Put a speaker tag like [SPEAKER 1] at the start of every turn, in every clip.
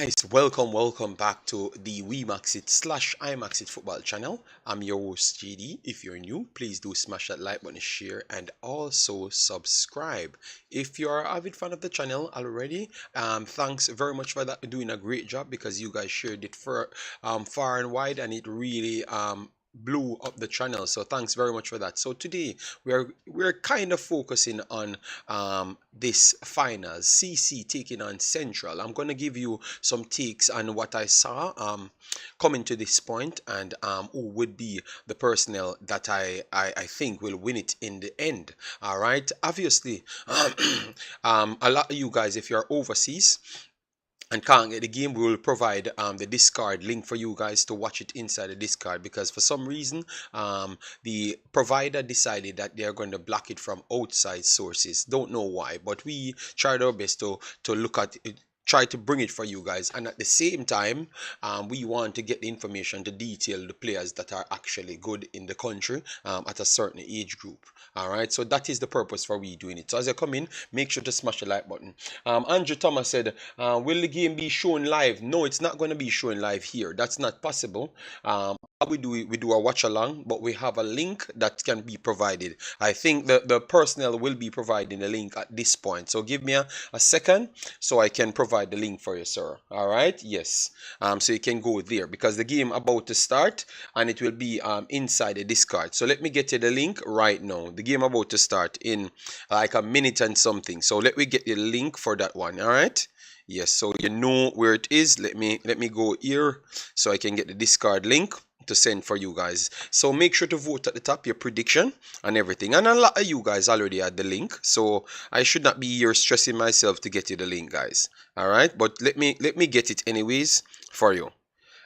[SPEAKER 1] Guys, welcome back to the Wemaxit slash iMaxit football channel. I'm your host JD. If you're new, please do smash that like button, share, and also subscribe. If you're an avid fan of the channel already, thanks very much for that. You're doing a great job because you guys shared it for far and wide, and it really blew up the channel, so thanks very much for that. So today we're kind of focusing on this finals, CC taking on Central. I'm going to give you some takes on what I saw coming to this point, and who would be the personnel that I think will win it in the end. All right, obviously a lot of you guys, if you're overseas and can't get the game, we will provide the Discord link for you guys to watch it inside the Discord, because for some reason the provider decided that they're going to block it from outside sources. Don't know why, but we tried our best to look at it, try to bring it for you guys, and at the same time we want to get the information to detail the players that are actually good in the country at a certain age group. All right, so that is the purpose for we doing it. So as you come in, make sure to smash the like button. Andrew Thomas said, will the game be shown live? No, it's not going to be shown live here. That's not possible. We do a watch along, but we have a link that can be provided. I think the personnel will be providing the link at this point, so give me a second so I can provide the link for you, sir. All right, yes, so you can go there because the game about to start and it will be inside the Discord. So let me get you the link right now. The game about to start in like a minute and something, so let me get you the link for that one. All right, yes, so you know where it is. Let me go here so I can get the Discord link to send for you guys. So make sure to vote at the top your prediction and everything, and a lot of you guys already had the link, so I should not be here stressing myself to get you the link, guys. All right, but let me get it anyways for you.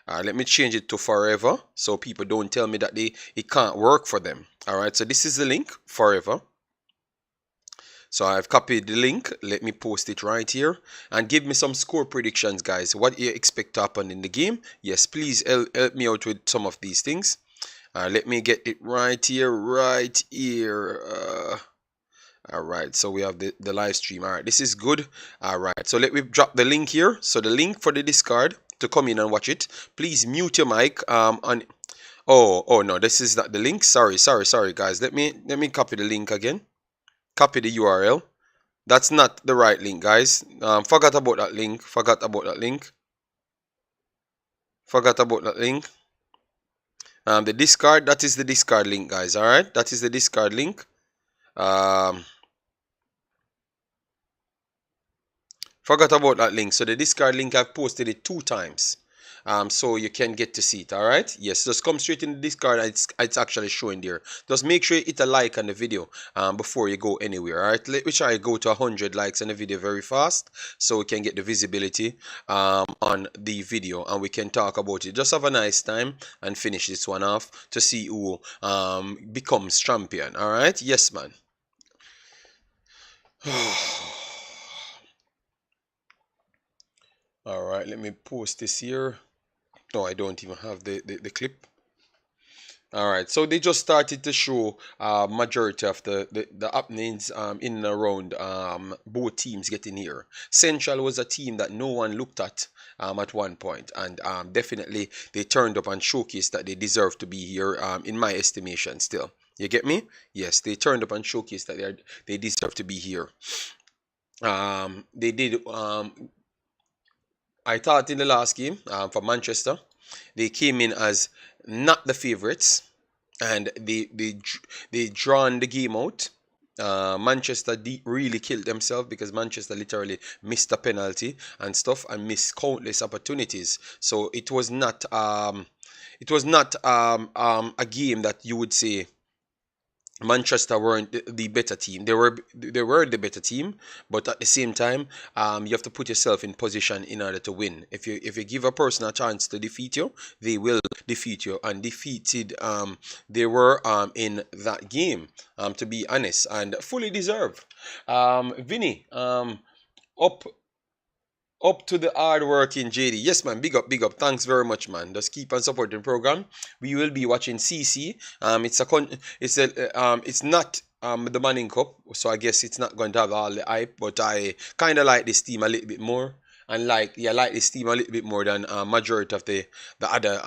[SPEAKER 1] Let me change it to forever so people don't tell me that it can't work for them. All right, so this is the link forever. So I've copied the link. Let me post it right here and give me some score predictions, guys. What you expect to happen in the game? Yes, please help me out with some of these things. Let me get it right here, all right, so we have the live stream. All right, this is good. All right, so let me drop the link here. So the link for the Discord to come in and watch it. Please mute your mic on. Oh no, this is not the link. Sorry guys. Let me copy the link again. Copy the URL. That's not the right link, guys. Forgot about that link. The Discord, that is the Discord link, guys. All right, that is the Discord link. Forgot about that link. So the Discord link, I've posted it 2 times. So you can get to see it. All right, yes, just come straight in the Discord. It's actually showing there. Just make sure you hit a like on the video before you go anywhere. All right, let me try to go to 100 likes on the video very fast so we can get the visibility on the video and we can talk about it. Just have a nice time and finish this one off to see who becomes champion. All right, yes, man. All right, let me post this here. No, I don't even have the clip. All right, so they just started to show majority of the happenings in and around both teams getting here. Central was a team that no one looked at one point, and definitely they turned up and showcased that they deserve to be here, in my estimation still. You get me? Yes, they turned up and showcased that they deserve to be here. They did. I thought in the last game for Manchester, they came in as not the favorites, and they drawn the game out. Manchester really killed themselves because Manchester literally missed a penalty and stuff and missed countless opportunities. So it was not a game that you would say Manchester weren't the better team. They were the better team, but at the same time, you have to put yourself in position in order to win. If you give a person a chance to defeat you, they will defeat you. And defeated, they were in that game, to be honest, and fully deserved. Vinny, up to the hard working JD. Yes, man. Big up. Thanks very much, man. Just keep on supporting the program. We will be watching CC. It's not the Manning Cup, so I guess it's not going to have all the hype. But I kind of like this team a little bit more. and like this team a little bit more than majority of the other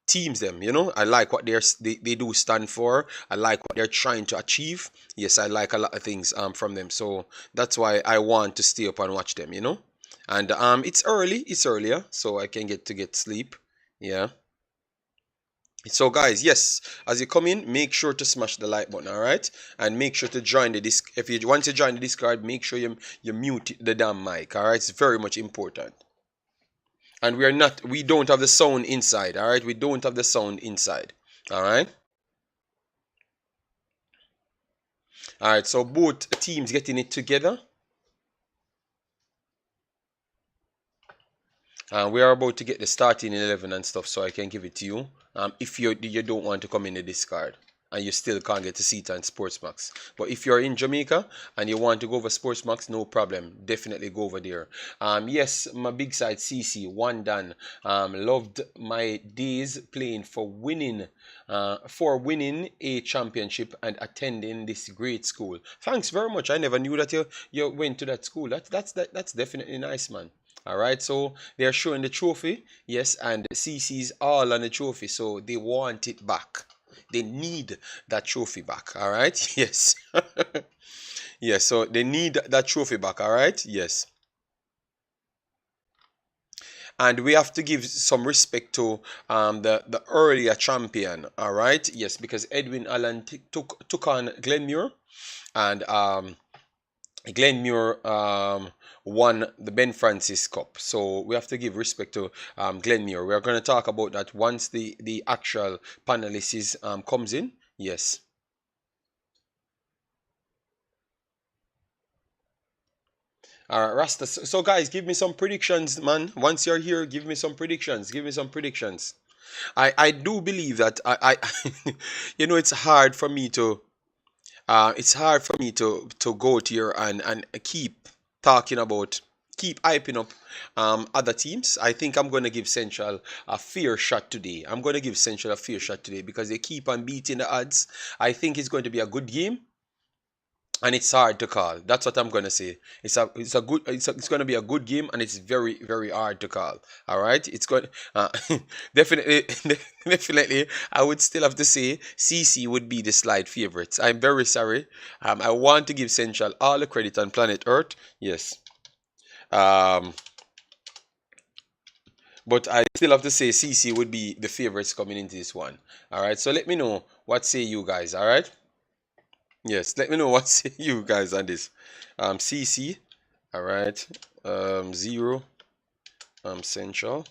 [SPEAKER 1] teams them. I like what they do stand for. I like what they're trying to achieve. Yes, I like a lot of things from them, so that's why I want to stay up and watch them. And it's earlier, so I can get sleep. Yeah. So guys, yes, as you come in, make sure to smash the like button, all right? And make sure to join the disc. If you want to join the Discord, make sure you mute the damn mic, all right? It's very much important. And we don't have the sound inside, all right? We don't have the sound inside, all right? All right, so both teams getting it together. We are about to get the starting 11 and stuff, so I can give it to you. If you don't want to come in the Discord and you still can't get a seat on Sportsmax. But if you're in Jamaica and you want to go over Sportsmax, no problem. Definitely go over there. Yes, my big side CC, one done. Loved my days playing for winning a championship and attending this great school. Thanks very much. I never knew that you went to that school. That's definitely nice, man. All right, so they are showing the trophy, yes, and CC's all on the trophy, so they want it back. They need that trophy back. All right, yes, yes. So they need that trophy back. All right, yes. And we have to give some respect to the earlier champion. All right, yes, because Edwin Allen took on Glemuir, and Glemuir won the Ben Francis Cup. So we have to give respect to Glemuir. We are going to talk about that once the actual panelists comes in. Yes. All right, Rasta. So guys, give me some predictions, man. Once you're here, give me some predictions. Give me some predictions. I do believe that it's hard for me to go to here and keep talking about keep hyping up other teams. I think I'm going to give Central a fair shot today. Because they keep on beating the odds. I think it's going to be a good game. And it's hard to call. That's what I'm gonna say. It's gonna be a good game, and it's very very hard to call. All right, it's going definitely definitely. I would still have to say CC would be the slight favorites. I'm very sorry. I want to give Central all the credit on planet Earth. Yes. Um, but I still have to say CC would be the favorites coming into this one. All right. So let me know what say you guys. All right. Yes, let me know what say you guys on this. CC, all right. 0, Central.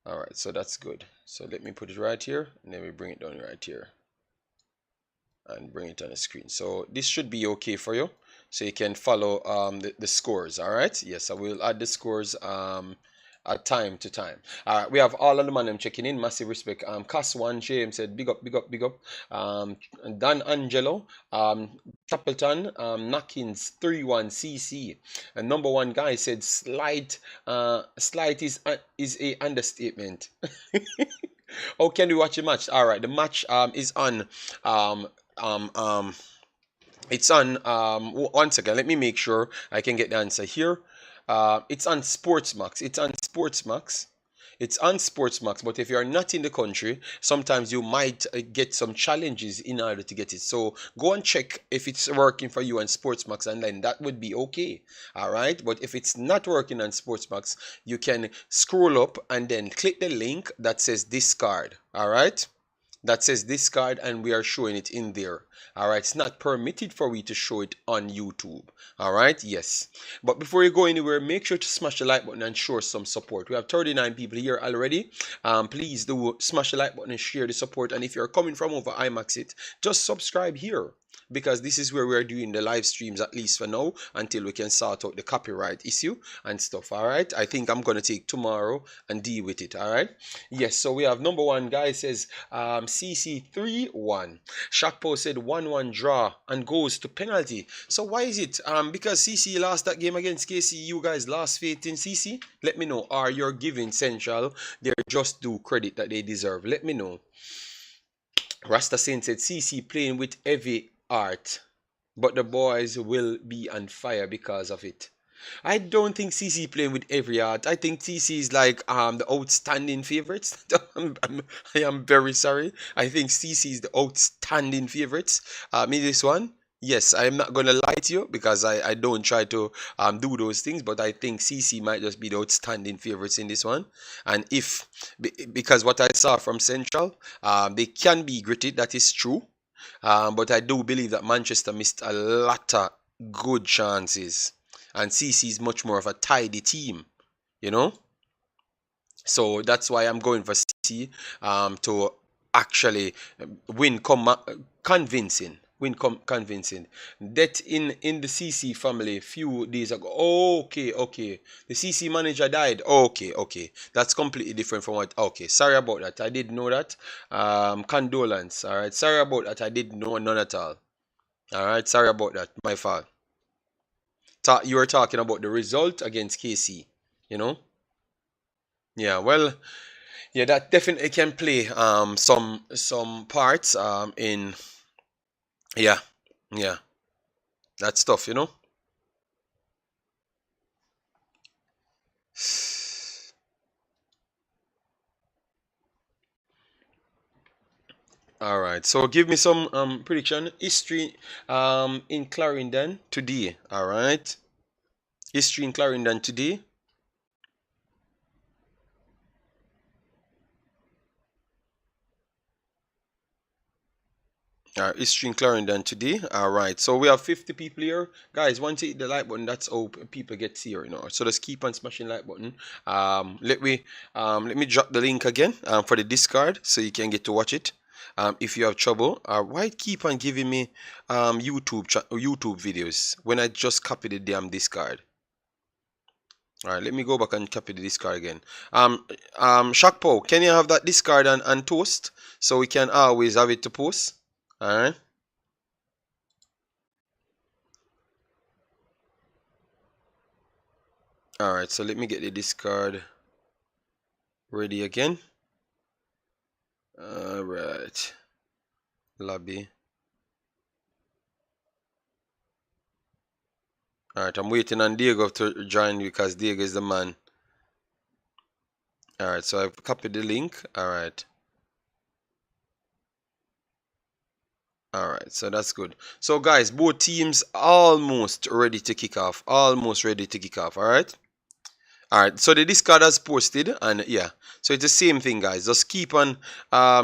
[SPEAKER 1] All right, so that's good. So let me put it right here, and then we bring it down right here, and bring it on the screen. So this should be okay for you, so you can follow the scores. All right. Yes, I will add the scores at time to time. All right, we have all of the man them checking in. Massive respect. Cass1 James said big up, big up, big up. Dan Angelo, Tappleton, Knockins 31cc. And number one guy said slight is a understatement. Oh, can we watch the match? All right, the match is on it's on one second. Let me make sure I can get the answer here. It's on Sportsmax. It's on Sportsmax, but if you're not in the country, sometimes you might get some challenges in order to get it. So go and check if it's working for you on Sportsmax, and then that would be okay. All right. But if it's not working on Sportsmax, you can scroll up and then click the link that says discard. All right. That says discard, and we are showing it in there. All right, it's not permitted for we to show it on YouTube. All right, yes. But before you go anywhere, make sure to smash the like button and show some support. We have 39 people here already. Please do smash the like button and share the support. And if you're coming from over Wemaxit, just subscribe here, because this is where we're doing the live streams, at least for now, until we can sort out the copyright issue and stuff. All right, I think I'm gonna take tomorrow and deal with it. All right, yes. So we have number one guy says CC 3-1. Shakpo said 1-1 draw and goes to penalty. So why is it because CC lost that game against KC, you guys lost faith in CC? Let me know. Or you're giving Central their just due credit that they deserve? Let me know. Rasta Saint said CC playing with heavy art, but the boys will be on fire because of it. I don't think CC playing with every heart. I think CC is like the outstanding favorites. I am very sorry. I think CC is the outstanding favorites. In this one, yes, I am not gonna lie to you because I don't try to do those things, but I think CC might just be the outstanding favorites in this one. And if because what I saw from Central, they can be gritted. That is true. But I do believe that Manchester missed a lot of good chances. And CC is much more of a tidy team, you know? So that's why I'm going for CC to actually win convincing. Convincing. That in the CC family few days ago. Okay, okay. The CC manager died. Okay, okay. That's completely different from what. Okay, sorry about that. I didn't know that. Condolence. All right. Sorry about that. I didn't know none at all. All right. Sorry about that. My fault. You were talking about the result against KC. You know. Yeah. Well. Yeah. That definitely can play some parts in. Yeah. Yeah. That's tough. You know. All right. So give me some prediction history in Clarendon today. All right. History in Clarendon today. History in Clarendon today. All right. So we have 50 people here, guys. Once you hit the like button, that's how people get here. You know. So just keep on smashing like button. Let me drop the link again for the Discord so you can get to watch it. If you have trouble, why keep on giving me YouTube videos when I just copy the damn Discord? All right, let me go back and copy the Discord again. Shakpo, can you have that Discord and toast so we can always have it to post? All right. All right, so let me get the Discord ready again. All right. Lobby. All right, I'm waiting on Diego to join because Diego is the man. All right, so I've copied the link. All right. All right, so that's good. So guys, both teams almost ready to kick off. Almost ready to kick off. All right. All right. So the Discord has posted, and yeah, so it's the same thing, guys. Just keep on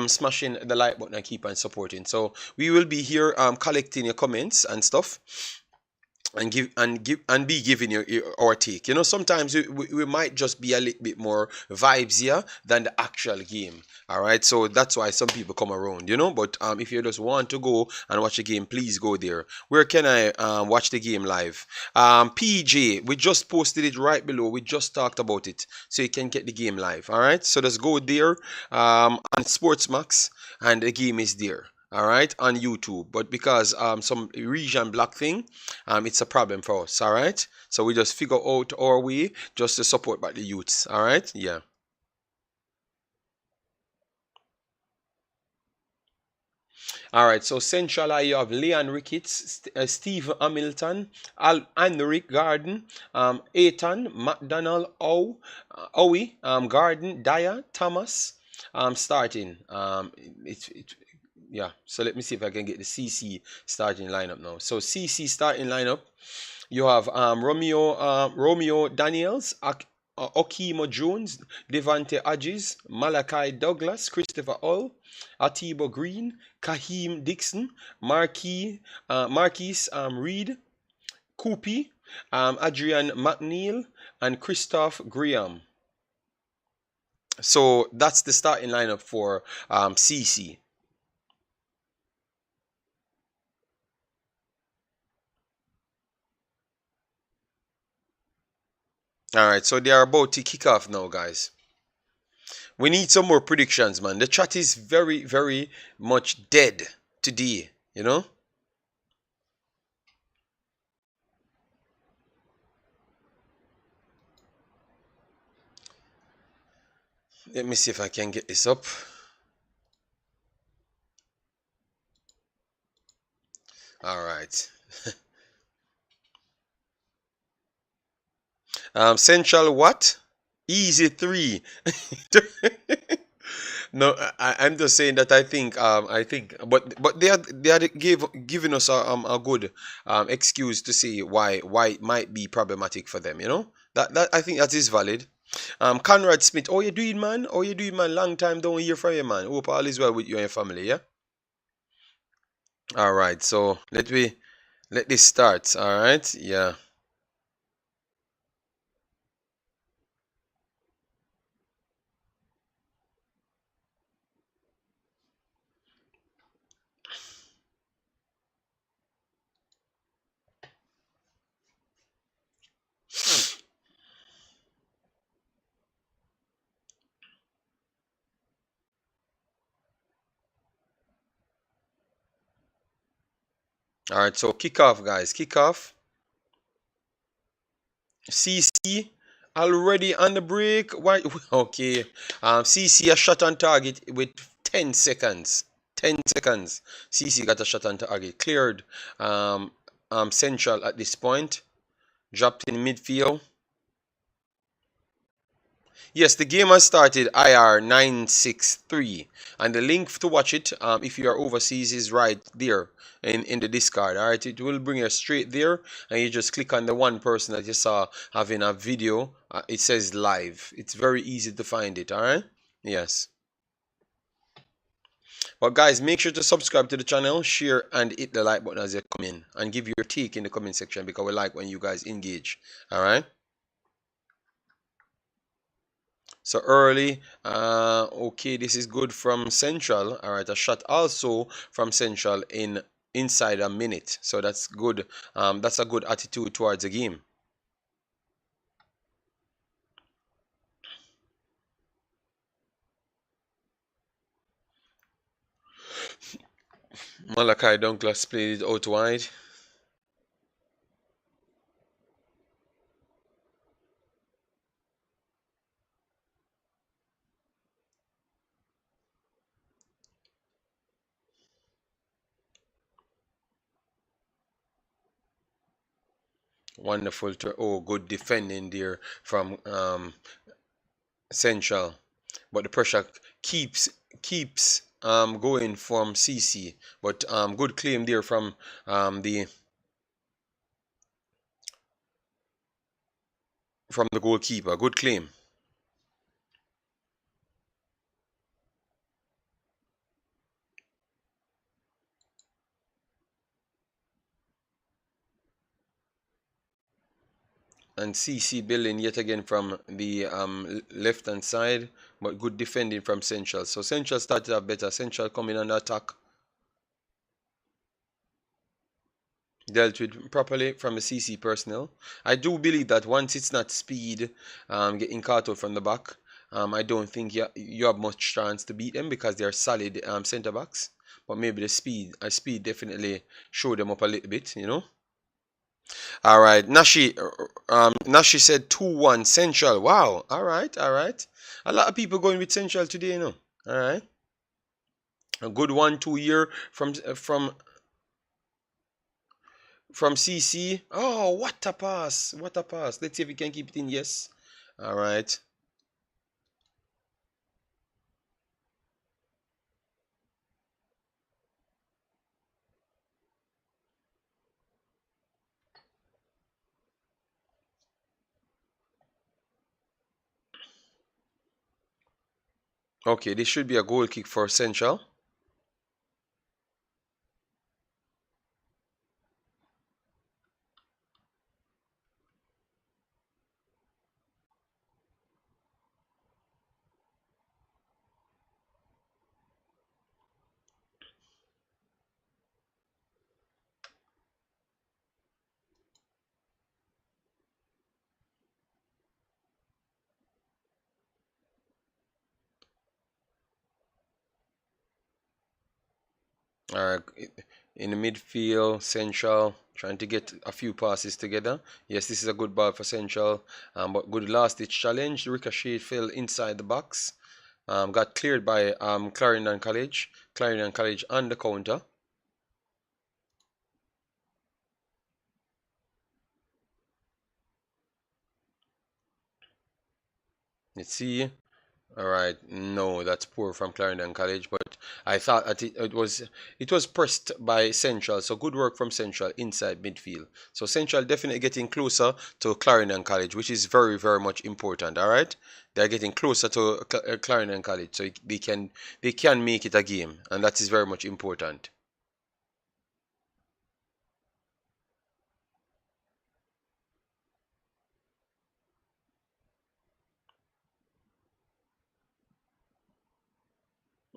[SPEAKER 1] smashing the like button and keep on supporting. So we will be here collecting your comments and stuff. And be giving you our take. You know, sometimes we might just be a little bit more vibes here than the actual game. All right, so that's why some people come around. You know, but if you just want to go and watch the game, please go there. Where can I watch the game live? PJ, we just posted it right below. We just talked about it, so you can get the game live. All right, so just go there on Sportsmax, and the game is there. All right, on YouTube. But because some region block thing, it's a problem for us. All right, so we just figure out our way just to support back the youths. All right, yeah. All right, so Central you have Leon Ricketts, Steve Hamilton, Rick Garden, Ethan, McDonald, Owie, Garden, Dyer, Thomas, starting. Yeah, so let me see if I can get the CC starting lineup now. So CC starting lineup, you have Romeo Daniels, Okimo Jones, Devante Adjis, Malachi Douglas, Christopher Hull, Atibo Green, Kaheem Dixon, Marquise Reed, Koopy, Adrian McNeil, and Christoph Graham. So that's the starting lineup for CC. All right, so they are about to kick off now, guys. We need some more predictions, man. The chat is very, very much dead today, you know? Let me see if I can get this up. All right. Central what? Easy three. No, I'm just saying that but they are giving us a good excuse to see why it might be problematic for them. You know that I think that is valid. Conrad Smith, oh you doing man? Oh you doing man? Long time don't hear from you man. Hope all is well with you and your family. Yeah. All right. So let this start. All right. Yeah. All right. So kick off, guys. Kick off. CC already on the break. Why? Okay. CC a shot on target with 10 seconds. 10 seconds. CC got a shot on target. Cleared Central at this point. Dropped in midfield. Yes, the game has started. IR 963, and the link to watch it, if you are overseas, is right there in the Discord. All right, it will bring you straight there, and you just click on the one person that you saw having a video. It says live. It's very easy to find it. All right. Yes. But guys, make sure to subscribe to the channel, share, and hit the like button as you come in, and give your take in the comment section because we like when you guys engage. All right. So early, okay, this is good from Central. All right, a shot also from Central in inside a minute. So that's good. That's a good attitude towards the game. Malachi Douglas played it out wide. Wonderful. Oh, good defending there from Central, but the pressure keeps going from CC. But good claim there the from the goalkeeper. Good claim. And CC building yet again from the left hand side, but good defending from Central. So Central started out better. Central coming on the attack, dealt with properly from the CC personnel. I do believe that once it's not speed getting caught out from the back, I don't think you have much chance to beat them because they're solid centre backs. But maybe the speed definitely show them up a little bit, you know. All right, Nashi said 2-1 Central. Wow. All right, all right. A lot of people going with Central today, you know. All right. A good 1-2 year from CC. Oh, what a pass! What a pass! Let's see if we can keep it in. Yes. All right. Okay, this should be a goal kick for Central. In the midfield, Central trying to get a few passes together. Yes, this is a good ball for Central, but good last ditch challenge. Ricochet fell inside the box. Got cleared by Clarendon College. Clarendon College on the counter. Let's see. All right, no, that's poor from Clarendon College, but I thought that it was pressed by Central, so good work from Central inside midfield. So Central definitely getting closer to Clarendon College, which is very very much important. All right, they're getting closer to Clarendon College, so they can make it a game, and that is very much important.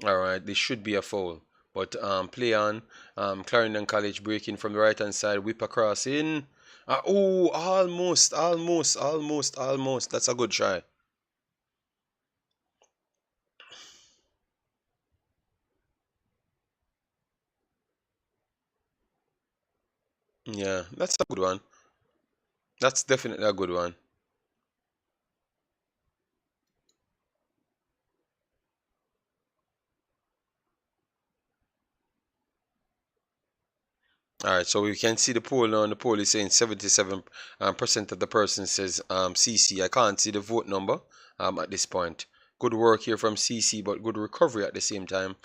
[SPEAKER 1] All right, this should be a foul, but play on. Clarendon College breaking from the right hand side, whip across in. Oh, almost, almost, almost, almost. That's a good try. Yeah, that's a good one. That's definitely a good one. All right, so we can see the poll now, and the poll is saying 77% percent of the person says CC. I can't see the vote number at this point. Good work here from CC, but good recovery at the same time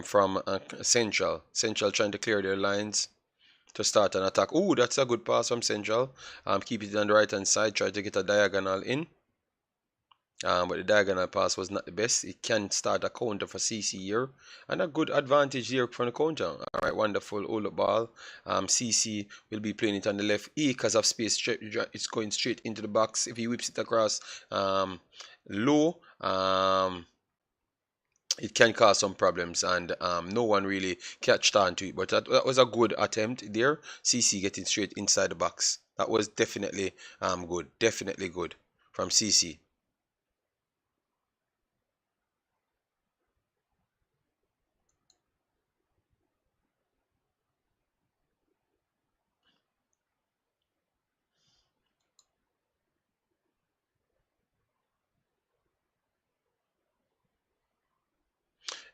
[SPEAKER 1] from Central. Central trying to clear their lines to start an attack. Oh, that's a good pass from Central. Keep it on the right hand side. Try to get a diagonal in. But the diagonal pass was not the best. It can start a counter for CC here. And a good advantage here from the counter. All right, wonderful. Hold the ball. CC will be playing it on the left. Because of space, it's going straight into the box. If he whips it across low, it can cause some problems, and no one really catched on to it. But that was a good attempt there. CC getting straight inside the box. That was definitely good. Definitely good from CC.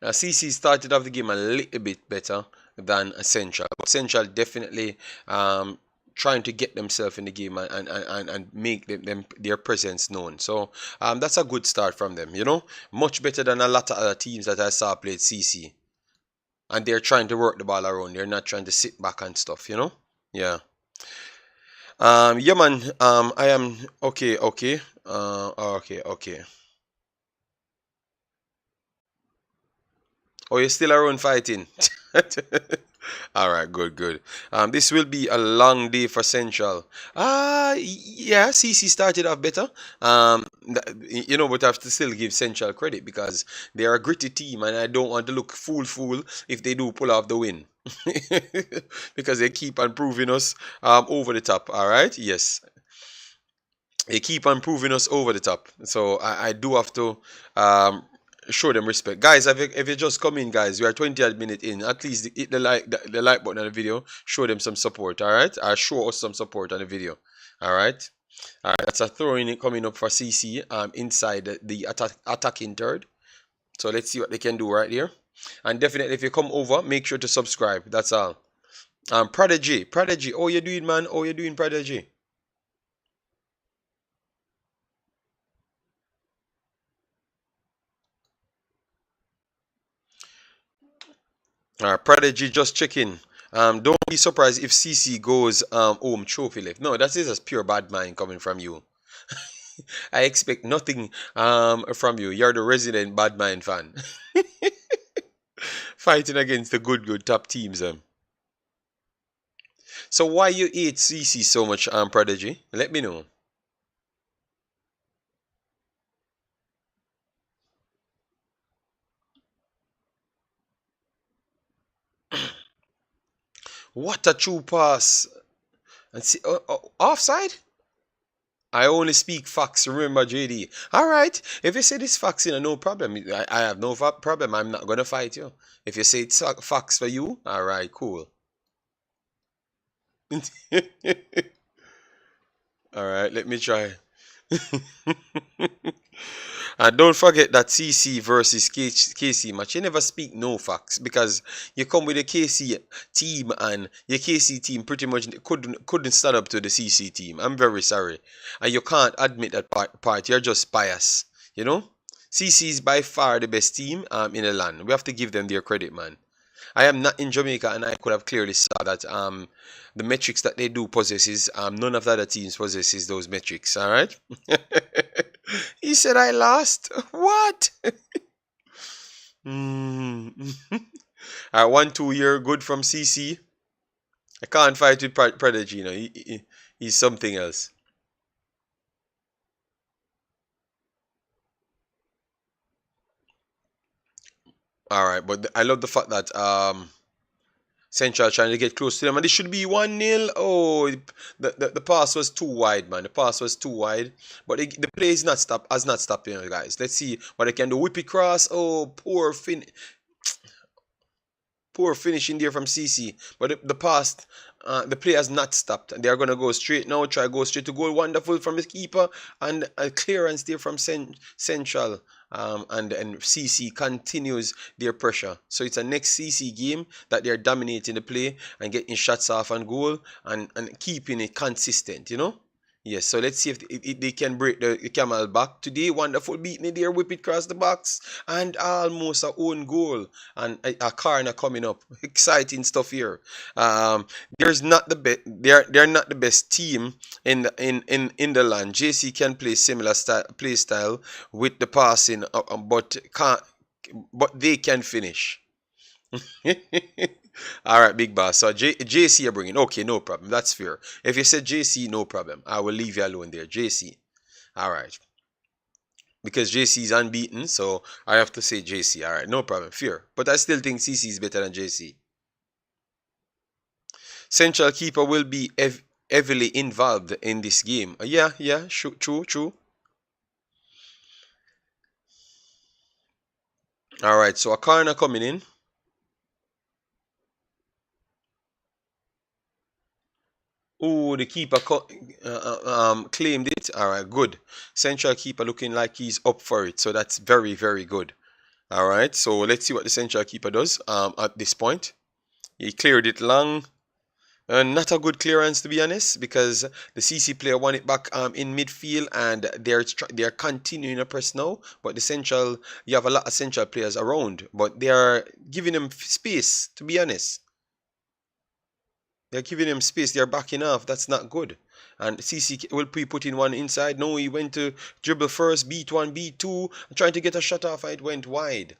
[SPEAKER 1] CC started off the game a little bit better than Central. But Central definitely trying to get themselves in the game and make their presence known. So that's a good start from them, Much better than a lot of other teams that I saw played CC. And they're trying to work the ball around. They're not trying to sit back and stuff. Yeah. Yeah, man. I am okay. Okay. Okay. Okay. Oh, you're still around fighting. All right, good, good. This will be a long day for Central. Yeah, CC started off better. But I have to still give Central credit because they are a gritty team, and I don't want to look fool if they do pull off the win, because they keep on proving us over the top. All right, yes, they keep on proving us over the top. So I do have to show them respect. Guys, if you just come in, guys, we are 20th minute in. At least hit the like button on the video. Show them some support, all right? Show us some support on the video, all right? All right, that's a throw in coming up for CC inside the attacking third. So let's see what they can do right here. And definitely, if you come over, make sure to subscribe. That's all. Prodigy, how you doing, man? How you doing, Prodigy? Prodigy just checking. Don't be surprised if CC goes home trophy left. No, that is a pure bad mind coming from you. I expect nothing from you. You're the resident bad mind fan. Fighting against the good top teams. So why you hate CC so much, Prodigy? Let me know. What a true pass. And see, offside? I only speak facts. Remember, JD. All right. If you say this facts, no problem. I have no problem. I'm not gonna fight you. If you say it's facts for you, all right, cool. All right, let me try. And don't forget that CC versus KC match. You never speak no facts because you come with a KC team and your KC team pretty much couldn't stand up to the CC team. I'm very sorry, and you can't admit that part. You're just biased. You know, CC is by far the best team in the land. We have to give them their credit, man. I am not in Jamaica, and I could have clearly saw that the metrics that they do possesses none of the other teams possesses those metrics. All right. He said I lost. What? Mm. I 1 2 year good from CC. I can't fight with Prodigy. You know, he's something else. All right, but I love the fact that Central trying to get close to them, and it should be 1-0. Oh, the pass was too wide, man. The pass was too wide, but the play is not stop has not stopped, guys. Let's see what they can do. Whip it cross. Oh, poor finishing there from CC. But the pass, the play has not stopped. They are going to go straight now, try to go straight to goal. Wonderful from the keeper. And a clearance there from Central. And CC continues their pressure. So it's a next CC game that they're dominating the play and getting shots off on goal and keeping it consistent, Yes, so let's see if they can break the camel back today. Wonderful beating there, whip it across the box, and almost a own goal and a corner coming up. Exciting stuff here. There's not the best. They're not the best team in the land. JC can play similar play style with the passing, but can't. But they can finish. All right, big boss. So JC you're bringing. Okay, no problem. That's fair. If you said JC, no problem. I will leave you alone there. JC. All right. Because JC is unbeaten, so I have to say JC. All right, no problem. Fair. But I still think CC is better than JC. Central keeper will be heavily involved in this game. Yeah, true. All right, so a corner coming in. Oh, the keeper claimed it. All right, good. Central keeper looking like he's up for it. So that's very, very good. All right, so let's see what the central keeper does at this point. He cleared it long. Not a good clearance, to be honest, because the CC player won it back in midfield, and they're continuing to press now. But you have a lot of central players around, but they are giving them space, to be honest. They're giving him space. They're backing off. That's not good. And CC will be putting one inside. No, he went to dribble first, beat one, beat two, trying to get a shot off. It went wide.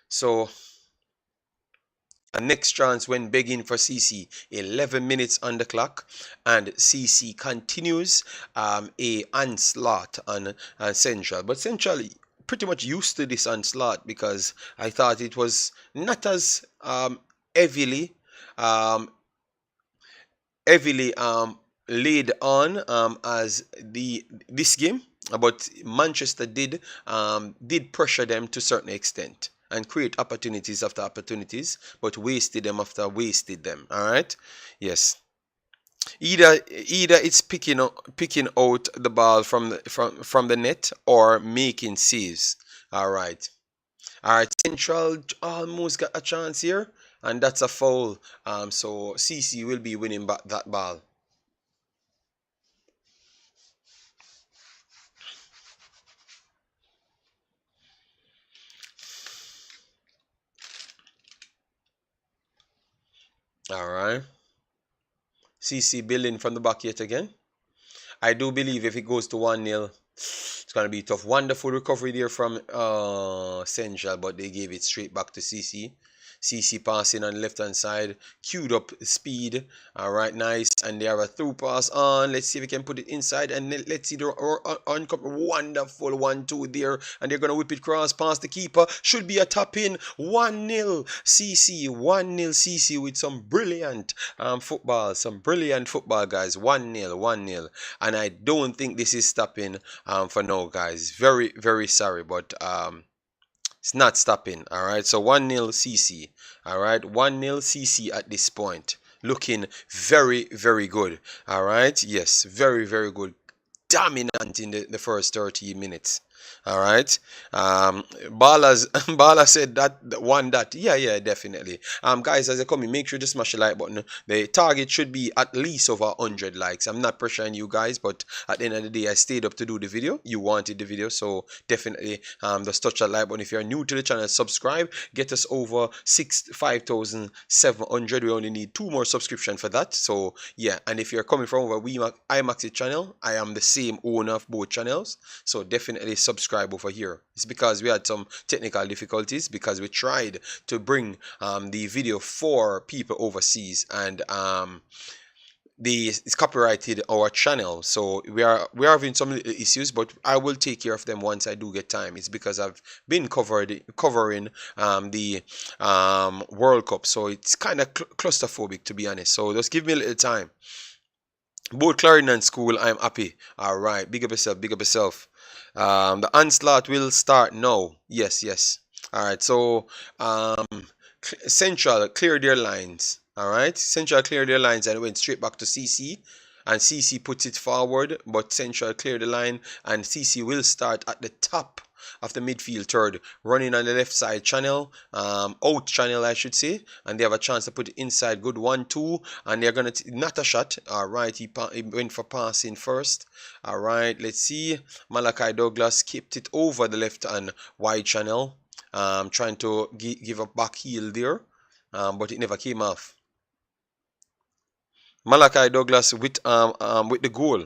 [SPEAKER 1] So, a next chance when begging for CC. 11 minutes on the clock. And CC continues a onslaught on Central. But Central pretty much used to this onslaught because I thought it was not as heavily laid on as this game, but Manchester did pressure them to a certain extent and create opportunities after opportunities, but wasted them after wasted them. All right, yes. Either it's picking out the ball from the net or making saves. All right. Central almost got a chance here, and that's a foul. So CC will be winning back that ball. All right. CC building from the back yet again. I do believe if it goes to 1-0, it's going to be tough. Wonderful recovery there from Central, but they gave it straight back to CC. CC passing on the left hand side, queued up speed. All right, nice. And they have a through pass on. Let's see if we can put it inside. And let's see the wonderful 1-2 there. And they're going to whip it cross past the keeper. Should be a tap in. 1-0 CC. 1-0 CC with some brilliant football. Some brilliant football, guys. 1-0. 1-0. And I don't think this is stopping for now, guys. Very, very sorry. But it's not stopping. All right. So 1-0 CC. All right. 1-0 CC at this point. Looking very, very good. All right. Yes. Very, very good. Dominant in the first 30 minutes. All right. Bala Bala said that one that. Yeah, yeah, definitely. Guys, as you come in, make sure to smash the like button. The target should be at least over 100 likes. I'm not pressuring you guys, but at the end of the day, I stayed up to do the video. You wanted the video, so definitely just touch that like button. If you're new to the channel, subscribe. Get us over 5,700. We only need 2 more subscriptions for that. So yeah, and if you're coming from over Wemaxit channel, I am the same owner of both channels. So definitely subscribe over here. It's because we had some technical difficulties because we tried to bring the video for people overseas, and it's copyrighted our channel, so we're having some little issues, but I will take care of them once I do get time. It's because I've been covering the World Cup, so it's kind of claustrophobic, to be honest. So just give me a little time. Both Clarendon School, I'm happy. All right, big up yourself, big up yourself. The onslaught will start now. Yes, yes. All right, so Central clear their lines. All right, Central cleared their lines and went straight back to CC, and CC puts it forward, but Central cleared the line, and CC will start at the top of the midfield third, running on the left side channel, out channel I should say, and they have a chance to put it inside. Good 1-2, and they're gonna not a shot. All right, he went for passing first. All right, let's see. Malachi Douglas kept it over the left and wide channel, trying to give a back heel there, but it never came off. Malachi Douglas with the goal.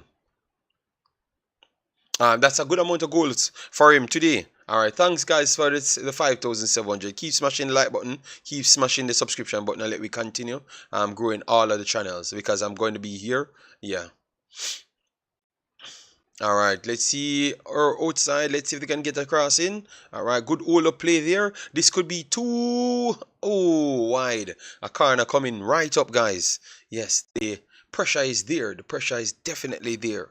[SPEAKER 1] That's a good amount of goals for him today. All right, thanks guys for the 5,700. Keep smashing the like button, keep smashing the subscription button, and let me continue growing all of the channels, because I'm going to be here. Yeah. All right, let's see our outside. Let's see if they can get across in. All right, good hold-up play there. This could be too wide. A corner coming right up, guys. Yes, the pressure is there. The pressure is definitely there.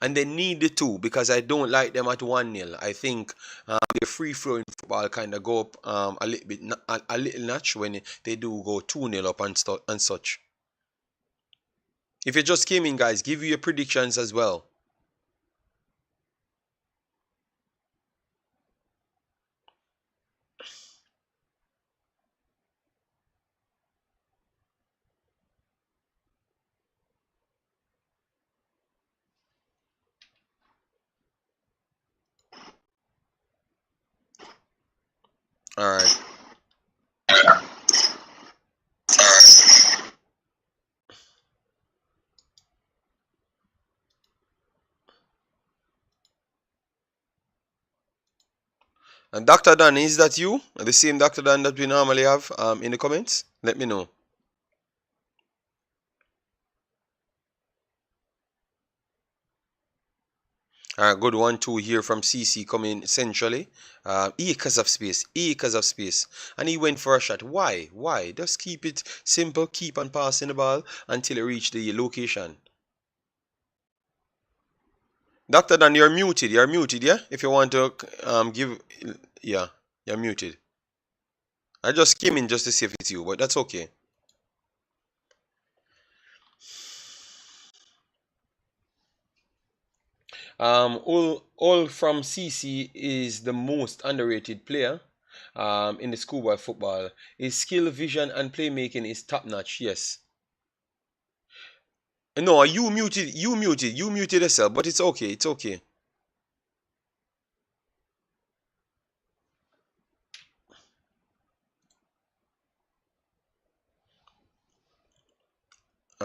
[SPEAKER 1] And they need the two, because I don't like them at 1-0. I think the free-flowing football kind of go up a little bit, a little notch when they do go 2-0 up and such. If you just came in, guys, give you your predictions as well. All right. And Dr. Dan, is that you? The same Dr. Dan that we normally have in the comments? Let me know. Good 1-2 here from CC coming centrally. Acres of space, acres of space. And he went for a shot. Why? Why? Just keep it simple. Keep on passing the ball until you reach the location. Dr. Dan, you're muted. You're muted, yeah? If you want to give... Yeah, you're muted. I just came in just to see if it's you, but that's okay. All from CC is the most underrated player in the schoolboy football. His skill, vision, and playmaking is top notch. Yes. No, you muted yourself, but it's okay. It's okay.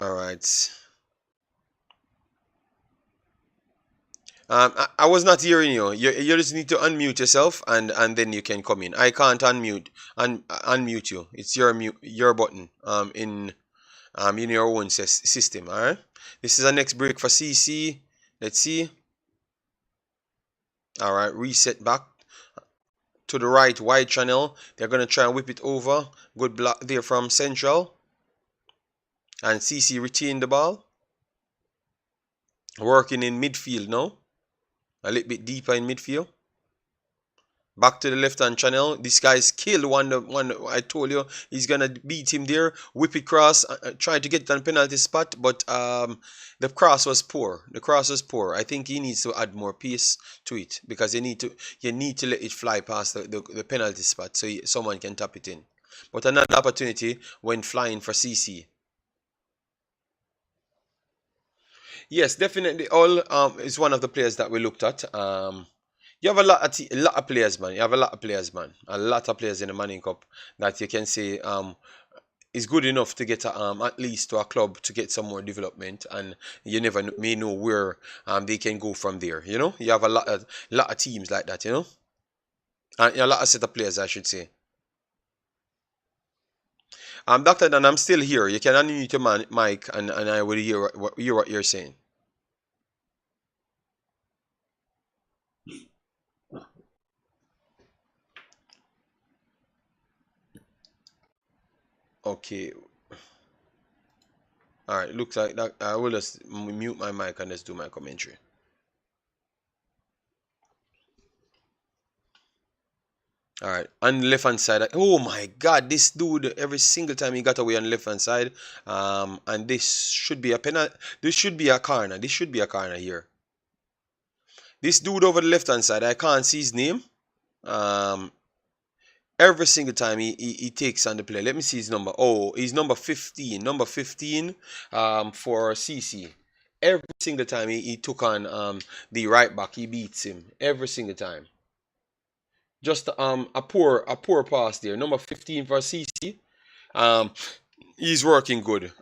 [SPEAKER 1] All right. I was not hearing you. You just need to unmute yourself, and then you can come in. I can't unmute you. It's your button in your own system. All right. This is our next break for CC. Let's see. All right. Reset back to the right wide channel. They're gonna try and whip it over. Good block there from Central. And CC retained the ball. Working in midfield now. A little bit deeper in midfield. Back to the left hand channel. This guy's killed one. I told you he's gonna beat him there. Whip it cross. Trying to get on penalty spot, but the cross was poor. The cross was poor. I think he needs to add more pace to it because you need to let it fly past the penalty spot so someone can tap it in. But another opportunity when flying for CC. Yes, definitely. All is one of the players that we looked at. You have a lot of players, man. You have a lot of players, man. A lot of players in the Manning Cup that you can say is good enough to get at least to a club to get some more development, and you never may know where they can go from there. You know, you have a lot of teams like that. You know, and a lot of set of players, I should say. Doctor Dan, I'm still here. You can unmute your mic, and I will hear what you're saying. Okay. All right. Looks like that. I will just mute my mic and just do my commentary. All right, on the left hand side. Oh my God, this dude every single time he got away on the left hand side. And this should be a penalty. This should be a corner. This should be a corner here. This dude over the left hand side, I can't see his name. Every single time he takes on the play. Let me see his number. Oh, he's number 15. Number 15 for CC. Every single time he took on the right back, he beats him. Every single time. Just a poor pass there. Number 15 for CC. He's working good.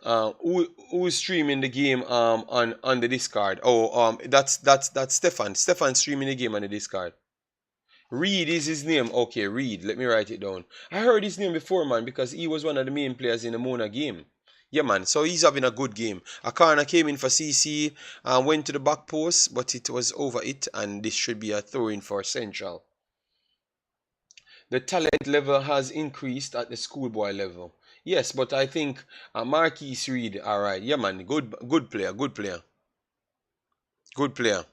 [SPEAKER 1] Who's streaming the game on the Discord? Oh, that's Stefan. Stefan streaming the game on the Discord. Reed is his name. Okay, Reed. Let me write it down. I heard his name before, man, because he was one of the main players in the Mona game. Yeah, man. So he's having a good game. A corner came in for CC, went to the back post, but it was over it, and this should be a throw-in for Central. The talent level has increased at the schoolboy level. Yes, but I think Marquise Reed, all right. Yeah, man. Good player. Good player. Good player.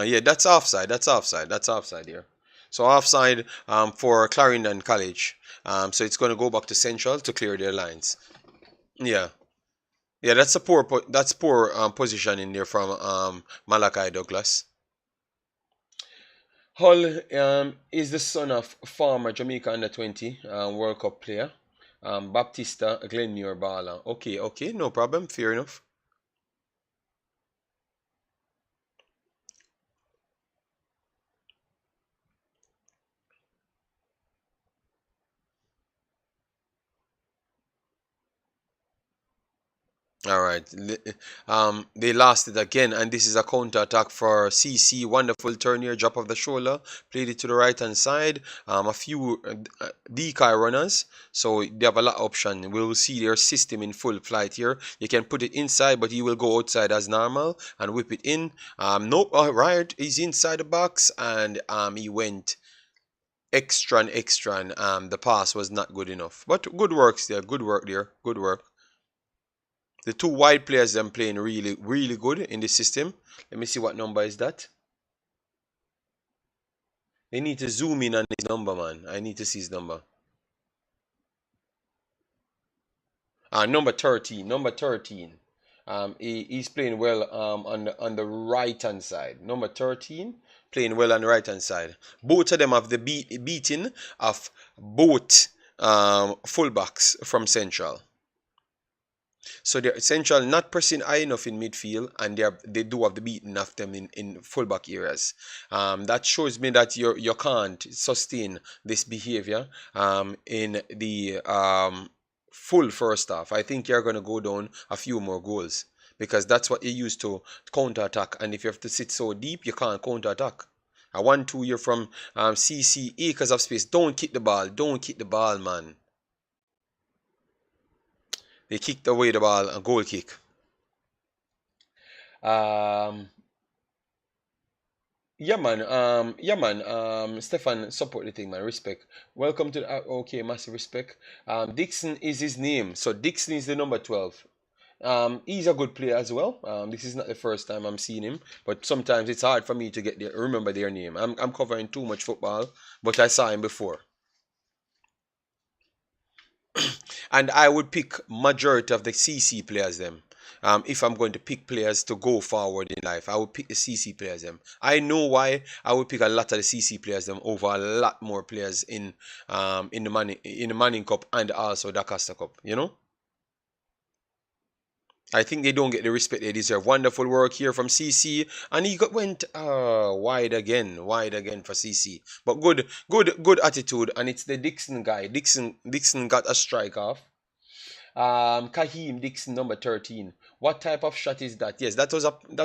[SPEAKER 1] Yeah, that's offside. That's offside. That's offside here. So offside for Clarendon College. So it's going to go back to Central to clear their lines. Yeah. Yeah, that's a poor position in there from Malachi Douglas. Hull is the son of former Jamaica under-20 World Cup player Baptista Glemuir Bala. Okay, no problem. Fair enough. All right. They lost it again, and this is a counter attack for CC. Wonderful turn here, drop of the shoulder, played it to the right hand side. A few decoy runners, so they have a lot of option. We'll see their system in full flight here. You can put it inside, but he will go outside as normal and whip it in. Nope. All right, he's inside the box, and he went extra and extra, and the pass was not good enough. But good works there. Good work there. Good work. The two wide players them playing really, really good in this system. Let me see what number is that. They need to zoom in on his number, man. I need to see his number. Number 13. Number 13. He's playing well on the right hand side. Number 13 playing well on the right hand side. Both of them have the beating of both fullbacks from Central. So they're Central not pressing high enough in midfield, and they do have the beating of them in fullback areas. That shows me that you can't sustain this behavior in the full first half. I think you're going to go down a few more goals because that's what you use to counter attack. And if you have to sit so deep, you can't counter attack. A 1-2 you're from CC, acres of space. Don't kick the ball. Don't kick the ball, man. They kicked away the ball, a goal kick. Yeah, man. Stefan, support the thing, man. Respect. Welcome to the. Okay, massive respect. Dixon is his name. So Dixon is the number 12. He's a good player as well. This is not the first time I'm seeing him, but sometimes it's hard for me to remember their name. I'm covering too much football, but I saw him before. And I would pick majority of the CC players them. If I'm going to pick players to go forward in life, I would pick the CC players them. I know why I would pick a lot of the CC players them over a lot more players in the Manning Cup and also the Dacosta Cup. You know. I think they don't get the respect they deserve. Wonderful work here from CC, and he went wide again for CC. But good attitude, and it's the Dixon guy. Dixon got a strike off. Kahim Dixon, number 13. What type of shot is that? Yes, that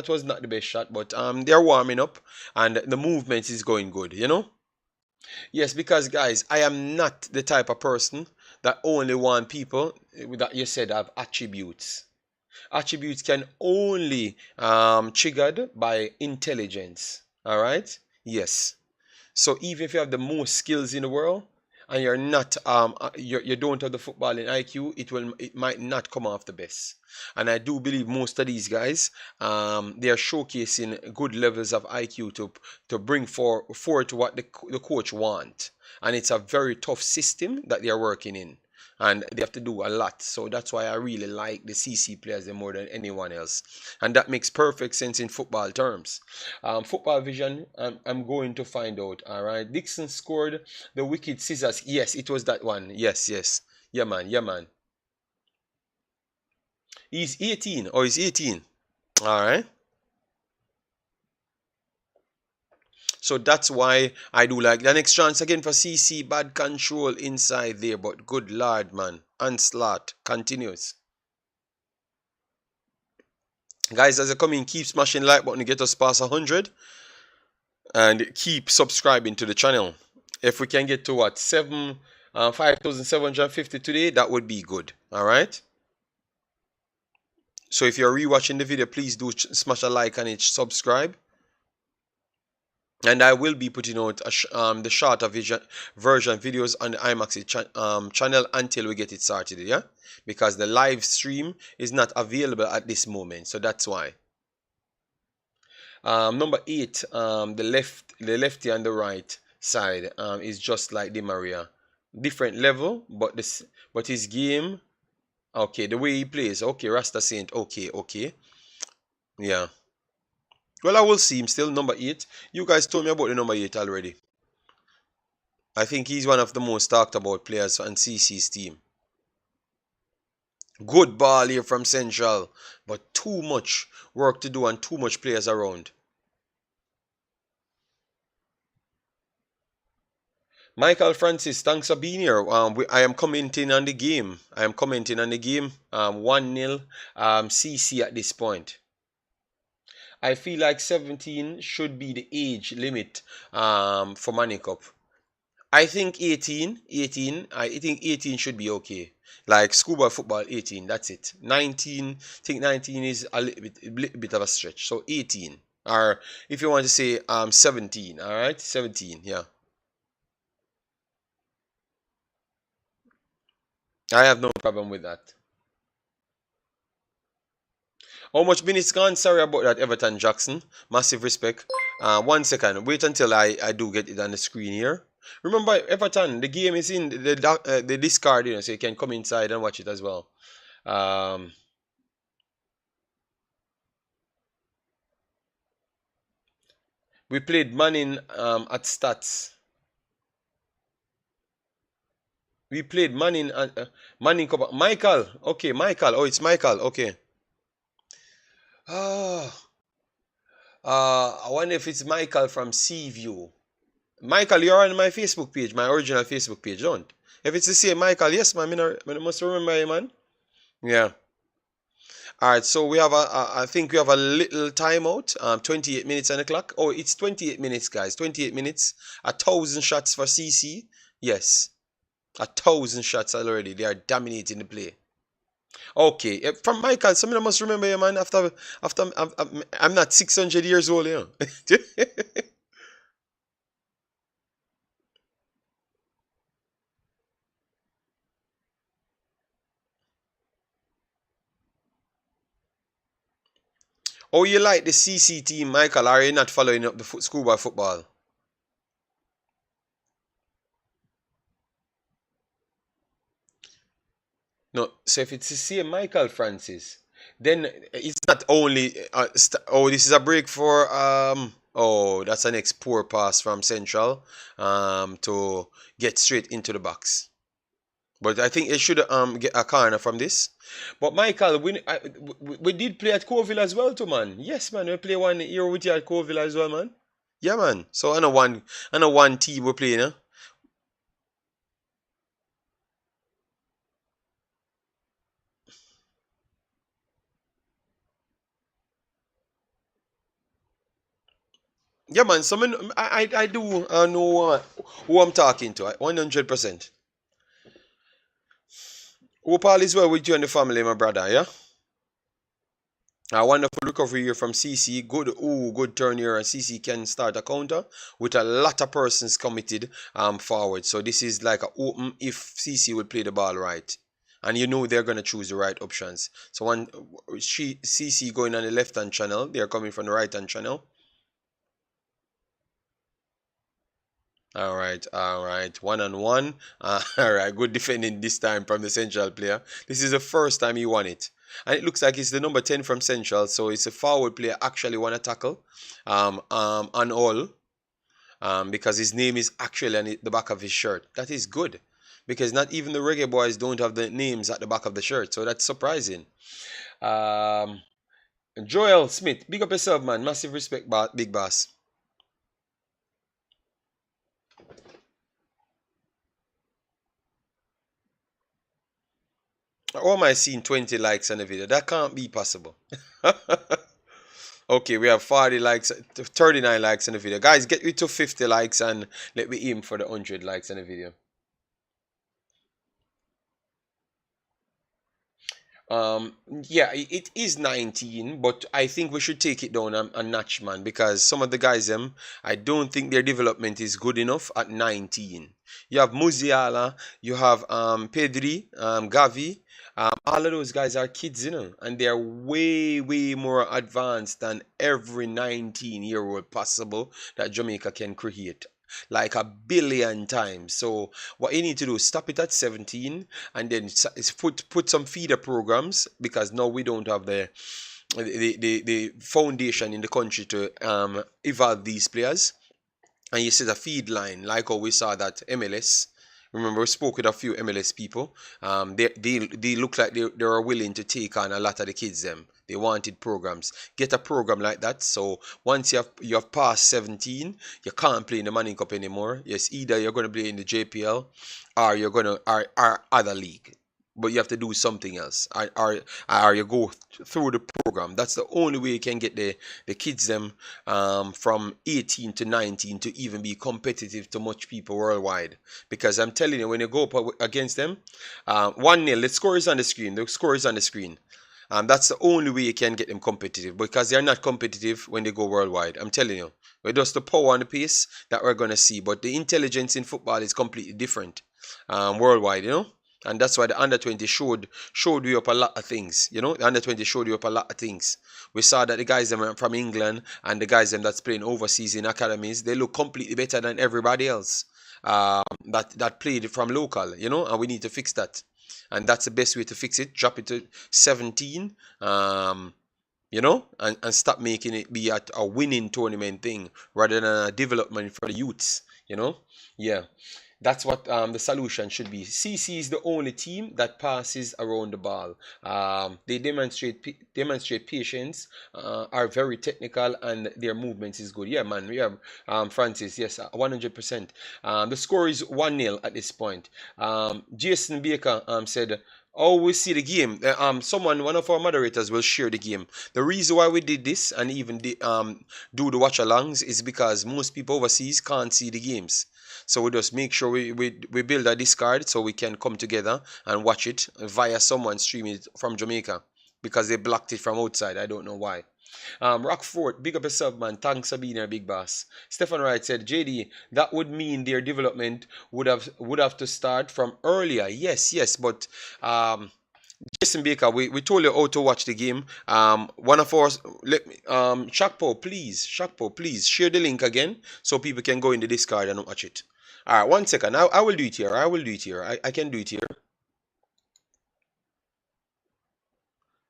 [SPEAKER 1] was not the best shot, but they're warming up, and the movement is going good. You know. Yes, because guys, I am not the type of person that only want people that you said have attributes. Attributes can only triggered by intelligence. All right. Yes. So even if you have the most skills in the world and you're not you don't have the footballing IQ, it might not come off the best. And I do believe most of these guys they are showcasing good levels of IQ to bring forward what the coach want. And it's a very tough system that they are working in, and they have to do a lot. So that's why I really like the CC players more than anyone else, and that makes perfect sense in football terms. Football vision, I'm going to find out. All right, Dixon scored the wicked scissors. Yes, it was that one. Yes, yes, yeah, man, yeah, man. He's 18. Oh, he's 18. All right. So that's why I do like the next chance again for CC. Bad control inside there, but good lord, man. Onslaught continues. Guys, as you come in, keep smashing like button to get us past 100. And keep subscribing to the channel. If we can get to what, 5,750 today, that would be good. Alright? So if you're rewatching the video, please do smash a like and subscribe. And I will be putting out the shorter version videos on the Wemaxit channel until we get it started, yeah? Because the live stream is not available at this moment, so that's why. Number 8, the lefty and the right side is just like Di Maria. Different level, but his game, okay, the way he plays, okay, Rasta Saint, okay, okay. Yeah. Well, I will see him still, number 8. You guys told me about the number 8 already. I think he's one of the most talked about players on CC's team. Good ball here from Central, but too much work to do and too much players around. Michael Francis, thanks for being here. I am commenting on the game. 1-0 CC at this point. I feel like 17 should be the age limit for Manning Cup. I think 18. I think 18 should be okay. Like schoolboy football, 18. That's it. 19. I think 19 is a little bit of a stretch. So 18. Or if you want to say 17. All right, 17. Yeah. I have no problem with that. How much minutes gone? Sorry about that, Everton Jackson. Massive respect. 1 second. Wait until I do get it on the screen here. Remember, Everton, the game is in the discard, so you can come inside and watch it as well. We played Manning at Stats. We played Manning at Manning Cup. Michael. Okay, Michael. Oh, it's Michael. Okay. Ah. I wonder if it's Michael from Seaview. Michael, you're on my Facebook page, my original Facebook page, don't? If it's the same Michael, yes, man, I must remember you, man. Yeah. All right, so we have I think we have a little timeout. 28 minutes on the clock. Oh, it's 28 minutes, guys. 28 minutes. 1,000 shots for CC. Yes, 1,000 shots already. They are dominating the play. Okay, from Michael, someone must remember you, man. After I'm not 600 years old, you know. Oh, you like the CC team, Michael? Are you not following up the schoolboy football? No, so if it's the same Michael Francis, then it's not only. Oh, this is a break for. Oh, that's an next poor pass from Central. To get straight into the box. But I think it should get a corner from this. But Michael, we did play at Coville as well, too, man. Yes, man, we play 1 year with you at Coville as well, man. Yeah, man. So I know one team we play, now. Yeah, man. So I do know who I'm talking to. 100%. Hope all is well with you and the family, my brother. Yeah. A wonderful recovery here from CC. Good turn here. And CC can start a counter with a lot of persons committed forward. So this is like a open if CC will play the ball right. And you know they're gonna choose the right options. So one CC going on the left hand channel, they're coming from the right hand channel. All right. 1-on-1. All right, good defending this time from the Central player. This is the first time he won it. And it looks like it's the number 10 from Central, so it's a forward player actually won a tackle on all because his name is actually on the back of his shirt. That is good because not even the Reggae boys don't have the names at the back of the shirt, so that's surprising. Um, Joel Smith, big up yourself, man. Massive respect, big boss. Or am I seeing 20 likes on the video? That can't be possible. Okay, we have 40 likes, 39 likes on the video. Guys, get me to 50 likes and let me aim for the 100 likes on the video. Yeah, it is 19, but I think we should take it down a notch, man, because some of the guys, I don't think their development is good enough at 19. You have Musiala, you have Pedri, Gavi. All of those guys are kids, and they're way, way more advanced than every 19-year-old possible that Jamaica can create. Like a billion times. So what you need to do is stop it at 17 and then put some feeder programs because now we don't have the foundation in the country to evolve these players. And you see the feed line, like how we saw that MLS. Remember, we spoke with a few MLS people. They look like they are willing to take on a lot of the kids. They wanted programs. Get a program like that. So once you have passed 17, you can't play in the Manning Cup anymore. Yes, either you're going to play in the JPL or you're going to or other league. But you have to do something else, or you go through the program. That's the only way you can get the kids from 18 to 19 to even be competitive to much people worldwide. Because I'm telling you, when you go up against them, 1-0, the score is on the screen. The score is on the screen. That's the only way you can get them competitive because they're not competitive when they go worldwide. I'm telling you, it's just the power and the pace that we're gonna see, but the intelligence in football is completely different worldwide. And that's why the under 20 showed you up a lot of things. The under 20 showed you up a lot of things. We saw that the guys from England and the guys that's playing overseas in academies, they look completely better than everybody else that played from local. And we need to fix that. And that's the best way to fix it. Drop it to 17. And stop making it be a winning tournament thing rather than a development for the youths. Yeah. That's what the solution should be. CC is the only team that passes around the ball. They demonstrate patience, are very technical, and their movements is good. Yeah, man. We have Francis. Yes, 100%. The score is 1-0 at this point. Jason Baker said, "Oh, we see the game. One of our moderators will share the game. The reason why we did this and even do the watch-alongs is because most people overseas can't see the games. So we just make sure we build a Discord so we can come together and watch it via someone streaming it from Jamaica because they blocked it from outside. I don't know why. Rockford, big up yourself, man. Thanks for being our big boss. Stefan Wright said, JD, that would mean their development would have to start from earlier. Yes, but Jason Baker, we told you how to watch the game. One of us, let me, Shakpo, please share the link again so people can go in the Discord and watch it. All right, 1 second. I will do it here. I will do it here. I can do it here.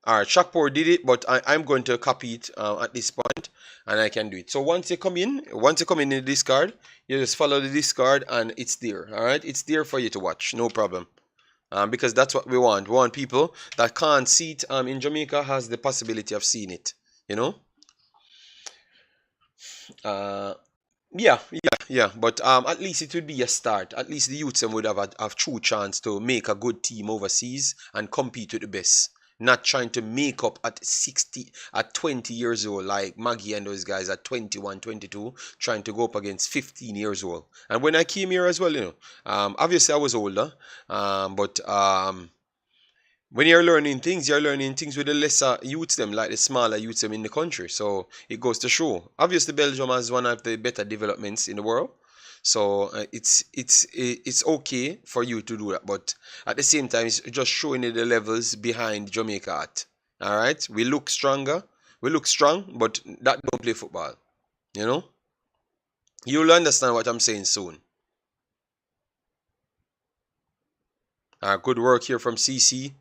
[SPEAKER 1] All right, Shakpo did it, but I'm going to copy it at this point, and I can do it. So once you come in the Discord, you just follow the Discord, and it's there. All right, it's there for you to watch, no problem. Because that's what we want. We want people that can't see it in Jamaica has the possibility of seeing it. You know? Uh, yeah. But at least it would be a start. At least the youths would have a true chance to make a good team overseas and compete with the best. Not trying to make up at 60, at 20 years old, like Maggie and those guys at 21, 22, trying to go up against 15 years old. And when I came here as well, obviously I was older, but when you're learning things with the lesser youths them, like the smaller youths them in the country. So it goes to show. Obviously, Belgium has one of the better developments in the world. So it's okay for you to do that, but at the same time, it's just showing you the levels behind Jamaica at. All right, we look stronger, we look strong, but that don't play football. You know, you'll understand what I'm saying soon. Good work here from CC.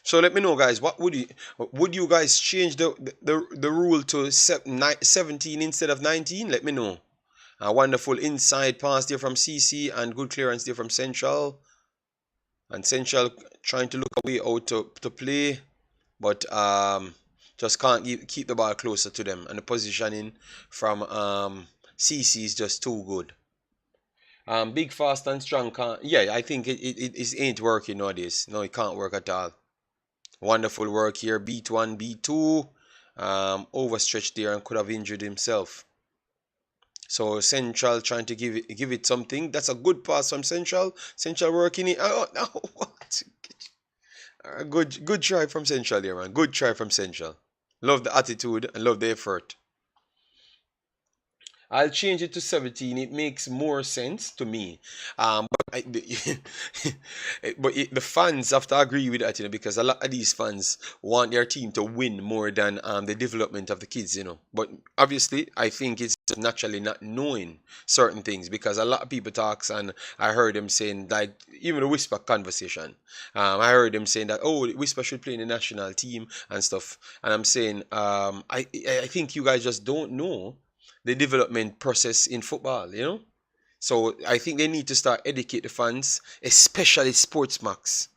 [SPEAKER 1] So let me know, guys. What would you guys change the rule to 17 instead of 19? Let me know. A wonderful inside pass there from CC and good clearance there from Central. And Central trying to look away out to play, but just can't keep the ball closer to them. And the positioning from CC is just too good. Big, fast, and strong can't. Yeah, I think it ain't working nowadays. No, it can't work at all. Wonderful work here. Beat one, beat two. Overstretched there and could have injured himself. So Central trying to give it something. That's a good pass from Central. Central working it. Oh no! What? Good try from Central here, man. Good try from Central. Love the attitude and love the effort. I'll change it to 17. It makes more sense to me. But the fans have to agree with that, because a lot of these fans want their team to win more than the development of the kids. But obviously, I think it's naturally not knowing certain things, because a lot of people talks, and I heard them saying, like, even the Whisper conversation. I heard them saying that, oh, Whisper should play in the national team and stuff. And I'm saying, I think you guys just don't know the development process in football. So I think they need to start educate the fans, especially Sportsmax.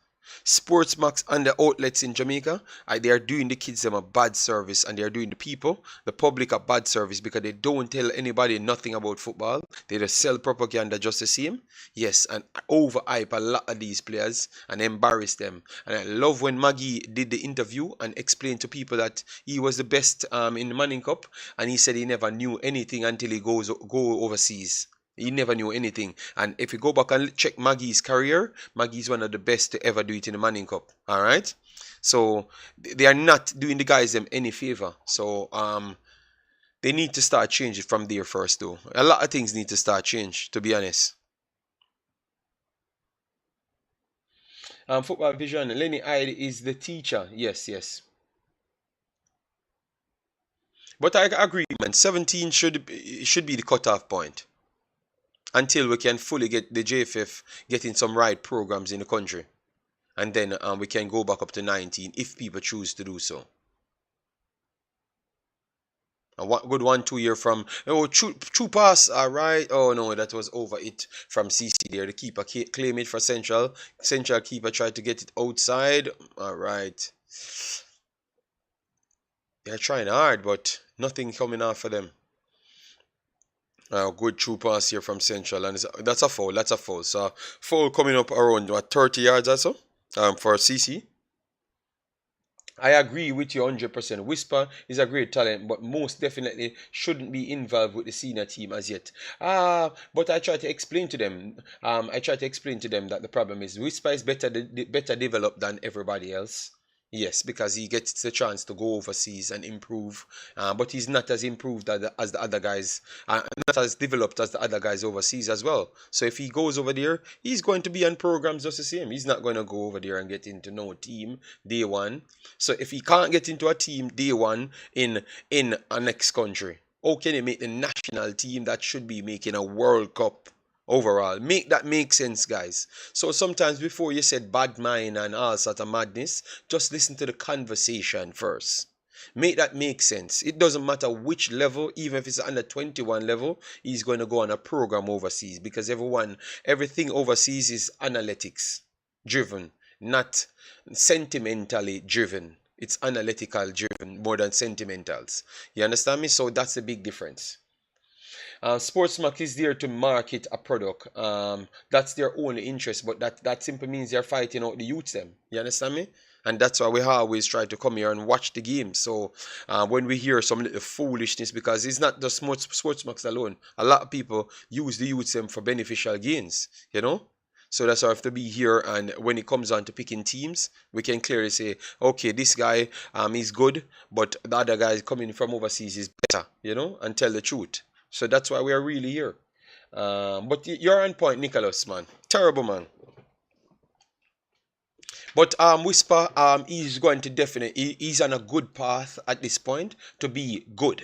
[SPEAKER 1] Sportsmax and the outlets in Jamaica, they are doing the kids them a bad service, and they are doing the public a bad service, because they don't tell anybody nothing about football. They just sell propaganda just the same. Yes, and overhype a lot of these players and embarrass them. And I love when Maggie did the interview and explained to people that he was the best in the Manning Cup, and he said he never knew anything until he go overseas. He never knew anything. And if you go back and check Maggie's career, Maggie's one of the best to ever do it in the Manning Cup. All right? So they are not doing the guys them any favor. So they need to start changing from there first, though. A lot of things need to start change, to be honest. Football vision. Lenny Hyde is the teacher. Yes. But I agree, man. 17 should be the cutoff point, until we can fully get the JFF getting some right programs in the country. And then we can go back up to 19 if people choose to do so. A good 1-2 year from true pass. All right. Oh no, that was over it from CC there. The keeper claim it for Central. Central keeper tried to get it outside. All right. They're trying hard, but nothing coming out for them. Good true pass here from Central, and that's a foul. That's a foul. So foul coming up around 30 yards or so for CC. I agree with you 100%. Whisper is a great talent, but most definitely shouldn't be involved with the senior team as yet. But I try to explain to them. I try to explain to them that the problem is Whisper is better developed than everybody else. Yes, because he gets the chance to go overseas and improve, but he's not as improved as the other guys, not as developed as the other guys overseas as well. So if he goes over there, he's going to be on programs just the same. He's not going to go over there and get into no team day one. So if he can't get into a team day one in a next country, how can he make the national team that should be making a World Cup overall? Make that make sense, guys. So sometimes before you said bad mind and all sort of madness, just listen to the conversation first. Make that make sense. It doesn't matter which level, even if it's under 21 level, he's going to go on a program overseas because everything overseas is analytics driven, not sentimentally driven. It's analytical driven more than sentimentals. You understand me? So that's the big difference. Sportsmark is there to market a product. That's their only interest, but that simply means they're fighting out the youths them. You understand me? And that's why we always try to come here and watch the game. So when we hear some little foolishness, because it's not just Sportsmarks alone. A lot of people use the youths them for beneficial gains, you know? So that's why I have to be here, and when it comes on to picking teams, we can clearly say, okay, this guy is good, but the other guy coming from overseas is better, you know, and tell the truth. So that's why we are really here. But you're on point, Nicholas, man. Terrible, man. But Whisper, he's going to definitely, he's on a good path at this point to be good.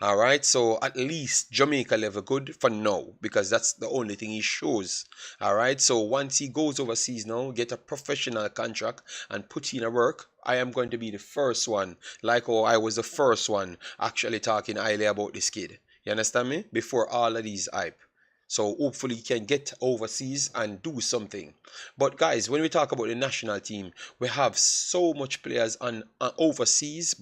[SPEAKER 1] All right, so at least Jamaica level good for now because that's the only thing he shows. All right, so once he goes overseas now, get a professional contract and put in a work, I am going to be the first one, like oh I was the first one actually talking highly about this kid. You understand me? Before all of these hype. So hopefully he can get overseas and do something. But guys, when we talk about the national team, we have so much players on overseas,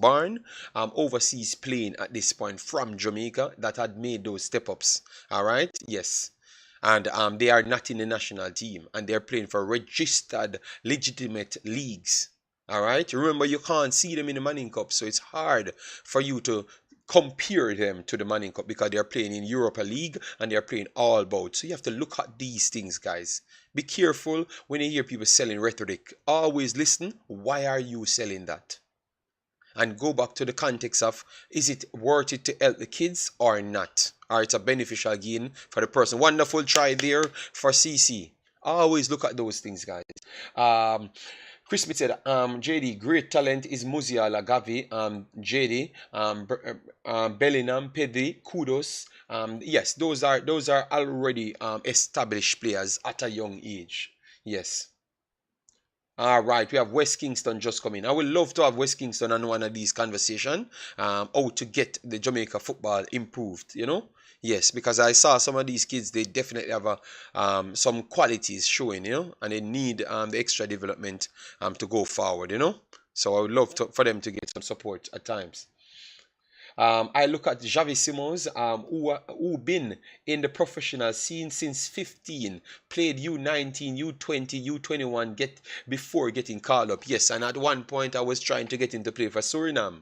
[SPEAKER 1] overseas playing at this point from Jamaica that had made those step ups. All right, yes. And they are not in the national team and they're playing for registered, legitimate leagues. All right, remember you can't see them in the Manning Cup, so it's hard for you to compare them to the Manning Cup because they're playing in Europa League and they're playing all bout. So you have to look at these things, guys. Be careful when you hear people selling rhetoric. Always listen. Why are you selling that? And go back to the context of, is it worth it to help the kids or not? Or it's a beneficial gain for the person. Wonderful try there for CC. Always look at those things, guys. Chris Smith said, JD, great talent is Musiala, Gavi, JD, Bellingham, Pedri, kudos. Yes, those are already established players at a young age. Yes. All right, we have West Kingston just coming. I would love to have West Kingston on one of these conversations. How to get the Jamaica football improved, you know? Yes, because I saw some of these kids, they definitely have some qualities showing, you know, and they need the extra development to go forward, you know. So I would love for them to get some support at times. I look at Javi Simons, who been in the professional scene since 15, played U19, U20, U21, before getting called up. Yes, and at one point I was trying to get into play for Suriname.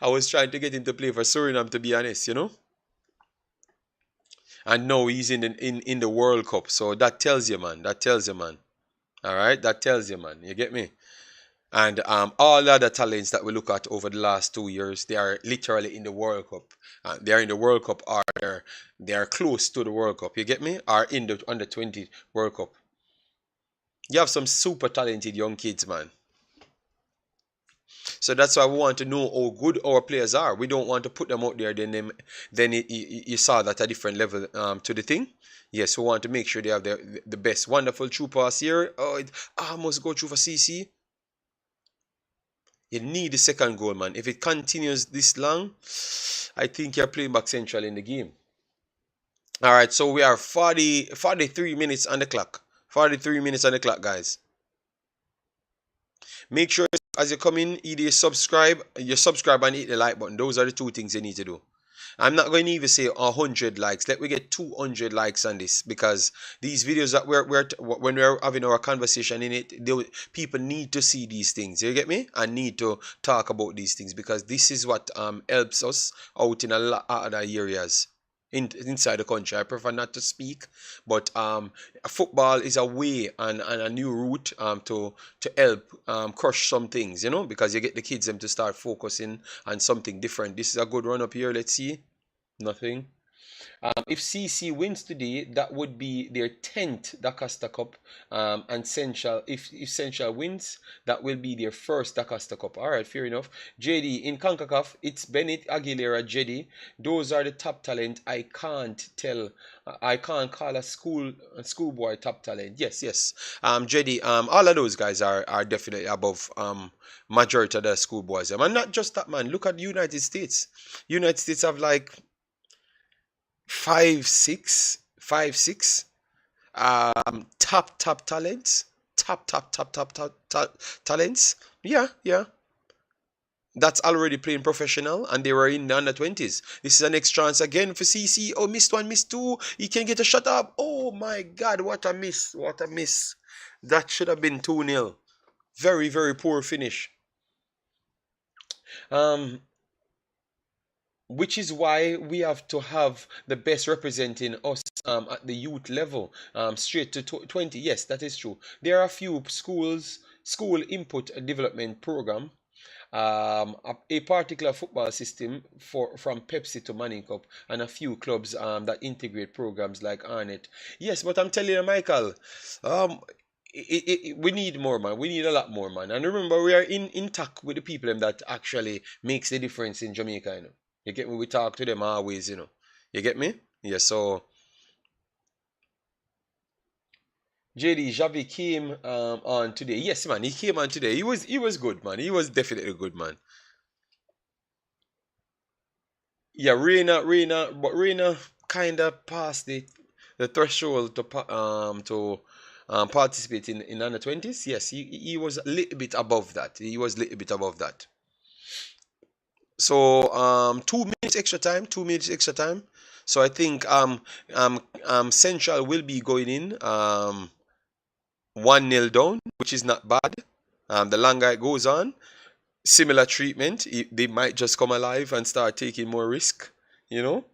[SPEAKER 1] I was trying to get into play for Suriname, to be honest, you know. And now he's in the World Cup, so that tells you, man. That tells you, man. All right, that tells you, man. You get me? And all other talents that we look at over the last 2 years, they are literally in the World Cup. They are in the World Cup, or they are close to the World Cup. You get me? Or in the under 20 World Cup. You have some super talented young kids, man. So that's why we want to know how good our players are. We don't want to put them out there, then you saw that a different level to the thing. Yes, we want to make sure they have the best. Wonderful true pass here. Oh, it almost go through for CC. You need the second goal, man. If it continues this long, I think you're playing back central in the game. All right, so we are 43 minutes on the clock. 43 minutes on the clock, guys. Make sure as you come in, either you subscribe and hit the like button. Those are the two things you need to do. I'm not going to even say 100 likes. Let me get 200 likes on this, because these videos that when we're having our conversation in it, people need to see these things. You get me? I need to talk about these things, because this is what helps us out in a lot of other areas inside the country. I prefer not to speak, but football is a way and a new route to help crush some things, you know, because you get the kids them to start focusing on something different. This is a good run up here. Let's see. Nothing. If CC wins today, that would be their 10th Dacosta Cup. And Central, if Central wins, that will be their first Dacosta Cup. All right, fair enough. JD, in Concacaf, it's Bennett, Aguilera, JD. Those are the top talent. I can't call a schoolboy top talent. Yes, yes. JD, all of those guys are definitely above majority of the schoolboys. And not just that, man. Look at the United States. United States have like five, six top talents. Top talents. Yeah, yeah. That's already playing professional, and they were in the under 20s. This is a next chance again for CC. Oh, missed one, missed two. He can get a shot up. Oh my God, what a miss. What a miss. That should have been 2-0. Very, very poor finish. Which is why we have to have the best representing us at the youth level, straight to 20. Yes, that is true. There are a few school input development program, a particular football system from Pepsi to Manning Cup, and a few clubs that integrate programs like Arnett. Yes, but I'm telling you, Michael, we need more, man. We need a lot more, man. And remember, we are in touch with the people that actually makes the difference in Jamaica, you know. You get me? We talk to them always, you know. You get me? Yeah, so JD Javi came on today. Yes, man, he came on today. He was good, man. He was definitely good, man. Yeah, but Reina kind of passed the threshold to participate in under 20s. Yes, he was a little bit above that. He was a little bit above that. So 2 minutes extra time, 2 minutes extra time. So I think Central will be going in 1-0 down, which is not bad. The longer it goes on, similar treatment. They might just come alive and start taking more risk. You know,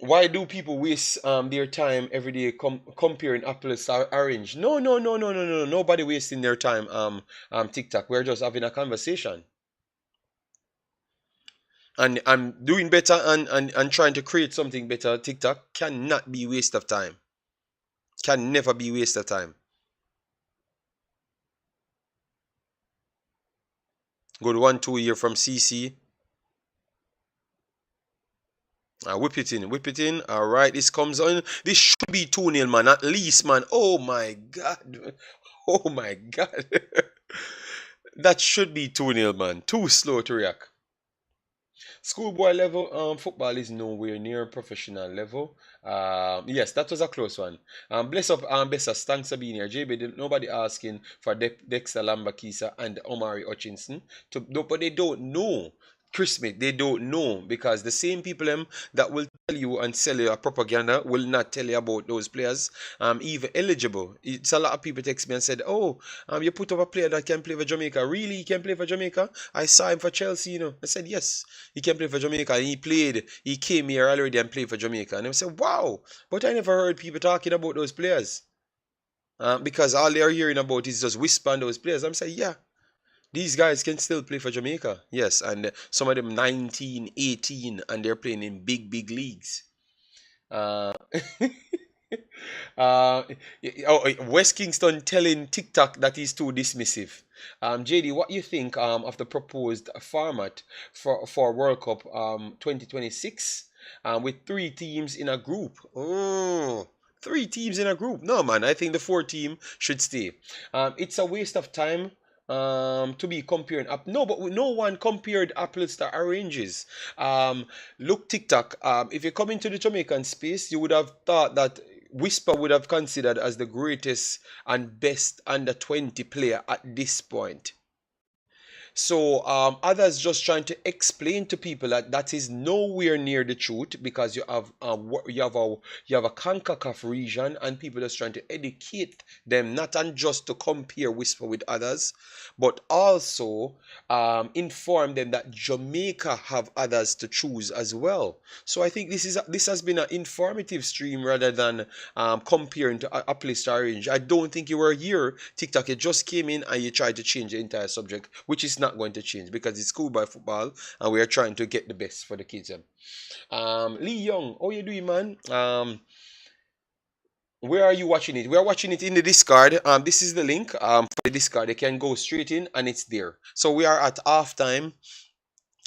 [SPEAKER 1] why do people waste their time every day comparing apples to orange? No, no, no, no, no, no. Nobody wasting their time. TikTok. We're just having a conversation. And I'm doing better and trying to create something better. TikTok cannot be waste of time. Can never be waste of time. Good 1-2 here from CC. Whip it in, whip it in. All right, this comes on. This should be 2-0, man. At least, man. Oh my God. Oh my God. That should be 2-0, man. Too slow to react. Schoolboy level football is nowhere near professional level. Yes, that was a close one. Bless up Bessas, thanks for being here. JB, nobody asking for Dexter Lambakisa and Omari Hutchinson. But they don't know. Chris Smith, they don't know, because the same people that will tell you and sell you a propaganda will not tell you about those players even eligible. It's a lot of people text me and said, oh, you put up a player that can play for Jamaica. Really? He can play for Jamaica? I saw him for Chelsea, you know. I said, yes, he can play for Jamaica. He came here already and played for Jamaica. And I said, wow, but I never heard people talking about those players. Because all they're hearing about is just whisper on those players. I'm saying, yeah, these guys can still play for Jamaica. Yes, and some of them 19, 18, and they're playing in big leagues. Uh, West Kingston telling TikTok that he's too dismissive. JD, what you think of the proposed format for World Cup 2026 with 3 teams in a group? Oh, 3 teams in a group. No, man, I think the 4 team should stay. It's a waste of time to be comparing up. No, but no one compared apples to oranges. Look, TikTok. If you come into the Jamaican space, you would have thought that Whisper would have considered as the greatest and best under 20 player at this point. So others just trying to explain to people that that is nowhere near the truth, because you have a Concacaf region, and people just trying to educate them, not and just to compare Whisper with others, but also inform them that Jamaica have others to choose as well. So I think this has been an informative stream rather than comparing to uplift orange. I don't think you were here, TikTok. You just came in and you tried to change the entire subject, which is not going to change because it's schoolboy football and we are trying to get the best for the kids. Lee Young, how you doing, man? Where are you watching it? We are watching it in the Discord. This is the link for the Discord. You can go straight in and it's there. So we are at halftime.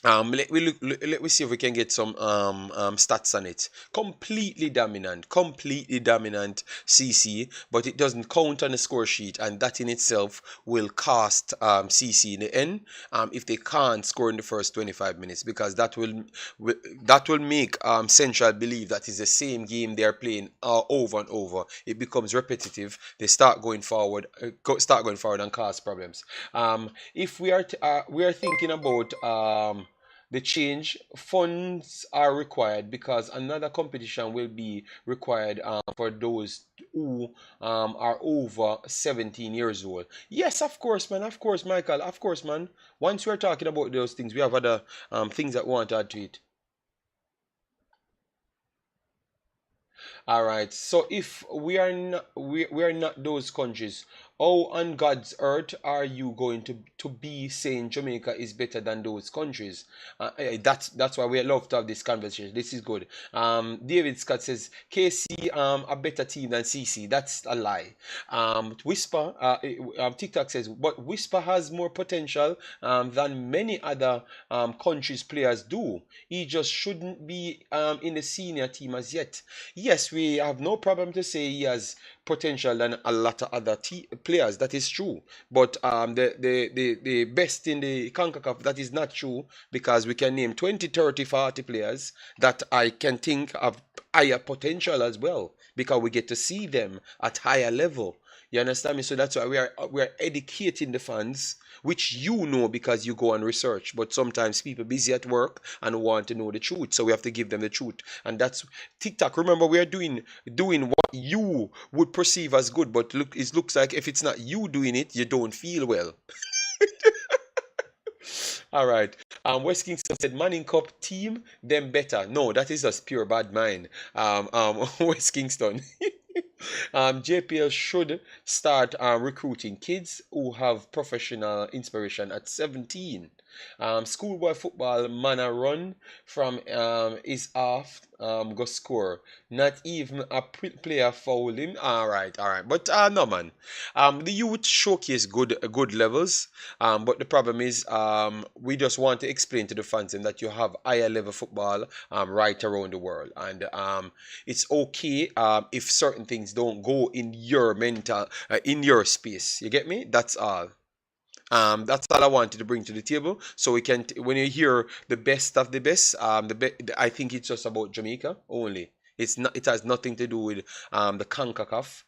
[SPEAKER 1] Let me see if we can get some stats on it. Completely dominant CC, but it doesn't count on the score sheet, and that in itself will cost CC in the end if they can't score in the first 25 minutes, because that will make Central believe that is the same game they are playing over and over. It becomes repetitive. They start going forward, and cause problems. If we are thinking about the change, funds are required because another competition will be required for those who are over 17 years old. Yes, of course, man. Of course, Michael. Of course, man. Once we're talking about those things, we have other things that we want to add to it. All right. So if we are not those countries, how on God's earth are you going to be saying Jamaica is better than those countries? That's why we love to have this conversation. This is good. David Scott says KC a better team than CC. That's a lie. Whisper TikTok says, but Whisper has more potential than many other countries players do. He just shouldn't be in the senior team as yet. Yes, we have no problem to say he has potential than a lot of other players. That is true. But the best in the CONCACAF, that is not true, because we can name 20, 30, 40 players that I can think of higher potential as well, because we get to see them at higher level. You understand me? So that's why we are educating the fans, which you know because you go and research. But sometimes people busy at work and want to know the truth, so we have to give them the truth. And that's TikTok. Remember, we are doing what you would perceive as good, but look, it looks like if it's not you doing it, you don't feel well. All right. West Kingston said Manning Cup team, them better. No, that is just pure bad mind. West Kingston. JPL should start recruiting kids who have professional inspiration at 17. Schoolboy football man a run from is off go score. Not even a player foul him. All right. But no, man. The youth showcase good levels. But the problem is we just want to explain to the fans that you have higher level football right around the world, and it's okay if certain things don't go in your mental in your space. You get me? That's all. That's all I wanted to bring to the table. So we can, when you hear the best of the best, I think it's just about Jamaica only. It's not. It has nothing to do with the Concacaf,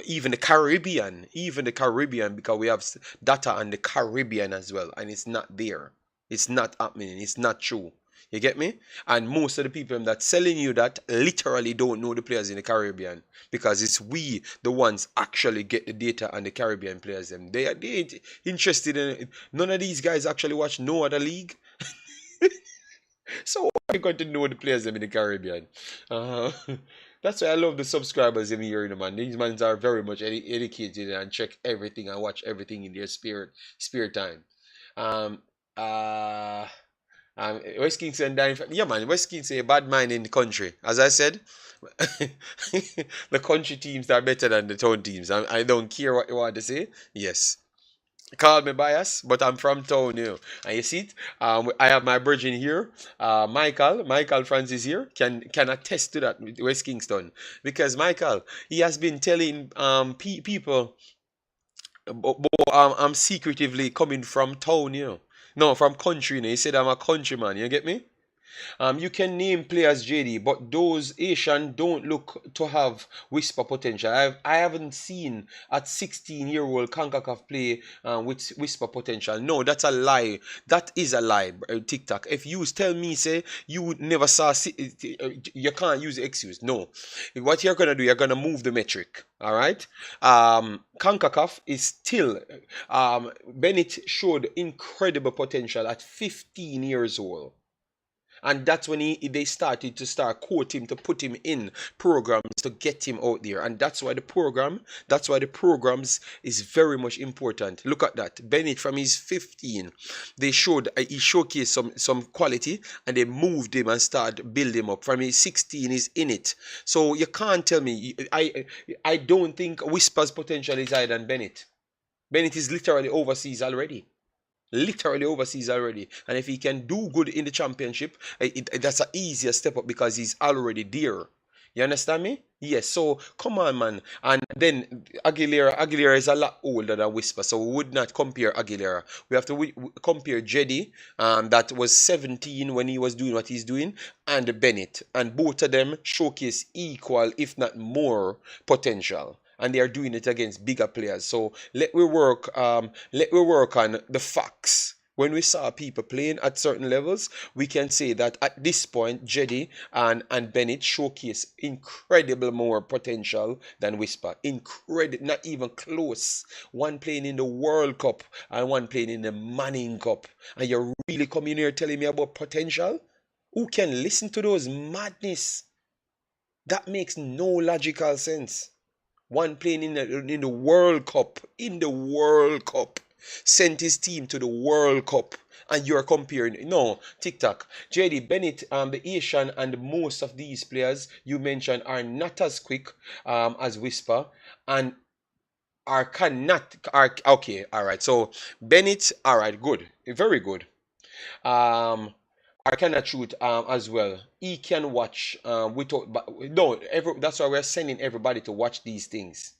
[SPEAKER 1] even the Caribbean, because we have data on the Caribbean as well, and it's not there. It's not happening. It's not true. You get me? And most of the people that selling you that literally don't know the players in the Caribbean, because it's we the ones actually get the data on the Caribbean players. Them they ain't interested in it. None of these guys actually watch no other league. So how are you going to know the players them in the Caribbean? Uh, that's why I love the subscribers in here, man. These mans are very much educated and check everything and watch everything in their spirit time. Um, uh, West Kingston dying. Yeah, man. West Kingston a bad mind in the country. As I said, the country teams are better than the town teams. I don't care what you want to say. Yes. Call me bias, but I'm from town, you know. And you see it. I have my virgin here, Michael Francis here, can attest to that with West Kingston, because Michael, he has been telling people, I'm secretively coming from town, you know. No, from country, you know. He said I'm a countryman. You get me? You can name players, JD, but those Asian don't look to have whisper potential. I haven't seen at 16-year-old Concacaf play with whisper potential. No, that's a lie. That is a lie, TikTok. If you tell me, say, you never saw, you can't use the excuse. No. What you're going to do, you're going to move the metric. All right. Concacaf is still, Bennett showed incredible potential at 15 years old. And that's when they started to quote him to put him in programs to get him out there. And that's why the programs is very much important. Look at that. Bennett from his 15, he showcased some quality and they moved him and started building him up. From his 16, he's in it. So you can't tell me. I don't think Whisper's potential is higher than Bennett. Bennett is literally overseas already. And if he can do good in the championship, that's an easier step up because he's already there. You understand me? Yes. So come on, man. And then Aguilera is a lot older than Whisper, so we would not compare Aguilera. We have to compare Jedi, that was 17 when he was doing what he's doing, and Bennett, and both of them showcase equal, if not more, potential. And they are doing it against bigger players. So let me work on the facts. When we saw people playing at certain levels, we can say that at this point, Jedi and Bennett showcase incredible more potential than Whisper. Incredible, not even close. One playing in the World Cup and one playing in the Manning Cup. And you're really coming here telling me about potential? Who can listen to those madness? That makes no logical sense. One playing in the World Cup, sent his team to the World Cup, and you're comparing. No, TikTok. JD Bennett, the Asian, and most of these players you mentioned are not as quick as Whisper, and okay. All right. So Bennett, all right, good, very good. I cannot shoot as well. He can watch without, but no. That's why we're sending everybody to watch these things.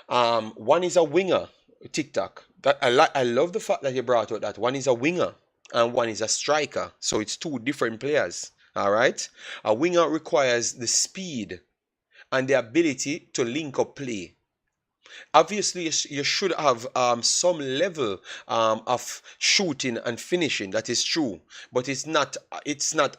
[SPEAKER 1] One is a winger, TikTok. That I love the fact that you brought out that one is a winger and one is a striker. So it's two different players. All right. A winger requires the speed and the ability to link up play. Obviously, you should have some level of shooting and finishing. That is true, but it's not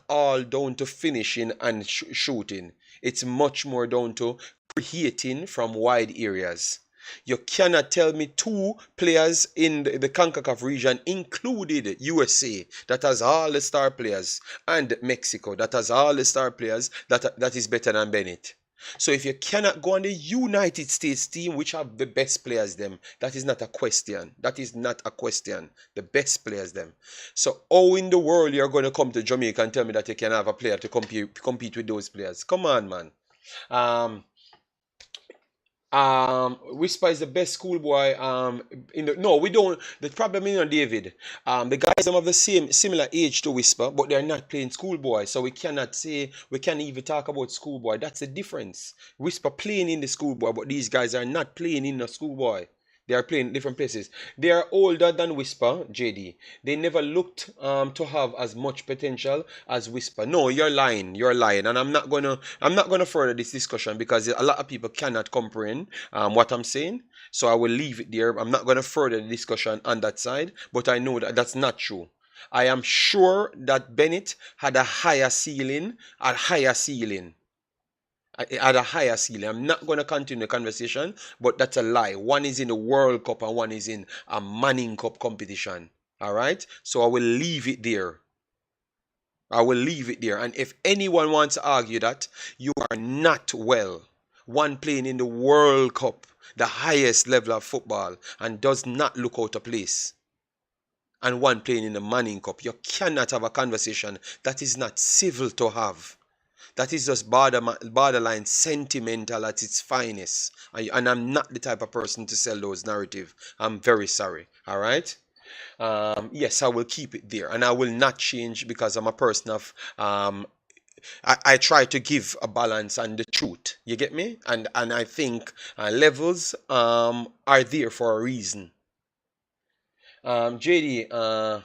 [SPEAKER 1] all down to finishing and shooting. It's much more down to creating from wide areas. You cannot tell me two players in the CONCACAF region, included USA, that has all the star players, and Mexico, that has all the star players, that is better than Bennett. So if you cannot go on the United States team, which have the best players them, that is not a question. The best players them. So how in the world you're going to come to Jamaica and tell me that you can have a player to compete with those players? Come on, man. Whisper is the best schoolboy. No, we don't. The problem is, David. The guys are of the similar age to Whisper, but they're not playing schoolboy, so we can't even talk about schoolboy. That's the difference. Whisper playing in the schoolboy, but these guys are not playing in the schoolboy. They are playing different places. They are older than Whisper, JD. They never looked to have as much potential as Whisper. No, you're lying. And I'm not gonna further this discussion because a lot of people cannot comprehend what I'm saying. So I will leave it there. I'm not gonna further the discussion on that side, but I know that that's not true. I am sure that Bennett had a higher ceiling. At a higher ceiling. I'm not going to continue the conversation, but that's a lie. One is in the World Cup and one is in a Manning Cup competition. All right? So I will leave it there. And if anyone wants to argue that, you are not well. One playing in the World Cup, the highest level of football, and does not look out of place. And one playing in the Manning Cup. You cannot have a conversation that is not civil to have. That is just borderline sentimental at its finest. And I'm not the type of person to sell those narratives. I'm very sorry. All right? Yes, I will keep it there. And I will not change because I'm a person of... I try to give a balance and the truth. You get me? And I think levels are there for a reason. JD...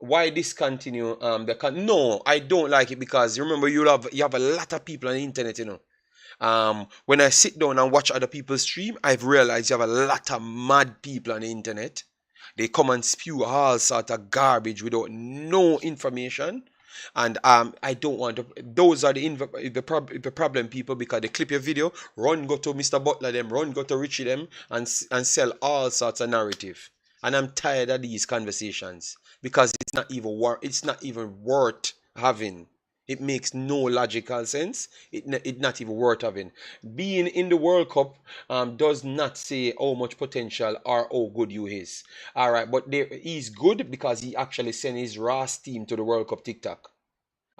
[SPEAKER 1] why discontinue no, I don't like it because remember you have a lot of people on the internet, when I sit down and watch other people stream, I've realized you have a lot of mad people on the internet. They come and spew all sort of garbage without no information. And I don't want to. Those are the problem people because they clip your video, run go to Mr. Butler them, run go to Richie them, and sell all sorts of narrative. And I'm tired of these conversations because it's not even worth having. It makes no logical sense. It not even worth having. Being in the World Cup does not say how much potential or how good you is. All right, but he's good because he actually sent his Ras team to the World Cup TikTok.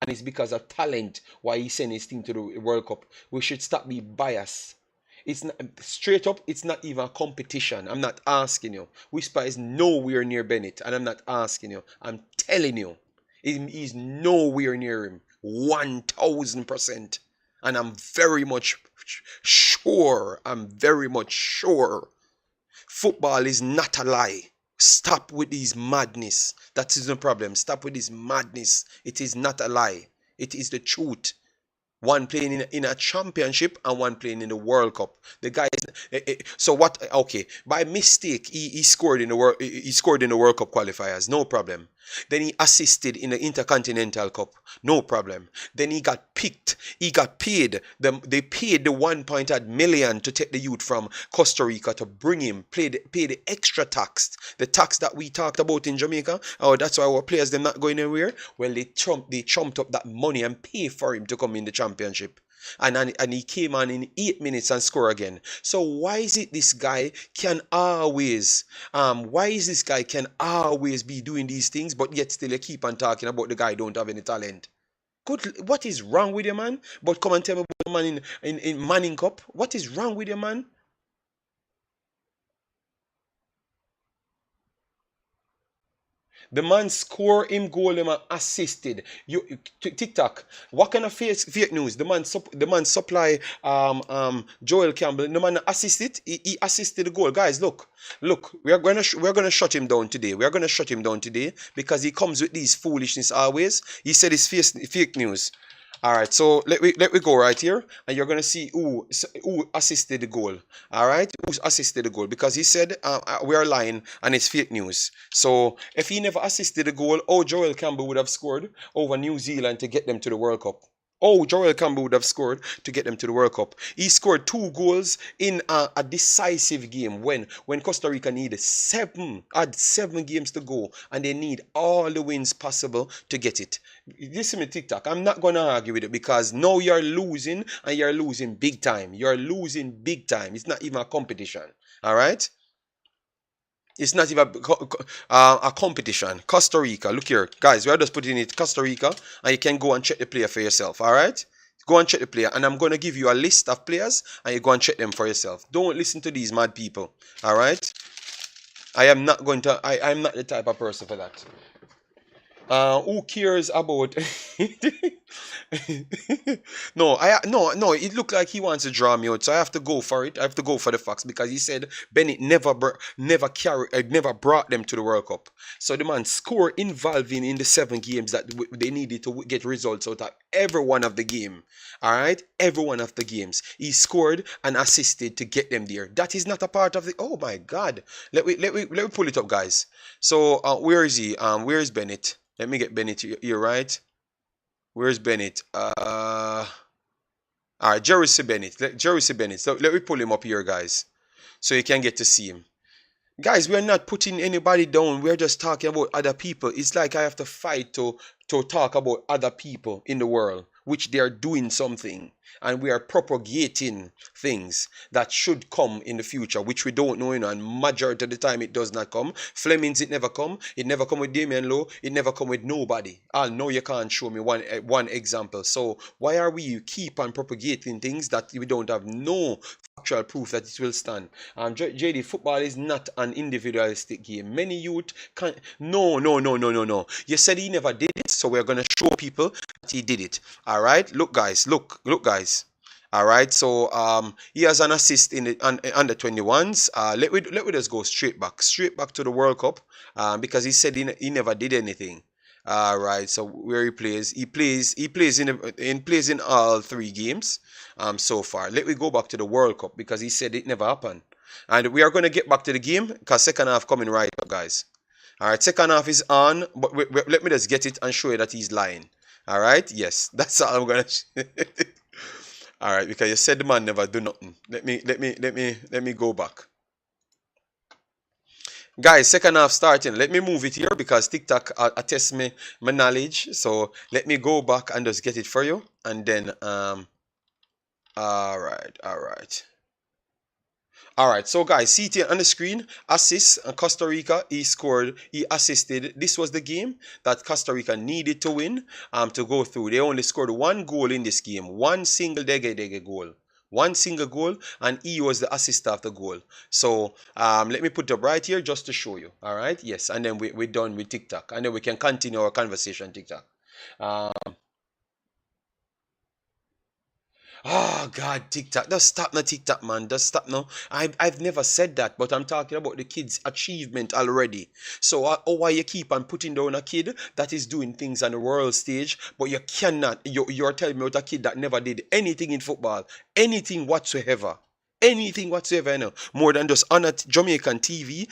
[SPEAKER 1] And it's because of talent why he sent his team to the World Cup. We should stop being biased. It's not straight up, it's not even a competition. I'm not asking you. Whisper is nowhere near Bennett, and I'm not asking you. I'm telling you. He's nowhere near him. 1000%. And I'm very much sure. I'm very much sure. Football is not a lie. Stop with these madness. That is the problem. Stop with this madness. It is not a lie. It is the truth. One playing in a championship and one playing in the World Cup. The guy is so what? Okay, by mistake he scored in the World Cup qualifiers, no problem. Then he assisted in the Intercontinental Cup, no problem. Then he got picked. He got paid. They paid the 1 million to take the youth from Costa Rica to bring him. Pay the extra tax, the tax that we talked about in Jamaica. Oh, that's why our players they're not going anywhere. Well, they chumped up that money and pay for him to come in the championship. And he came on in 8 minutes and score again. So why is it this guy can always be doing these things, but yet still you keep on talking about the guy don't have any talent? Good, what is wrong with you, man? But come and tell me about the man in Manning Cup. What is wrong with you, man? The man score him goal, the man assisted. TikTok. What kind of fake news? The man supply Joel Campbell. The man assisted. He assisted the goal. Guys, look. We are gonna shut him down today. We are gonna shut him down today because he comes with these foolishness always. He said it's fake news. All right, so let we go right here, and you're gonna see who assisted the goal. All right, who assisted the goal because he said we are lying and it's fake news. So if he never assisted the goal, Joel Campbell would have scored over New Zealand to get them to the World Cup. Joel Campbell would have scored to get them to the World Cup. He scored 2 goals in a decisive game when Costa Rica had 7 games to go, and they need all the wins possible to get it. Listen to me, TikTok. I'm not gonna argue with it because now you're losing and you're losing big time. You're losing big time. It's not even a competition. All right. It's not even a competition. Costa Rica, look here, guys. We are just putting it Costa Rica, and you can go and check the player for yourself. All right, go and check the player, and I'm gonna give you a list of players, and you go and check them for yourself. Don't listen to these mad people. All right, I'm not the type of person for that. Who cares about? No. It looked like he wants to draw me out, so I have to go for it. I have to go for the facts because he said Bennett never brought them to the World Cup. So the man scored involving in the 7 games that they needed to get results out of every one of the game. All right, every one of the games he scored and assisted to get them there. That is not a part of the. Oh my God! Let me pull it up, guys. So where is he? Where is Bennett? Let me get Bennett here, right? Where's Bennett? All right, Jerry Bennett. So let me pull him up here, guys, so you can get to see him. Guys, we're not putting anybody down. We're just talking about other people. It's like I have to fight to talk about other people in the world, which they are doing something. And we are propagating things that should come in the future, which we don't know, and majority of the time it does not come. Flemings, it never come. It never come with Damian Lowe. It never come with nobody. I know you can't show me one example. So why are we keep on propagating things that we don't have no factual proof that it will stand? JD, football is not an individualistic game. Many youth can't. No. You said he never did it, so we're gonna show people that he did it. All right, look, guys, look, guys. All right, so he has an assist in the under 21s. Let me just go straight back to the World Cup because he said he never did anything. All right. So where he plays in all three games so far. Let me go back to the World Cup because he said it never happened. And we are going to get back to the game because second half coming right up, guys. All right, second half is on, but let me just get it and show you that he's lying. All right, yes, that's all I'm gonna. All right, because you said the man never do nothing. Let me go back. Guys, second half starting. Let me move it here because TikTok attests me my knowledge. So let me go back and just get it for you. And then all right, all right. All right, so guys, see it on the screen. Assist, Costa Rica. He scored. He assisted. This was the game that Costa Rica needed to win to go through. They only scored one goal in this game. One single dege goal. One single goal, and he was the assist of the goal. So let me put it up right here just to show you. All right, yes, and then we're done with TikTok, and then we can continue our conversation TikTok. Oh God, TikTok. Just stop now, TikTok, man. Just stop now. I've never said that, but I'm talking about the kid's achievement already. So why you keep on putting down a kid that is doing things on the world stage, but you cannot. You're telling me about a kid that never did anything in football, anything whatsoever. Anything whatsoever, you know, more than just on a Jamaican TV,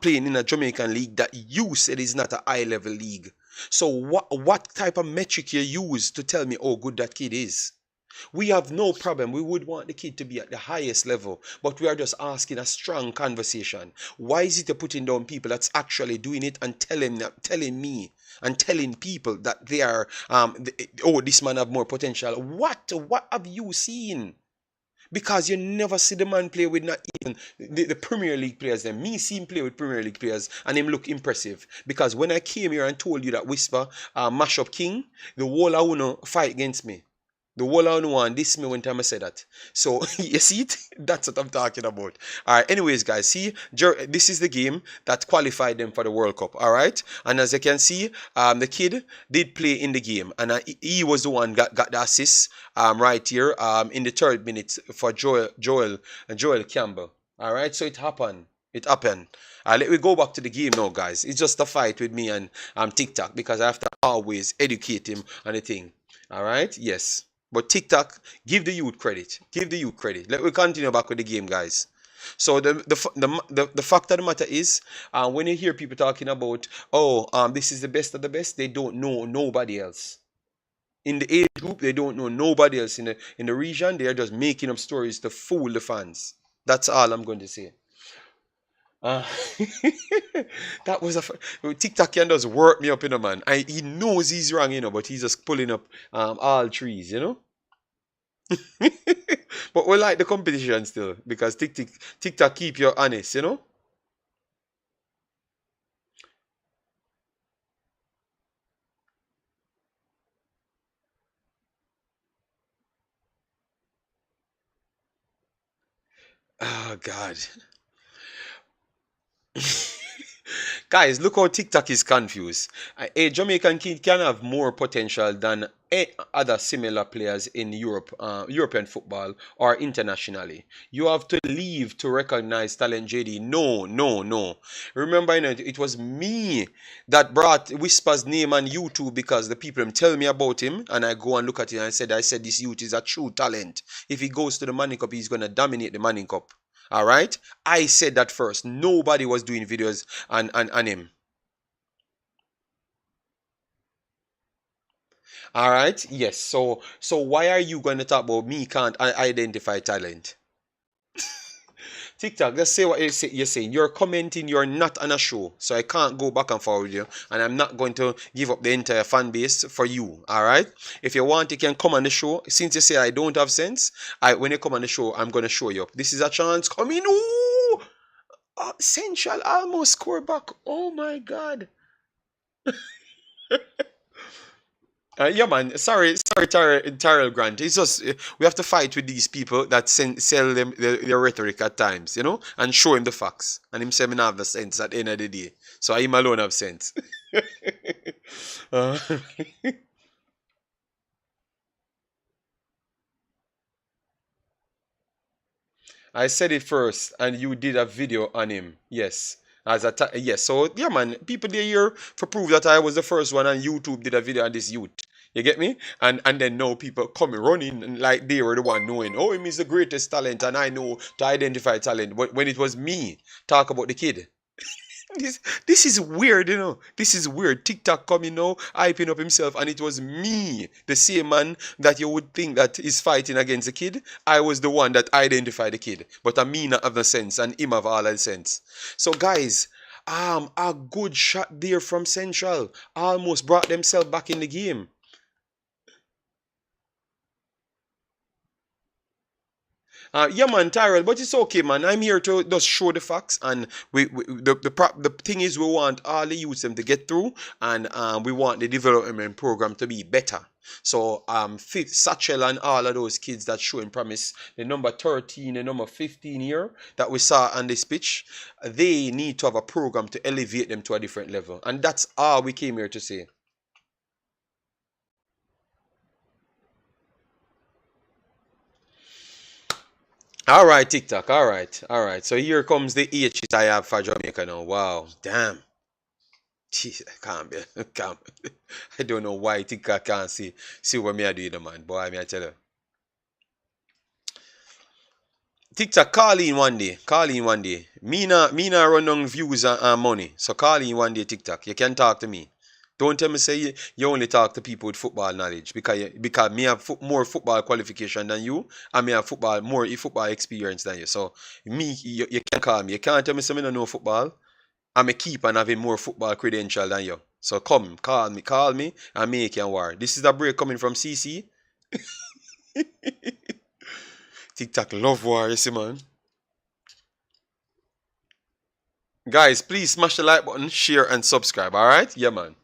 [SPEAKER 1] playing in a Jamaican league that you said is not a high level league. So what type of metric you use to tell me, oh, good that kid is? We have no problem. We would want the kid to be at the highest level, but we are just asking a strong conversation. Why is it you're putting down people that's actually doing it and telling me and telling people that they are oh, this man have more potential? What have you seen? Because you never see the man play with not even the Premier League players. Then me see him play with Premier League players and him look impressive. Because when I came here and told you that Whisper mash up King, the whole I wanna fight against me. The whole I want this me when time I say that. So you see it? That's what I'm talking about. Alright, anyways, guys, see, this is the game that qualified them for the World Cup. Alright. And as you can see, the kid did play in the game. And he was the one got the assist right here in the third minute for Joel Campbell. Alright, so it happened. It happened. Let me go back to the game now, guys. It's just a fight with me and TikTok because I have to always educate him on the thing. Alright, yes. But TikTok, give the youth credit. Give the youth credit. Let me continue back with the game, guys. So the fact of the matter is, when you hear people talking about, oh, this is the best of the best, they don't know nobody else. In the age group, they don't know nobody else in the region. They are just making up stories to fool the fans. That's all I'm going to say. Uh, that was TikTok can just work me up, you know, man. He knows he's wrong, you know, but he's just pulling up all trees, you know. But we like the competition still because TikTok keep you honest, you know. Oh God. Guys, look how TikTok is confused. A Jamaican kid can have more potential than other similar players in Europe, European football or internationally. You have to leave to recognize talent, JD. No, no, no. Remember, you know, it was me that brought Whisper's name on YouTube because the people tell me about him, and I go and look at it and I said this youth is a true talent. If he goes to the Manning Cup, he's gonna dominate the Manning Cup. All right, I said that first. Nobody was doing videos on him. All right, yes. So why are you going to talk about me can't identify talent? TikTok, let's say what you're saying. You're commenting, you're not on a show. So I can't go back and forward with you. And I'm not going to give up the entire fan base for you. Alright? If you want, you can come on the show. Since you say I don't have sense, when you come on the show, I'm gonna show you up. This is a chance coming. Ooh! Central almost score back. Oh my god. Yeah, man. Sorry, Tyrell Grant. It's just we have to fight with these people that sell them their rhetoric at times, you know, and show him the facts. And him say me not have the sense at the end of the day. So him alone have sense. Uh, I said it first, and you did a video on him. Yes. Yes, so yeah, man, people they here for prove that I was the first one and YouTube did a video on this youth. You get me? And then now people coming running and like they were the one knowing, oh, him is the greatest talent, and I know to identify talent. But when it was me, talk about the kid. This is weird, you know. This is weird. TikTok coming now, hyping up himself, and it was me, the same man that you would think that is fighting against the kid. I was the one that identified the kid, but I me not have the sense, and him have all the sense. So guys, a good shot there from Central almost brought themselves back in the game. Yeah, man, Tyrell, but it's okay, man. I'm here to just show the facts, and the thing is, we want all the youths them to get through, and we want the development program to be better. So, Satchel and all of those kids that showing promise, the number 13, the number 15 here that we saw on this pitch, they need to have a program to elevate them to a different level, and that's all we came here to say. All right, TikTok. All right, all right. So here comes the H's I have for Jamaica now. Wow, damn. Jeez, I can't be. I can't. I don't know why TikTok can't see what me I do, the man. Boy, I mean, I tell you. TikTok call in one day. Call in one day. Me na run on views and money. So call in one day, TikTok. You can talk to me. Don't tell me say you only talk to people with football knowledge because me have more football qualification than you and me have football experience than you. So you can call me. You can't tell me say me don't know football. I'm a keep on having more football credential than you. So come, call me and make you war. This is the break coming from CC. TikTok love war, you see man. Guys, please smash the like button, share and subscribe, alright? Yeah man.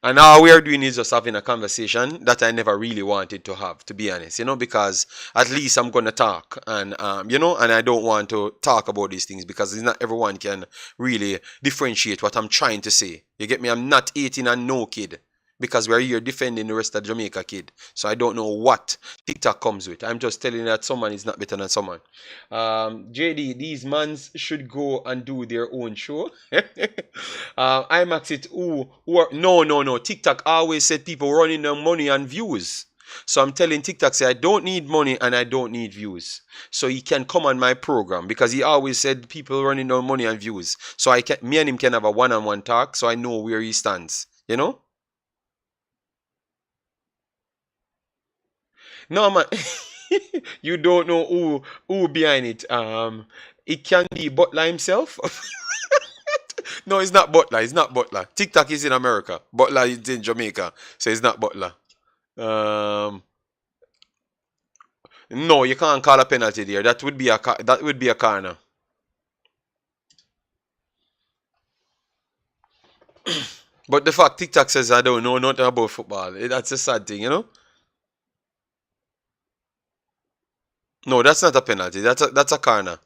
[SPEAKER 1] And all we are doing is just having a conversation that I never really wanted to have, to be honest, because at least I'm gonna talk, and and I don't want to talk about these things because not everyone can really differentiate what I'm trying to say. You get me? I'm not 18 and no kid because we're here defending the rest of Jamaica kid. So I don't know what TikTok comes with. I'm just telling you that someone is not better than someone. JD, these mans should go and do their own show. IMAX it. No. TikTok always said people running their money and views. So I'm telling TikTok, say I don't need money and I don't need views. So he can come on my program because he always said people running their money and views. So me and him can have a one-on-one talk so I know where he stands. You know? No man, you don't know who behind it. It can be Butler himself. No, it's not Butler. It's not Butler. TikTok is in America. Butler is in Jamaica, so it's not Butler. Um, no, you can't call a penalty there. That would be a corner. But the fact TikTok says I don't know nothing about football, that's a sad thing, you know. No, that's not a penalty. That's a corner.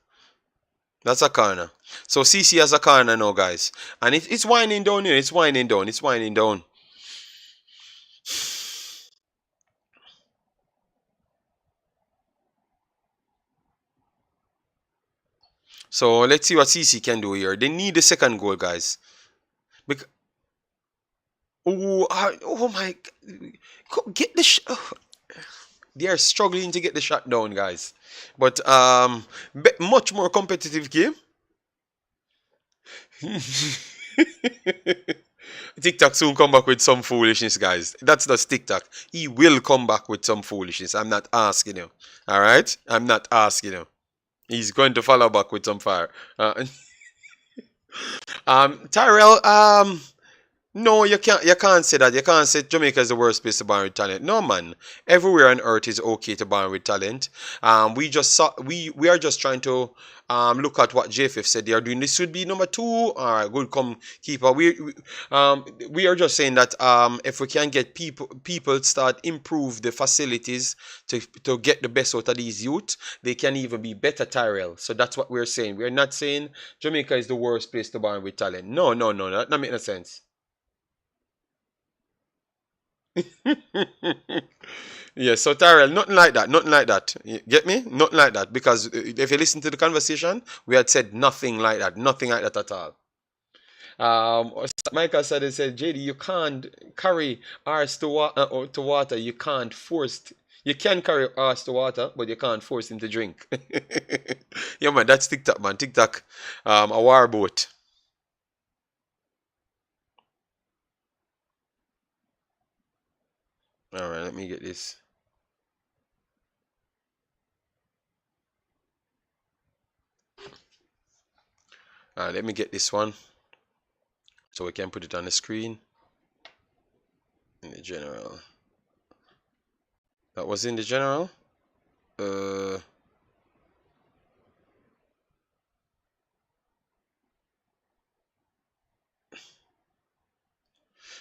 [SPEAKER 1] That's a corner. So CC has a corner now, guys, and it's winding down here. It's winding down. It's winding down. So let's see what CC can do here. They need the second goal, guys. Bec- oh my! Get the they are struggling to get the shot down, guys. But much more competitive game. TikTok soon come back with some foolishness, guys. That's the TikTok. He will come back with some foolishness. I'm not asking you. All right? I'm not asking you. He's going to follow back with some fire. Tyrell, no, you can't say that. You can't say Jamaica is the worst place to born with talent. No man. Everywhere on earth is okay to born with talent. We are just trying to look at what JFF said they are doing. This would be number two. Alright, good come keeper. We are just saying that if we can get people start improve the facilities to get the best out of these youth, they can even be better Tyrell. So that's what we're saying. We're not saying Jamaica is the worst place to born with talent. No, that not make no sense. Yeah, so Tyrell, nothing like that, nothing like that. You get me? Nothing like that. Because if you listen to the conversation, we had said nothing like that, nothing like that at all. Michael said, he said, JD, you can't carry ours to water. You can't you can carry ours to water, but you can't force him to drink. Yeah, man, that's TikTok, man. TikTok, a war boat. All right, let me get this. All right, let me get this one so we can put it on the screen in the general. That was in the general. Uh,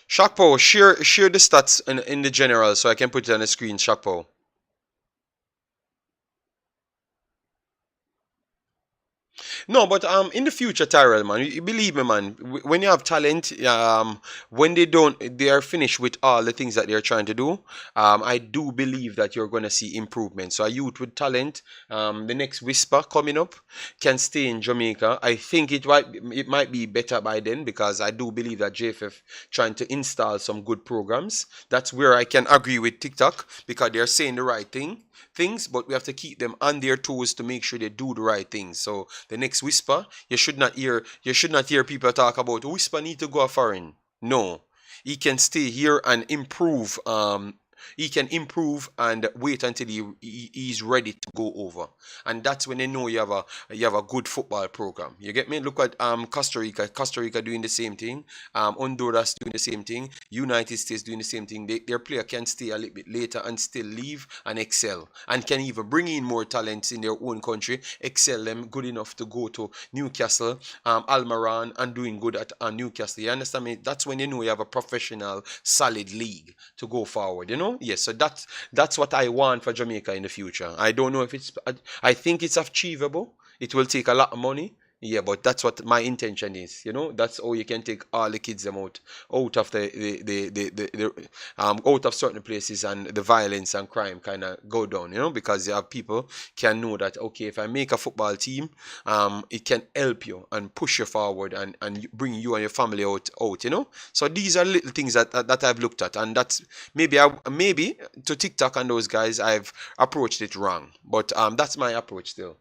[SPEAKER 1] Shakpo, share the stats in the general so I can put it on the screen. Shakpo. No, but in the future, Tyrell, man, you believe me, man. When you have talent, when they are finished with all the things that they're trying to do. I do believe that you're gonna see improvement. So a youth with talent, the next whisper coming up, can stay in Jamaica. I think it might be better by then because I do believe that JFF trying to install some good programs. That's where I can agree with TikTok because they're saying the right things, but we have to keep them on their toes to make sure they do the right things. So the next whisper, you should not hear people talk about whisper need to go a foreign. No. He can stay here and improve. He can improve and wait until he's ready to go over, and that's when they know you have a good football program. You get me? Look at Costa Rica doing the same thing. Honduras doing the same thing. United States doing the same thing. Their player can stay a little bit later and still leave and excel, and can even bring in more talents in their own country, excel them good enough to go to Newcastle, Almaran, and doing good at Newcastle. You understand me? That's when you know you have a professional, solid league to go forward. Yes. So that's what I want for Jamaica in the future. I don't know if it's. I think it's achievable. It will take a lot of money. Yeah, but that's what my intention is. That's how you can take all the kids them out of out of certain places, and the violence and crime kind of go down. Because you have people can know that, okay, if I make a football team, it can help you and push you forward, and bring you and your family out. So these are little things that I've looked at, and that's maybe to TikTok and those guys I've approached it wrong, but that's my approach still.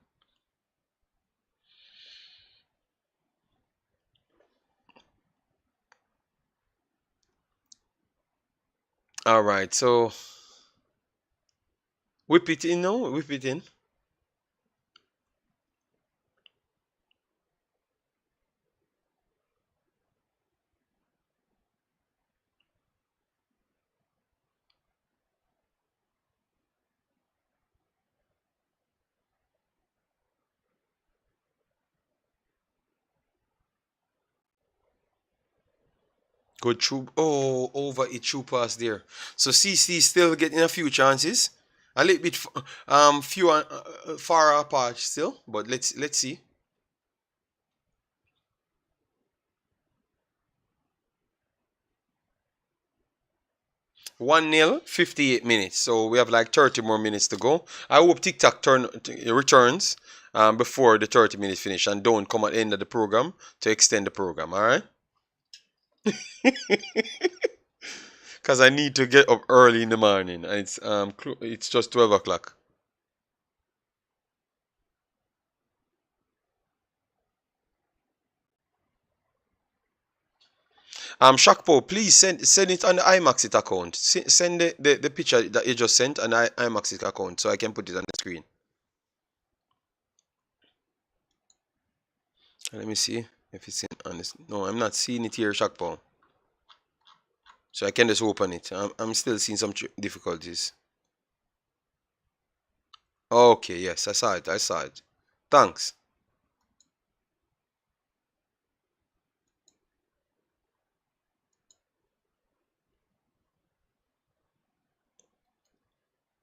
[SPEAKER 1] All right, so whip it in now, whip it in. Good through. Oh, over it through pass there. So CC still getting a few chances. A little bit few far apart still, but let's see. 1-0, 58 minutes. So we have like 30 more minutes to go. I hope TikTok returns before the 30 minutes finish and don't come at the end of the program to extend the program. All right? Because I need to get up early in the morning, and it's just 12 o'clock. Shakpo, please send it on the iMaxit account. Send the picture that you just sent on the iMaxit account so I can put it on the screen. Let me see if it's in on this. No, I'm not seeing it here, Shakpo. So I can just open it. I'm still seeing some difficulties. Okay, yes, I saw it. I saw it. Thanks.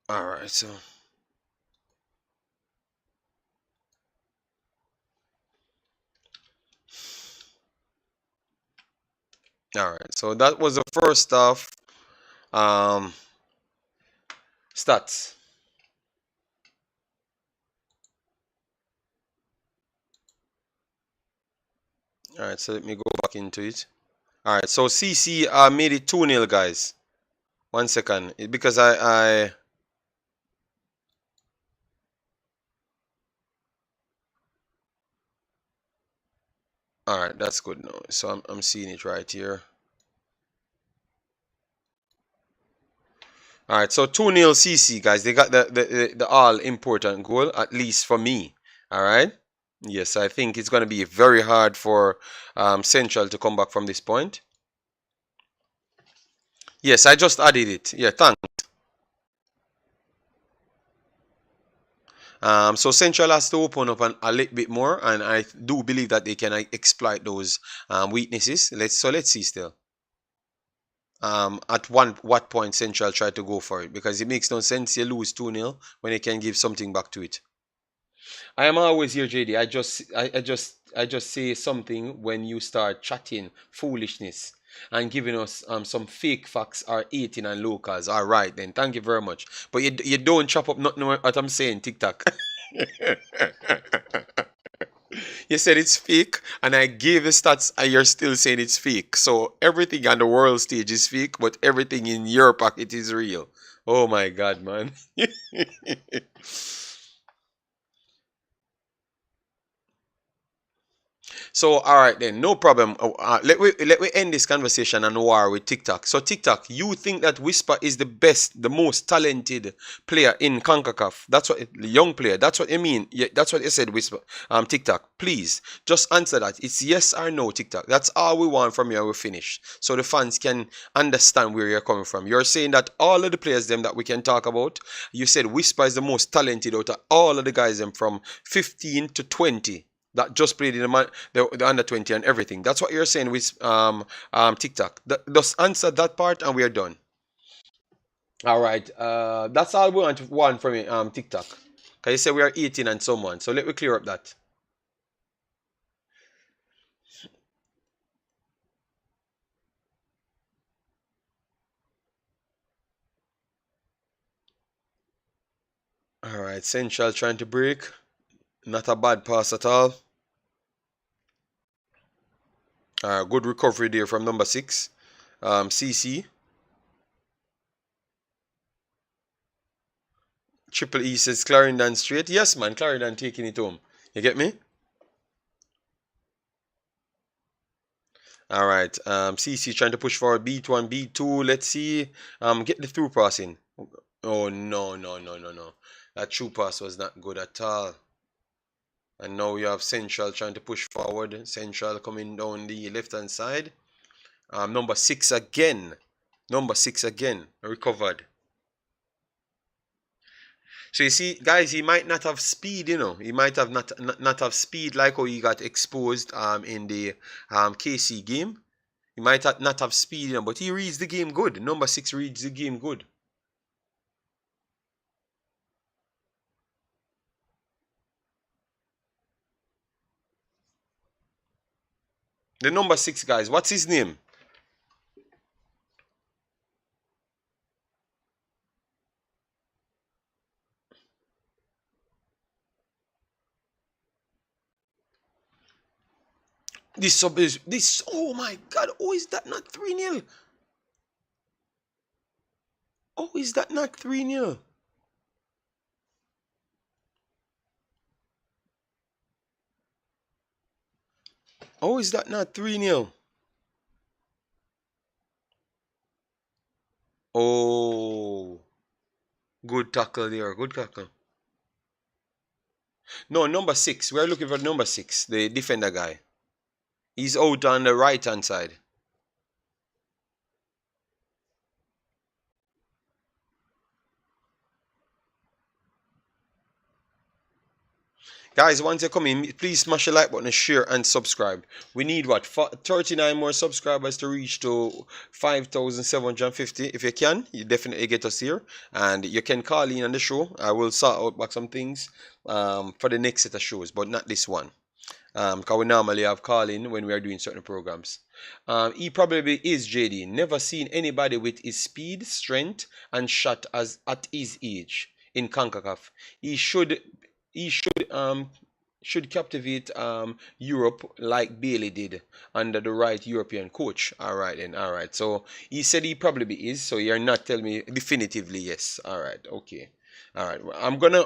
[SPEAKER 1] All right, so all right, so that was the first half. Stats. All right, so let me go back into it. All right, so CC made it 2-0, guys. 1 second, because I all right, that's good now. So I'm seeing it right here. All right, so 2-0 CC, guys. They got the all important goal, at least for me. All right. Yes, I think it's going to be very hard for Central to come back from this point. Yes, I just added it. Yeah, thanks. So Central has to open up a little bit more, and I do believe that they can exploit those weaknesses. Let's see still. At what point Central try to go for it, because it makes no sense you lose 2-0 when you can give something back to it. I am always here, JD. I just say something when you start chatting foolishness and giving us some fake facts or 18 and locals. All right, then. Thank you very much. But you don't chop up nothing what I'm saying, TikTok. You said it's fake, and I gave the stats, and you're still saying it's fake. So everything on the world stage is fake, but everything in your pocket is real. Oh my God, man. So, all right then, no problem. Let we end this conversation and war with TikTok. So, TikTok, you think that Whisper is the best, the most talented player in Concacaf? That's what young player. That's what you mean. Yeah, that's what you said. Whisper. TikTok, please just answer that. It's yes or no. TikTok. That's all we want from you. And we're finished. So the fans can understand where you're coming from. You're saying that all of the players them that we can talk about. You said Whisper is the most talented out of all of the guys them from 15 to 20 that just played in the under 20 and everything. That's what you're saying with TikTok. Just answer that part and we're done. All right. That's all we want from TikTok. Because you say we are 18 and someone. So let me clear up that. All right. Central trying to break. Not a bad pass at all. Good recovery there from number 6. CC. Triple E says Clarendon straight. Yes, man. Clarendon taking it home. You get me? All right. CC trying to push forward. B1, B2. Let's see. Get the through passing. Oh, no, no, no, no, no. That true pass was not good at all. And now you have Central trying to push forward. Central coming down the left-hand side. Number 6 again. Number 6 again. Recovered. So you see, guys, he might not have speed, you know. He might have not have speed like how he got exposed in the KC game. He might not have speed, you know, but he reads the game good. Number 6 reads the game good. The number 6 guys, what's his name? This sub is this. Oh my God! Oh, is that not 3-0? Oh, is that not 3-0? Oh, is that not 3-0? Oh, good tackle there. Good tackle. No, number 6. We're looking for number 6, the defender guy. He's out on the right hand side. Guys, once you come in, please smash the like button, share, and subscribe. We need what? 39 more subscribers to reach to 5,750. If you can, you definitely get us here. And you can call in on the show. I will sort out back some things for the next set of shows, but not this one. Because we normally have call-in when we are doing certain programs. He probably is JD. Never seen anybody with his speed, strength, and shot as at his age in Concacaf. He should he should captivate Europe like Bailey did under the right European coach. All right then, all right. So he said he probably is. So you're not telling me definitively yes. All right, okay. All right.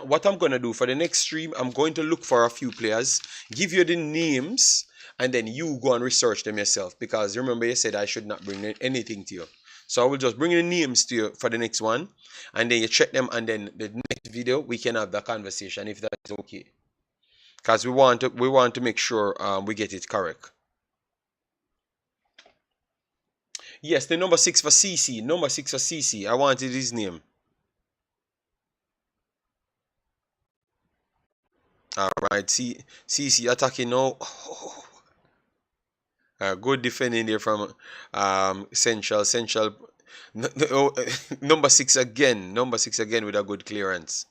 [SPEAKER 1] What I'm gonna do for the next stream, I'm going to look for a few players, give you the names, and then you go and research them yourself. Because remember, you said I should not bring anything to you. So I will just bring the names to you for the next one, and then you check them, and then the next video we can have the conversation if that is okay. Because we want to make sure we get it correct. Yes, the number 6 for CC. Number 6 for CC. I wanted his name. All right. CC attacking now. Good defending there from Central. Central. Number 6 again. Number 6 again with a good clearance.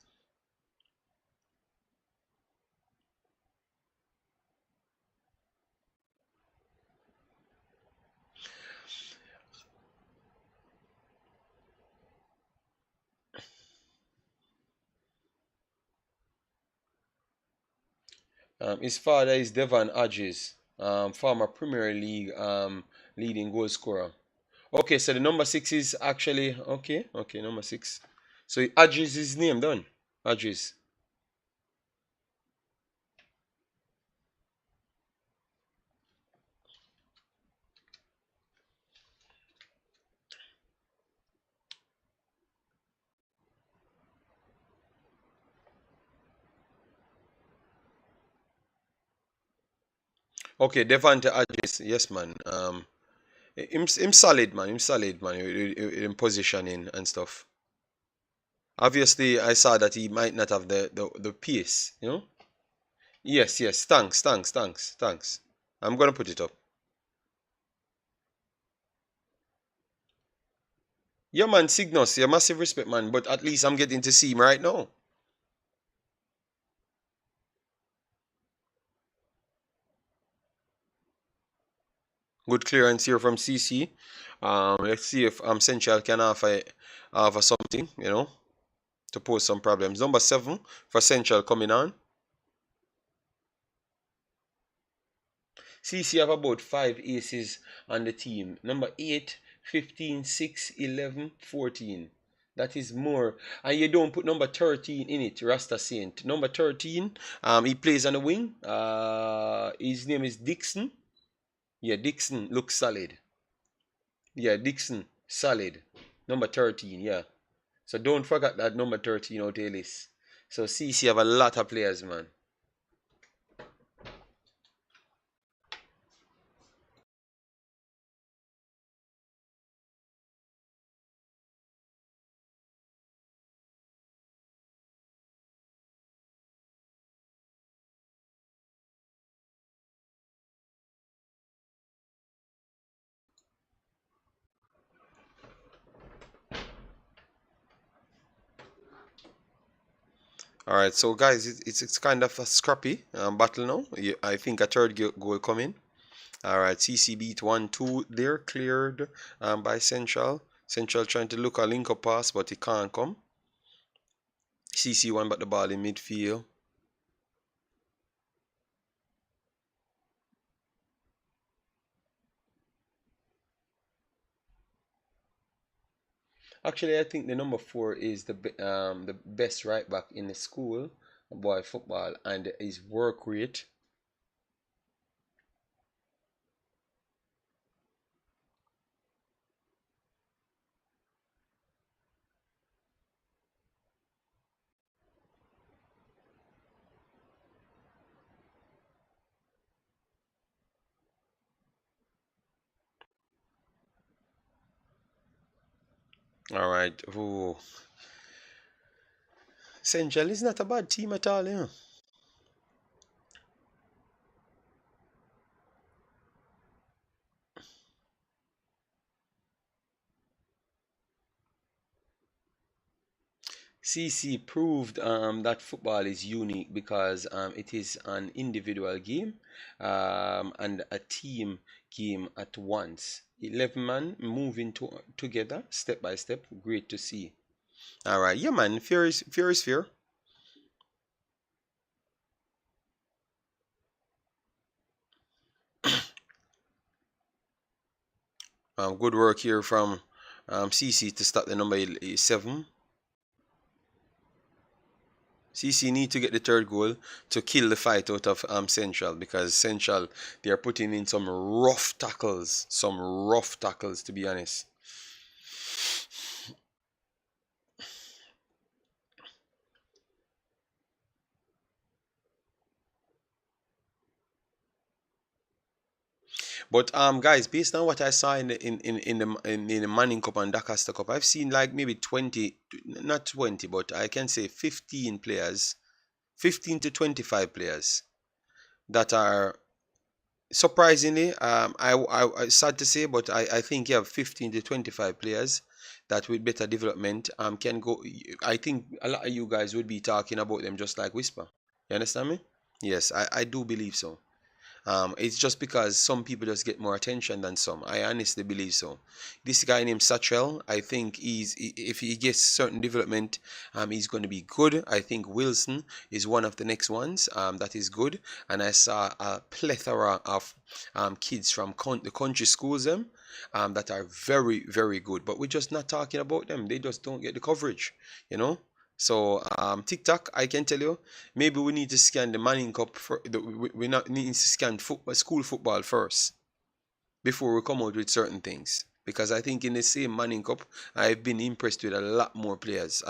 [SPEAKER 1] His father is Devon Hodges, former Premier League leading goal scorer. Okay, so the number 6 is actually okay. Okay, number 6. So Hodges is his name done. Hodges. Okay, Devante Hodges. Yes, man. Him solid, man. Him solid, man. In positioning and stuff. Obviously, I saw that he might not have the pace, you know? Yes, yes. Thanks, thanks, thanks, thanks. I'm gonna put it up. Yeah, man, Cygnus. Yeah, massive respect, man. But at least I'm getting to see him right now. Good clearance here from CC. Let's see if Central can offer something, you know, to pose some problems. Number 7 for Central coming on. CC have about 5 aces on the team. Number 8, 15, 6, 11, 14. That is more. And you don't put number 13 in it, Rasta Saint. Number 13, he plays on the wing. His name is Dixon. Yeah, Dixon looks solid. Yeah, Dixon, solid. Number 13, yeah. So don't forget that number 13 out of list. So CC have a lot of players, man. All right, so guys, it's kind of a scrappy battle now. Yeah, I think a third goal coming. All right, CC beat 1-2. They're cleared by Central. Central trying to look a link up pass, but it can't come. CC one but the ball in midfield. Actually, I think the number 4 is the best right back in the school, boy football, and his work rate. All right. Ooh. Central is not a bad team at all, yeah. CC proved that football is unique because it is an individual game and a team game at once. 11 man moving together step by step. Great to see. All right, yeah, man. Fear is fear. Good work here from CC to stop the number 7. CC need to get the third goal to kill the fight out of Central, because Central, they are putting in some rough tackles, to be honest. But guys, based on what I saw in the Manning Cup and Dacosta Cup, I've seen like maybe 20, not 20, but I can say 15 players, 15 to 25 players that are surprisingly, I sad to say, but I think you have 15 to 25 players that with better development can go. I think a lot of you guys would be talking about them just like Whisper. You understand me? Yes, I do believe so. It's just because some people just get more attention than some. I honestly believe so. This guy named Satchel, I think if he gets certain development, he's going to be good. I think Wilson is one of the next ones that is good. And I saw a plethora of kids from the country schools that are very, very good. But we're just not talking about them. They just don't get the coverage, you know? So TikTok, I can tell you, maybe we need to scan the Manning Cup for we not need to scan school football first before we come out with certain things. Because I think in the same Manning Cup, I've been impressed with a lot more players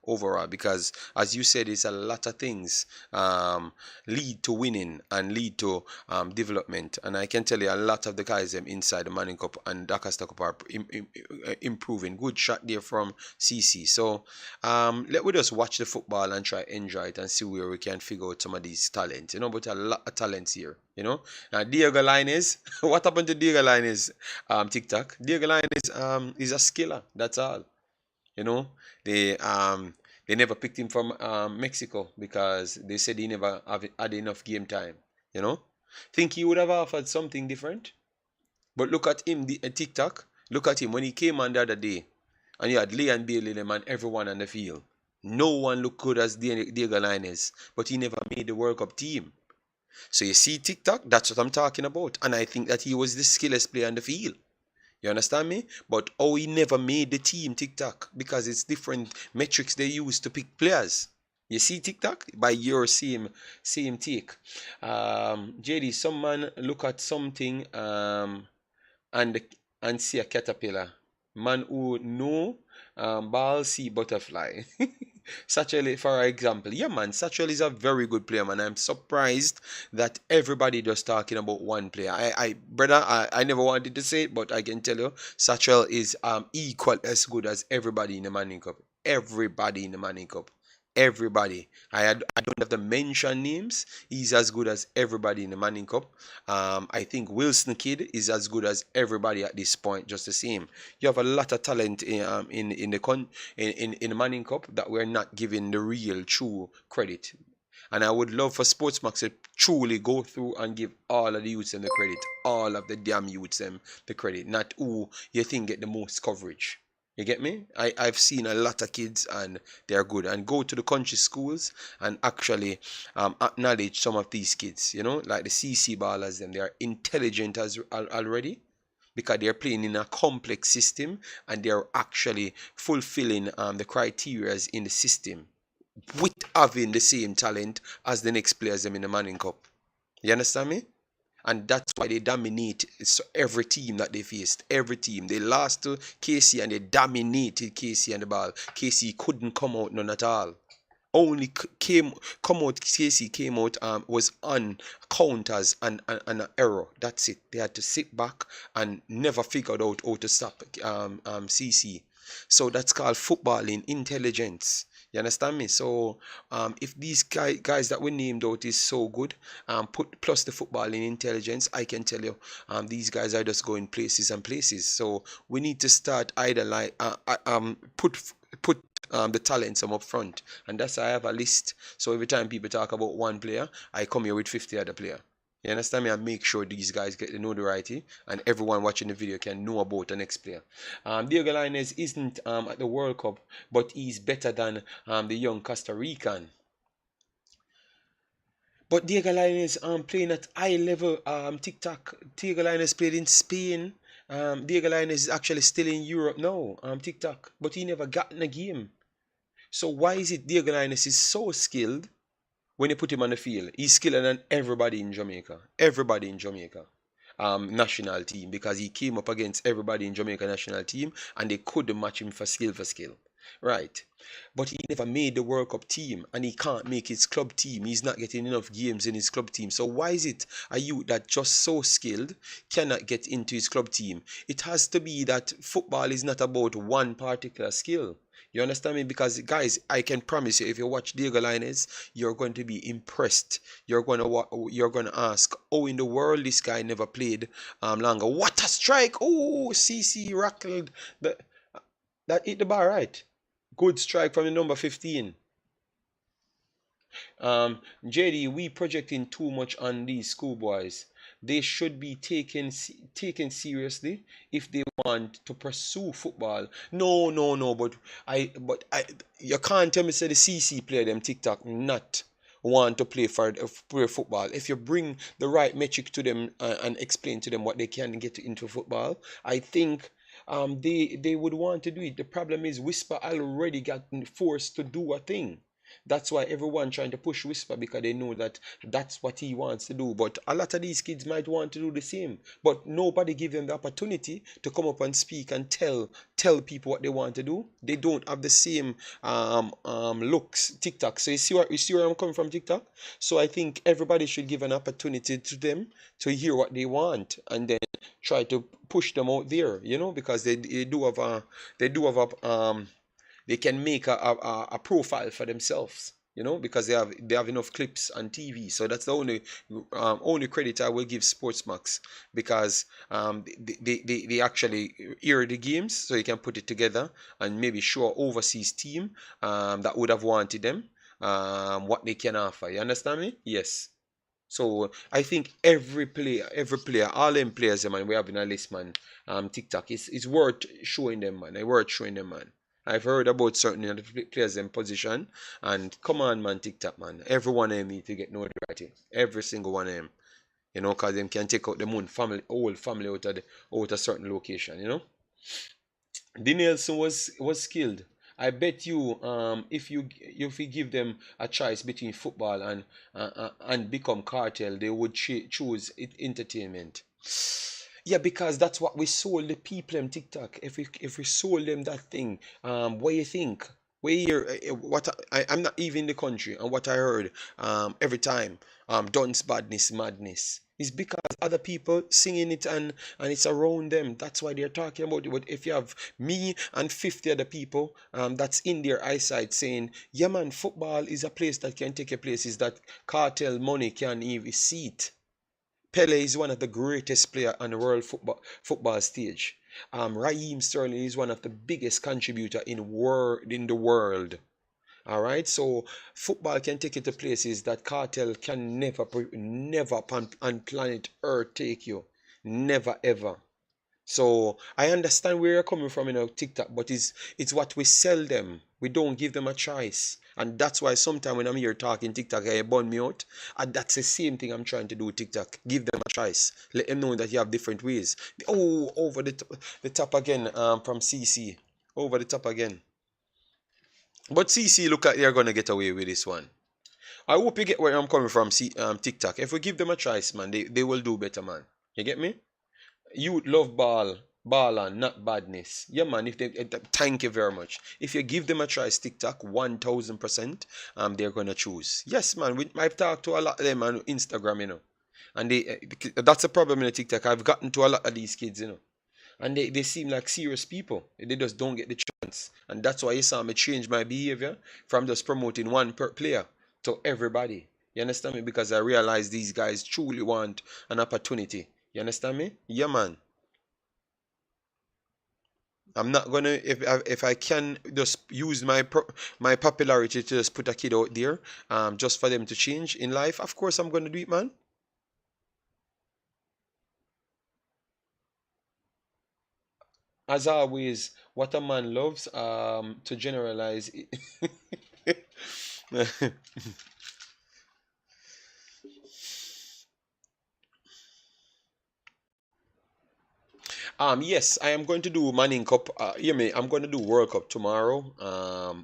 [SPEAKER 1] overall. Because as you said, it's a lot of things lead to winning and lead to development. And I can tell you a lot of the guys inside the Manning Cup and Dacosta Cup are improving. Good shot there from CC. So let we just watch the football and try enjoy it and see where we can figure out some of these talents. But a lot of talents here. Now Diego Lainez, what happened to Diego Lainez? TikTok. Diego Lainez is a skiller. That's all. You know, they they never picked him from Mexico because they said he never had enough game time. You know, think he would have offered something different. But look at him, TikTok. Look at him when he came on the other day, and you had Leon Bailey and everyone on the field. No one looked good as Diego Lainez, but he never made the World Cup team. So you see TikTok, that's what I'm talking about. And I think that he was the skillest player on the field. You understand me? But he never made the team TikTok because it's different metrics they use to pick players. You see TikTok by your same take. JD, some man look at something and and see a caterpillar. Man who know ball see butterfly. Satchel, for example. Yeah, man, Satchel is a very good player, man. I'm surprised that everybody just talking about one player. I never wanted to say it, but I can tell you, Satchel is equal as good as everybody in the Manning Cup. Everybody in the Manning Cup. Everybody. I don't have to mention names. He's as good as everybody in the Manning Cup. I think Wilson Kid is as good as everybody at this point, just the same. You have a lot of talent in the Manning Cup that we're not giving the real true credit. And I would love for Sportsmax to truly go through and give all of the youths them the credit, all of the damn youths them the credit, not who you think get the most coverage. You get me? I've seen a lot of kids and they're good. And go to the country schools and actually acknowledge some of these kids, like the CC ballers, them. They are intelligent already because they're playing in a complex system and they're actually fulfilling the criteria in the system with having the same talent as the next players them in the Manning Cup. You understand me? And that's why they dominate every team that they faced. Every team. They lost to KC and they dominated KC and the ball. KC couldn't come out none at all. Only KC came out was on counters and an error. That's it. They had to sit back and never figured out how to stop CC. So that's called footballing intelligence. You understand me? So if these guys that we named out is so good, put plus the footballing intelligence, I can tell you, these guys are just going places and places. So we need to start either like put the talents I'm up front, and that's why I have a list. So every time people talk about one player, I come here with 50 other player. You understand me? I make sure these guys get the notoriety, and everyone watching the video can know about the next player. Diego Lainez isn't at the World Cup, but he's better than the young Costa Rican. But Diego Lainez playing at high level. TikTok. Diego Lainez played in Spain. Diego Lainez is actually still in Europe now. TikTok, but he never got in a game. So why is it Diego Lainez is so skilled when you put him on the field? He's skiller than everybody in Jamaica. Everybody in Jamaica. National team, because he came up against everybody in Jamaica national team and they couldn't match him for skill. Right. But he never made the World Cup team and he can't make his club team. He's not getting enough games in his club team. So why is it a youth that just so skilled cannot get into his club team? It has to be that football is not about one particular skill. You understand me? Because guys, I can promise you, if you watch Diego Lainez, you're going to be impressed. You're gonna ask, oh, in the world this guy never played longer. What a strike! Oh, CC rackled that hit the bar right. Good strike from the number 15. JD, we projecting too much on these schoolboys. They should be taken seriously if they want to pursue football. No. But you can't tell me say the CC player them TikTok not want to play football. If you bring the right metric to them and explain to them what they can get into football, I think they would want to do it. The problem is Whisper already got forced to do a thing. That's why everyone trying to push Whisper, because they know that that's what he wants to do. But a lot of these kids might want to do the same, but nobody give them the opportunity to come up and speak and tell people what they want to do. They don't have the same looks TikTok. So you see where I'm coming from, TikTok. So I think everybody should give an opportunity to them to hear what they want and then try to push them out there. Because they do have they can make a profile for themselves, because they have enough clips on TV. So that's the only credit I will give Sportsmax, because they actually air the games, so you can put it together and maybe show an overseas team that would have wanted them what they can offer. You understand me? Yes. So I think every player, all them players, man, we have in a list, man. TikTok is worth showing them, man. Worth showing them, man. I've heard about certain players in position, and come on, man, TikTok, man. Every one of them need to get notoriety. Every single one of them, because them can take out the whole family out of certain location, Nelson was skilled. I bet you, if you give them a choice between football and become cartel, they would choose entertainment. Yeah, because that's what we sold the people in TikTok. If we sold them that thing, what do you think? I'm not even in the country, and what I heard every time, Don's badness madness, is because other people singing it and it's around them. That's why they're talking about it. But if you have me and 50 other people that's in their eyesight saying, yeah man, football is a place that can take a places that cartel money can even see it. Pele is one of the greatest players on the world football stage. Raheem Sterling is one of the biggest contributor in the world. All right, so football can take you to places that cartel can never on planet Earth take you. Never ever. So I understand where you're coming from, TikTok, but it's what we sell them. We don't give them a choice. And that's why sometimes when I'm here talking TikTok, I burn me out. And that's the same thing I'm trying to do with TikTok. Give them a choice. Let them know that you have different ways. Oh, over the top again from CC. Over the top again. But CC look like they're going to get away with this one. I hope you get where I'm coming from, TikTok. If we give them a choice, man, they will do better, man. You get me? You love ball and not badness. Yeah, man. Thank you very much. If you give them a try, TikTok 1000%, they're gonna choose. Yes, man. I've talked to a lot of them on Instagram, and that's a problem in the TikTok. I've gotten to a lot of these kids, and they seem like serious people. They just don't get the chance, and that's why you saw me change my behavior from just promoting one player to everybody. You understand me? Because I realize these guys truly want an opportunity. You understand me? Yeah, man. I'm not gonna if I can just use my popularity to just put a kid out there, just for them to change in life. Of course, I'm gonna do it, man. As always, what a man loves, to generalize. Yes, I am going to do Manning Cup. Hear me, I'm going to do World Cup tomorrow.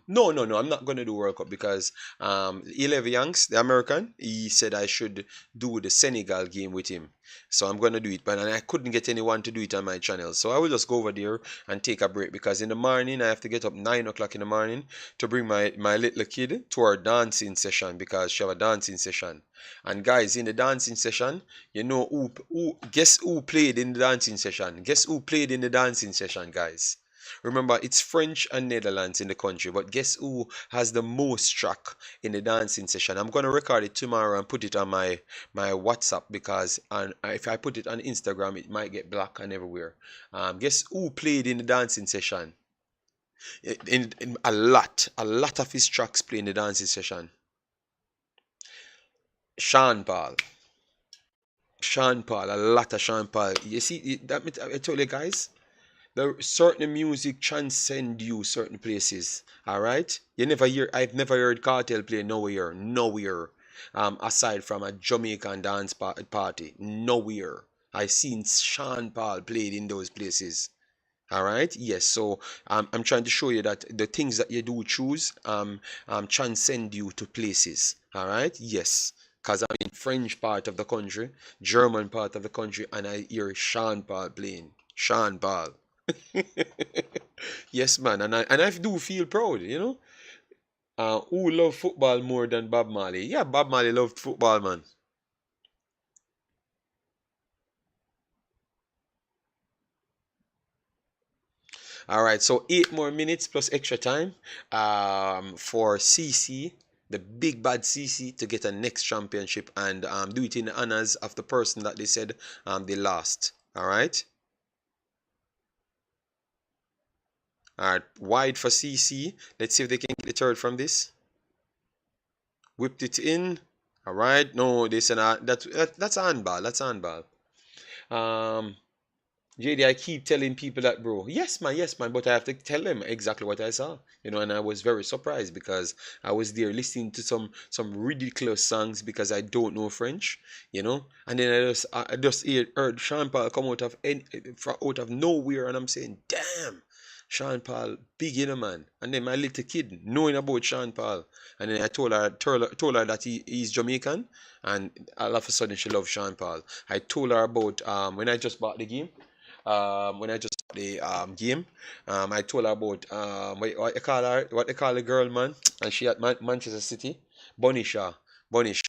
[SPEAKER 1] No, no, no, I'm not going to do World Cup because 11 Yanks, the American, he said I should do the Senegal game with him. So I'm going to do it, but and I couldn't get anyone to do it on my channel. So I will just go over there and take a break because in the morning I have to get up 9 o'clock in the morning to bring my little kid to our dancing session because she have a dancing session. And guys, in the dancing session, you know guess who played in the dancing session? Guess who played in the dancing session, guys? Remember, it's French and Netherlands in the country, but guess who has the most track in the dancing session? I'm gonna record it tomorrow and put it on my WhatsApp because if I put it on Instagram, it might get blocked and everywhere. Guess who played in the dancing session? In a lot of his tracks play in the dancing session. Sean Paul. Sean Paul, a lot of Sean Paul. You see, that I told you guys, the certain music transcend you certain places. All right, I've never heard Cartel play nowhere, nowhere. Aside from a Jamaican dance party, nowhere. I seen Sean Paul played in those places. All right, yes. So I'm trying to show you that the things that you do choose transcend you to places. All right, yes. Because I'm in French part of the country, German part of the country, and I hear Sean Paul playing. Sean Paul. Yes, man, and I do feel proud, you know. Who love football more than Bob Marley? Yeah, Bob Marley loved football, man. All right, so 8 more minutes plus extra time for CC, the big bad CC, to get a next championship and do it in the honors of the person that they said they lost. All right. All right, wide for CC. Let's see if they can get the third from this. Whipped it in. All right. No, they said that's handball. That's handball. Um, JD, I keep telling people that, bro. Yes, man, but I have to tell them exactly what I saw, and I was very surprised because I was there listening to some ridiculous songs because I don't know French, and then I just heard Sean Paul come out of nowhere, and I'm saying, damn, Sean Paul, big man. And then my little kid knowing about Sean Paul, and then I told her that he's Jamaican, and all of a sudden she loves Sean Paul. I told her about when I just bought the game when I just the game. I told her about what they call her, what they call the girl, man, and she at Manchester City, Bonisha, Bonisha,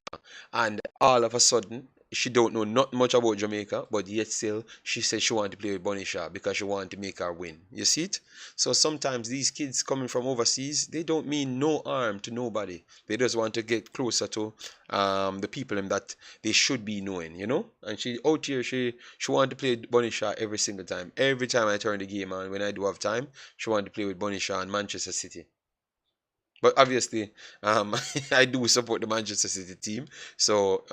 [SPEAKER 1] and all of a sudden she don't know not much about Jamaica, but yet still she said she wanted to play with Bonisha because she wanted to make her win. You see it? So sometimes these kids coming from overseas, they don't mean no harm to nobody. They just want to get closer to the people that they should be knowing. And she out here, she wanted to play Bonisha every single time. Every time I turn the game on, when I do have time, she wanted to play with Bonisha and Manchester City. But obviously, I do support the Manchester City team, so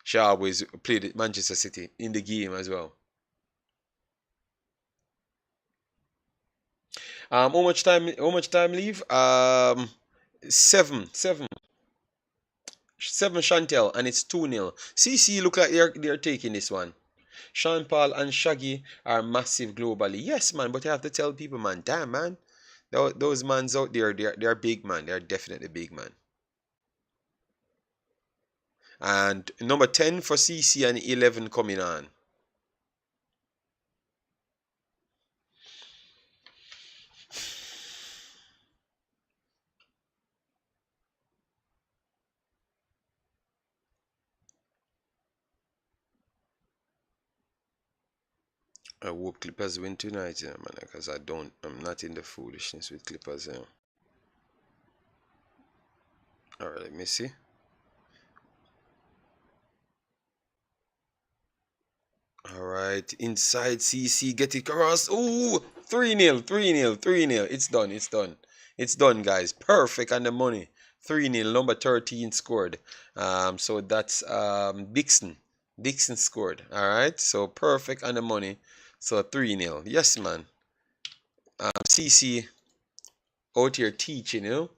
[SPEAKER 1] she always played at Manchester City in the game as well. How much time? How much time leave? Seven, seven, seven. Chantel, and it's 2-0. CC look like they're taking this one. Sean Paul and Shaggy are massive globally. Yes, man, but you have to tell people, man. Damn, man. Those mans out there, they're big, man. They're definitely big, man. And number 10 for CC and 11 coming on. I hope Clippers win tonight, yeah, man, because I'm not in the foolishness with Clippers, yeah. All right, let me see. All right, inside CC, get it cross. Ooh, 3-0, 3-0, 3-0. It's done, it's done. It's done, guys. Perfect on the money. 3-0, number 13 scored. So that's Dixon. Dixon scored. Alright, so perfect on the money. So 3-0. Yes, man. CC out here teaching, you know.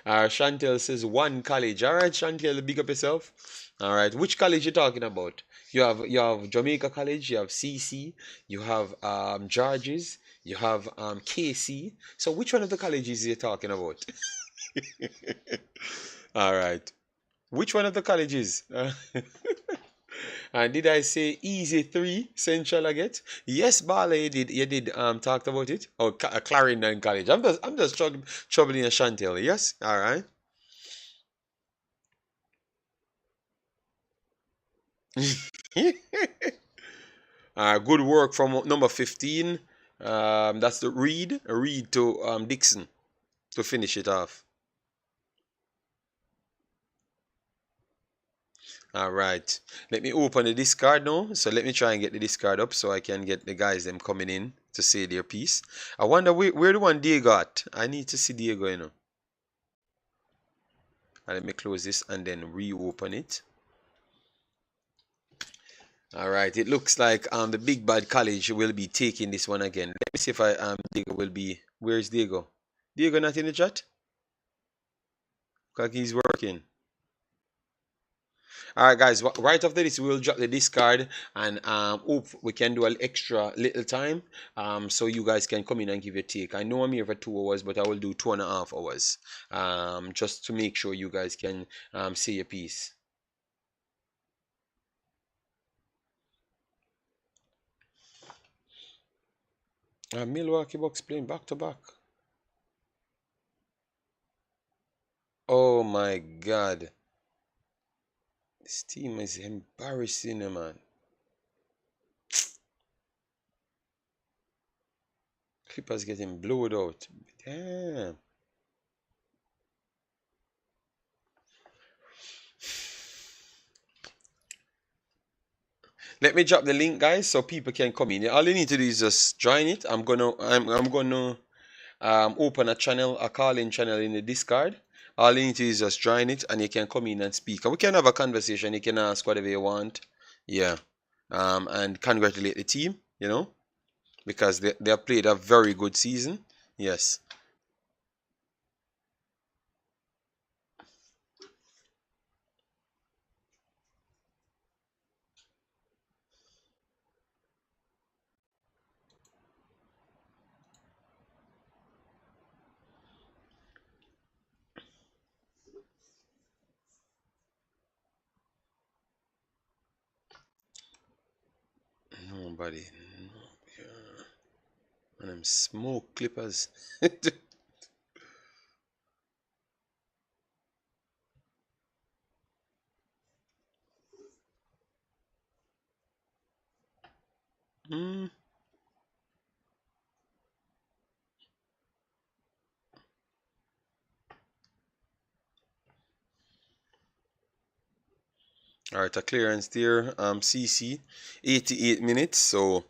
[SPEAKER 1] Chantel says one college. All right, Chantel, big up yourself. All right, which college you talking about? You have Jamaica College, you have CC, you have George's, you have KC. So which one of the colleges you talking about? All right, which one of the colleges? And did I say easy three central I get? Yes, Bala, you did talked about it. Oh, Clarendon College. I'm just troubling a Chantel. Yes, all right. Good work from number 15. That's the Reed to Dixon to finish it off. All right. Let me open the discard now. So let me try and get the discard up so I can get the guys them coming in to say their piece. I wonder where the one Diego at. I need to see Diego, you know. Let me close this and then reopen it. All right. It looks like the Big Bad College will be taking this one again. Let me see if Diego will be. Where's Diego? Diego not in the chat? Because he's working. All right, guys. Right after this, we'll drop the discard and hope we can do an extra little time, so you guys can come in and give your take. I know I'm here for 2 hours, but I will do 2.5 hours, just to make sure you guys can say your piece. Milwaukee Bucks playing back to back. Oh my God, this team is embarrassing, man. Clippers getting blowed out. Damn. Let me drop the link, guys, so people can come in. All you need to do is just join it. I'm gonna open a call-in channel in the Discord. All you need to do is just join it, and you can come in and speak. And we can have a conversation. You can ask whatever you want. Yeah. And congratulate the team, you know, because they have played a very good season. Yes. Nobody. No, yeah. And them smoke clippers. Mm. All right, a clearance there. CC, 88 minutes. So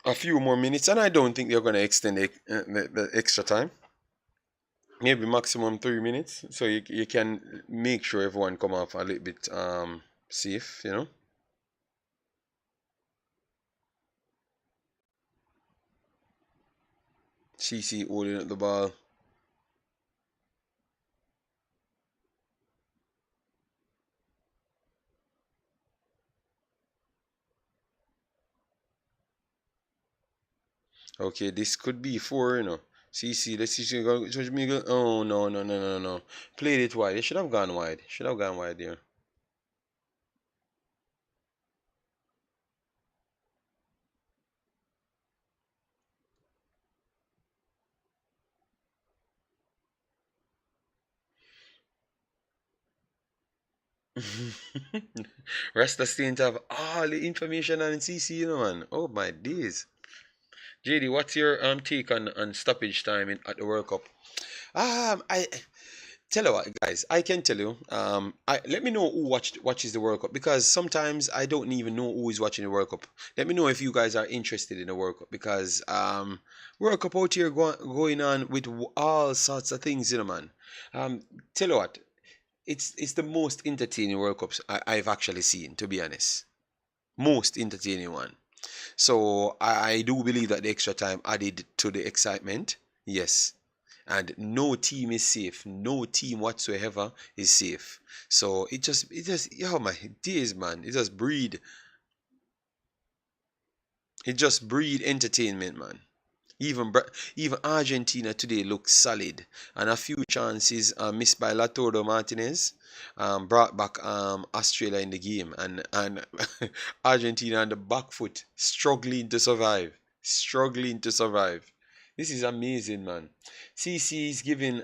[SPEAKER 1] a few more minutes, and I don't think they're gonna extend the extra time. Maybe maximum 3 minutes, so you can make sure everyone come off a little bit safe, you know. CC holding up the ball. Okay, this could be 4, you know. CC, let's see. Oh no, no, no, no, no. Played it wide. It should have gone wide. Should have gone wide there. Rasta seem to have all the information on CC, you know, man. Oh my days. JD, what's your take on stoppage time at the World Cup? I Tell you what, guys, I can tell you. Let me know who watches the World Cup, because sometimes I don't even know who is watching the World Cup. Let me know if you guys are interested in the World Cup, because World Cup out here going on with all sorts of things, man. Tell you what, it's the most entertaining World Cups I've actually seen, to be honest. Most entertaining one. So I do believe that the extra time added to the excitement. Yes. And no team is safe. No team whatsoever is safe. So oh my days, man. It just breed entertainment, man. Even Argentina today looks solid, and a few chances missed by Latordo Martinez brought back Australia in the game, and Argentina on the back foot, struggling to survive. This is amazing, man. CC is giving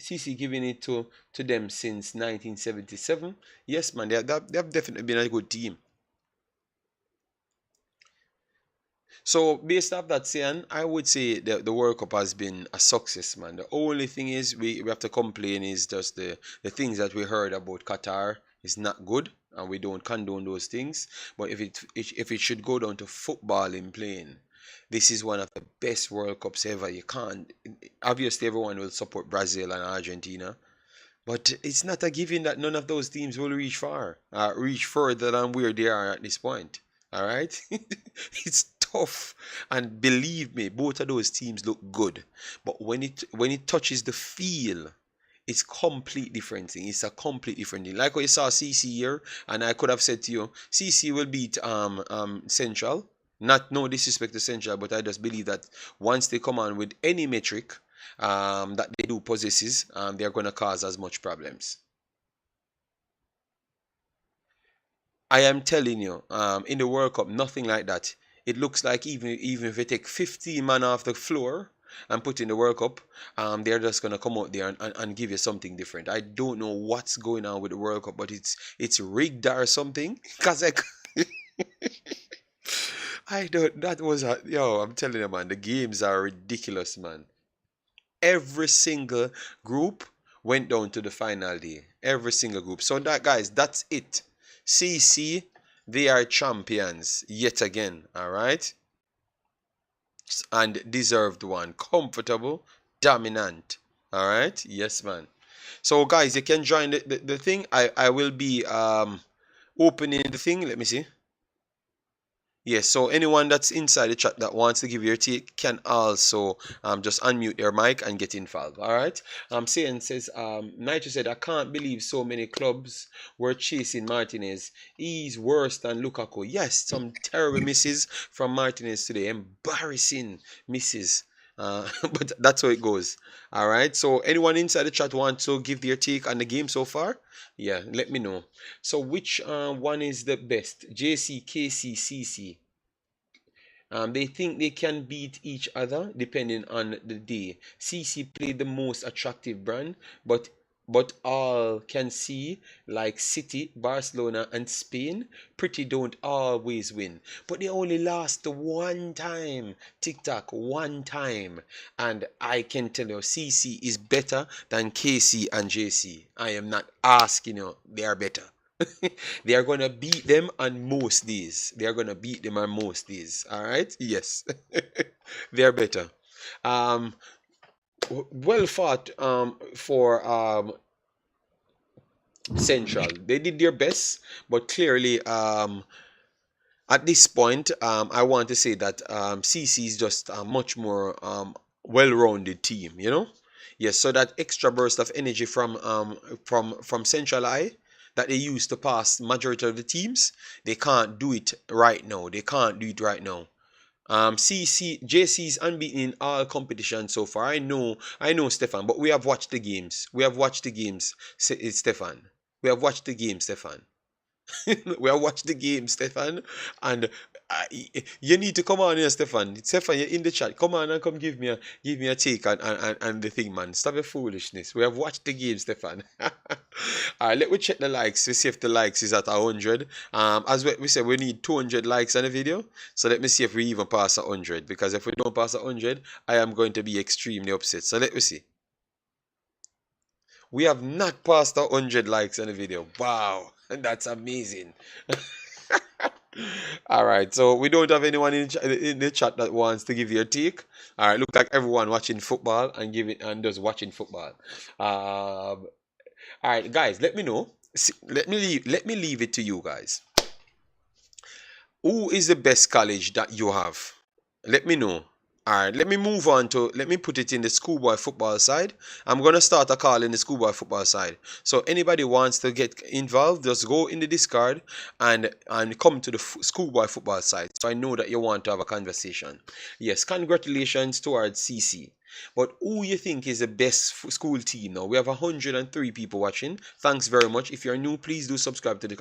[SPEAKER 1] CC giving it to them since 1977. Yes, man, they have definitely been a good team. So based off that saying, I would say the World Cup has been a success, man. The only thing is we have to complain is just the things that we heard about Qatar is not good, and we don't condone those things. But if it should go down to football in playing, this is one of the best World Cups ever. You can't Obviously everyone will support Brazil and Argentina, but it's not a given that none of those teams will reach further than where they are at this point. All right, it's tough, and believe me, both of those teams look good. But when it touches the field, it's complete different thing. It's a complete different thing. Like what you saw CC here, and I could have said to you, CC will beat Central. Not no disrespect to Central, but I just believe that once they come on with any metric that they do possesses, they're gonna cause as much problems. I am telling you, in the World Cup, nothing like that. It looks like even if they take 15 man off the floor and put in the World Cup, they're just gonna come out there and give you something different. I don't know what's going on with the World Cup, but it's rigged or something. Cause I don't. That was a yo. I'm telling you, man. The games are ridiculous, man. Every single group went down to the final day. Every single group. So that, guys, that's it. CC, they are champions yet again. All right, and deserved one. Comfortable, dominant. All right, yes, man. So guys, you can join the thing. I will be opening the thing. Let me see. Yes, so anyone that's inside the chat that wants to give your take can also just unmute their mic and get involved. All right. Sayan says, Nitro said, I can't believe so many clubs were chasing Martinez. He's worse than Lukaku. Yes, some terrible misses from Martinez today. Embarrassing misses. But that's how it goes. All right. So anyone inside the chat want to give their take on the game so far? Yeah, let me know. So which one is the best? JC, KC, CC. They think they can beat each other depending on the day. CC played the most attractive brand, but all can see like City, Barcelona, and Spain pretty don't always win. But they only lost one time. TikTok one time. And I can tell you CC is better than KC and JC. I am not asking you, they are better. They are gonna beat them on most days. They are gonna beat them on most days. All right. Yes. They are better. Um, well fought for Central. They did their best, but clearly at this point I want to say that CC is just a much more well-rounded team. Yes. So that extra burst of energy from Central I that they use to pass majority of the teams, they can't do it right now. They can't do it right now. JC is unbeaten in all competitions so far. I know, Stefan, but we have watched the games. We have watched the games, Stefan. We have watched the game, Stefan. We have watched the game, Stefan, and you need to come on here, Stefan. Stefan, you're in the chat. Come on and come give me a take on the thing, man. Stop your foolishness. We have watched the game, Stefan. All right, let me check the likes. We see if the likes is at 100. As we said, we need 200 likes on the video. So let me see if we even pass 100. Because if we don't pass 100, I am going to be extremely upset. So let me see. We have not passed 100 likes on the video. Wow, that's amazing. All right, so we don't have anyone in the chat that wants to give their take. All right, look like everyone watching football and just watching football. All right, guys, let me know. Let me leave it to you guys. Who is the best college that you have? Let me know. Alright, let me put it in the schoolboy football side. I'm gonna start a call in the schoolboy football side. So anybody wants to get involved, just go in the Discord and come to the schoolboy football side. So I know that you want to have a conversation. Yes, congratulations towards CC. But who you think is the best school team now? We have 103 people watching. Thanks very much. If you're new, please do subscribe to the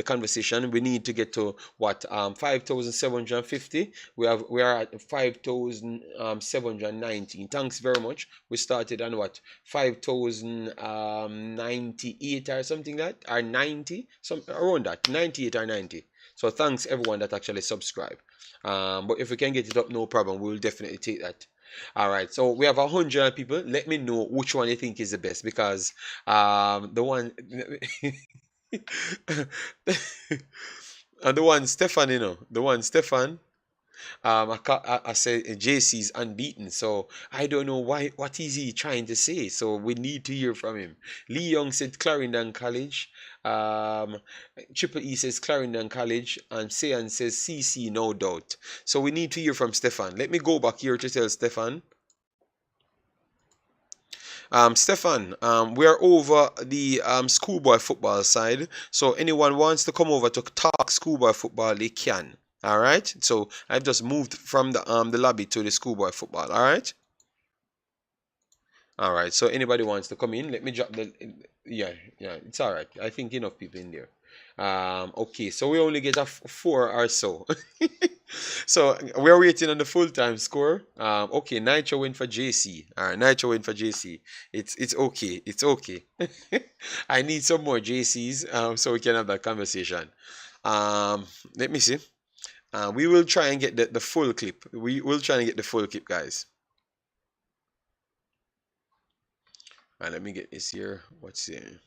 [SPEAKER 1] conversation. We need to get to what 5,750. We are at 5,719. Thanks very much. We started on what 5,098 or something like that, or 90, some around that 98 or 90. So thanks everyone that actually subscribe. But if we can get it up, no problem. We'll definitely take that. All right, so we have 100 people. Let me know which one you think is the best because the one and the one Stefan, the one Stefan. I said JC's unbeaten, so I don't know what is he trying to say. So we need to hear from him. Lee Young said Clarendon College. Triple E says Clarendon College, and Sayan says CC, no doubt. So we need to hear from Stefan. Let me go back here to tell Stefan. Stefan, we are over the schoolboy football side. So anyone wants to come over to talk schoolboy football, they can. All right. So I've just moved from the lobby to the schoolboy football. All right. All right. So anybody wants to come in, let me drop the. Yeah, it's all right. I think enough people in there. Okay. So we only get a 4 or so. So we're waiting on the full-time score. Okay, Nitro win for JC. All right, Nitro win for JC. It's okay. It's okay. I need some more JCs so we can have that conversation. Let me see. We will try and get the full clip. We will try and get the full clip, guys. All right, let me get this here. What's here?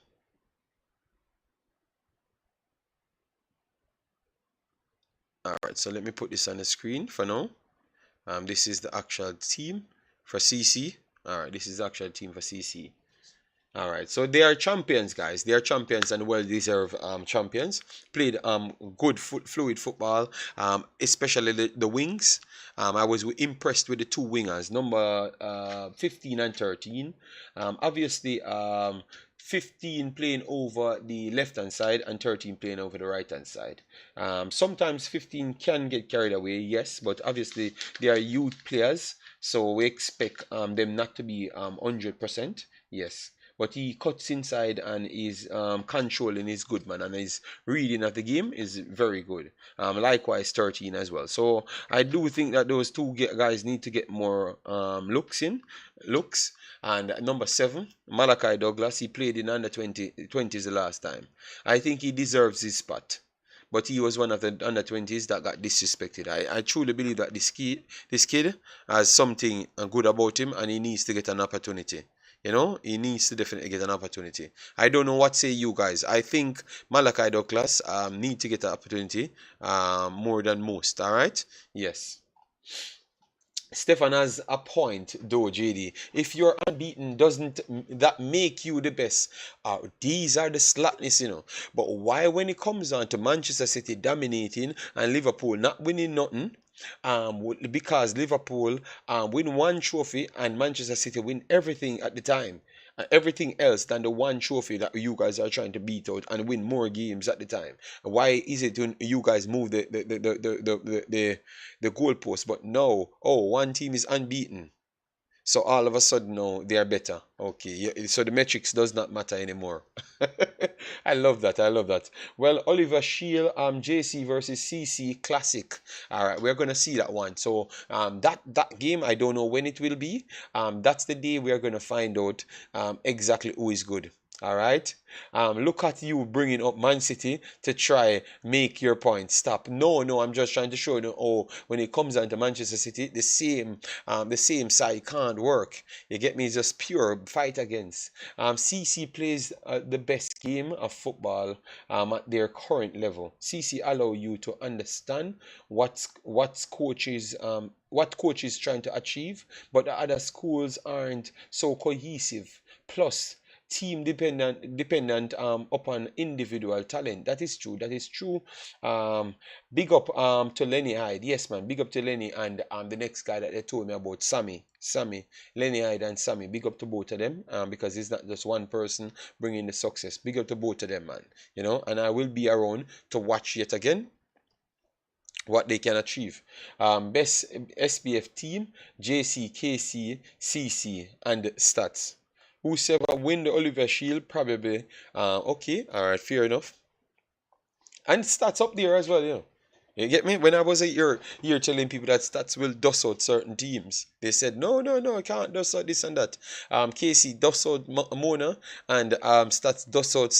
[SPEAKER 1] All right, so let me put this on the screen for now. This is the actual team for CC. All right, this is the actual team for CC. All right, so they are champions, guys. They are champions and well-deserved champions. Played good fluid football, especially the wings. I was impressed with the two wingers, number 15 and 13. Obviously, 15 playing over the left-hand side and 13 playing over the right-hand side. Sometimes 15 can get carried away, yes, but obviously they are youth players, so we expect them not to be 100%, yes. But he cuts inside and his controlling is good, man, and his reading of the game is very good. Likewise, 13 as well. So I do think that those two guys need to get more looks. And number 7, Malachi Douglas, he played in under 20s the last time. I think he deserves his spot. But he was one of the under 20s that got disrespected. I truly believe that this kid has something good about him and he needs to get an opportunity. He needs to definitely get an opportunity. I don't know what say you guys. I think Malachi Douglas need to get an opportunity more than most. All right? Yes. Stefan has a point, though, JD. If you're unbeaten, doesn't that make you the best? These are the slackness, But why, when it comes on to Manchester City dominating and Liverpool not winning nothing? Because Liverpool win one trophy and Manchester City win everything at the time. Everything else than the one trophy that you guys are trying to beat out and win more games at the time. Why is it when you guys move the goalpost? But no, one team is unbeaten. So all of a sudden, no, they are better. Okay, yeah, so the metrics does not matter anymore. I love that. I love that. Well, Oliver Shield, JC versus CC Classic. All right, we're gonna see that one. So that game, I don't know when it will be. That's the day we are gonna find out exactly who is good. All right. Look at you bringing up Man City to try make your point. Stop. No, no. I'm just trying to show you. Oh, when it comes down to Manchester City, the same side can't work. You get me? It's just pure fight against. CC plays the best game of football at their current level. CC allow you to understand what coach is trying to achieve, but the other schools aren't so cohesive. Plus, team dependent upon individual talent. That is true. That is true. Um, Big up to Lenny Hyde. Yes, man. Big up to Lenny and the next guy that they told me about, Sammy. Sammy, Lenny Hyde and Sammy. Big up to both of them because it's not just one person bringing the success. Big up to both of them, man. You know, and I will be around to watch yet again what they can achieve. Best SPF team, JC, KC, CC, and stats. Whosoever win the Oliver Shield, probably. Okay, all right, fair enough. And stats up there as well, you know. You get me? When I was here telling people that stats will dust out certain teams, they said, no, no, no, I can't dust out this and that. KC dust out Mona, and stats dust out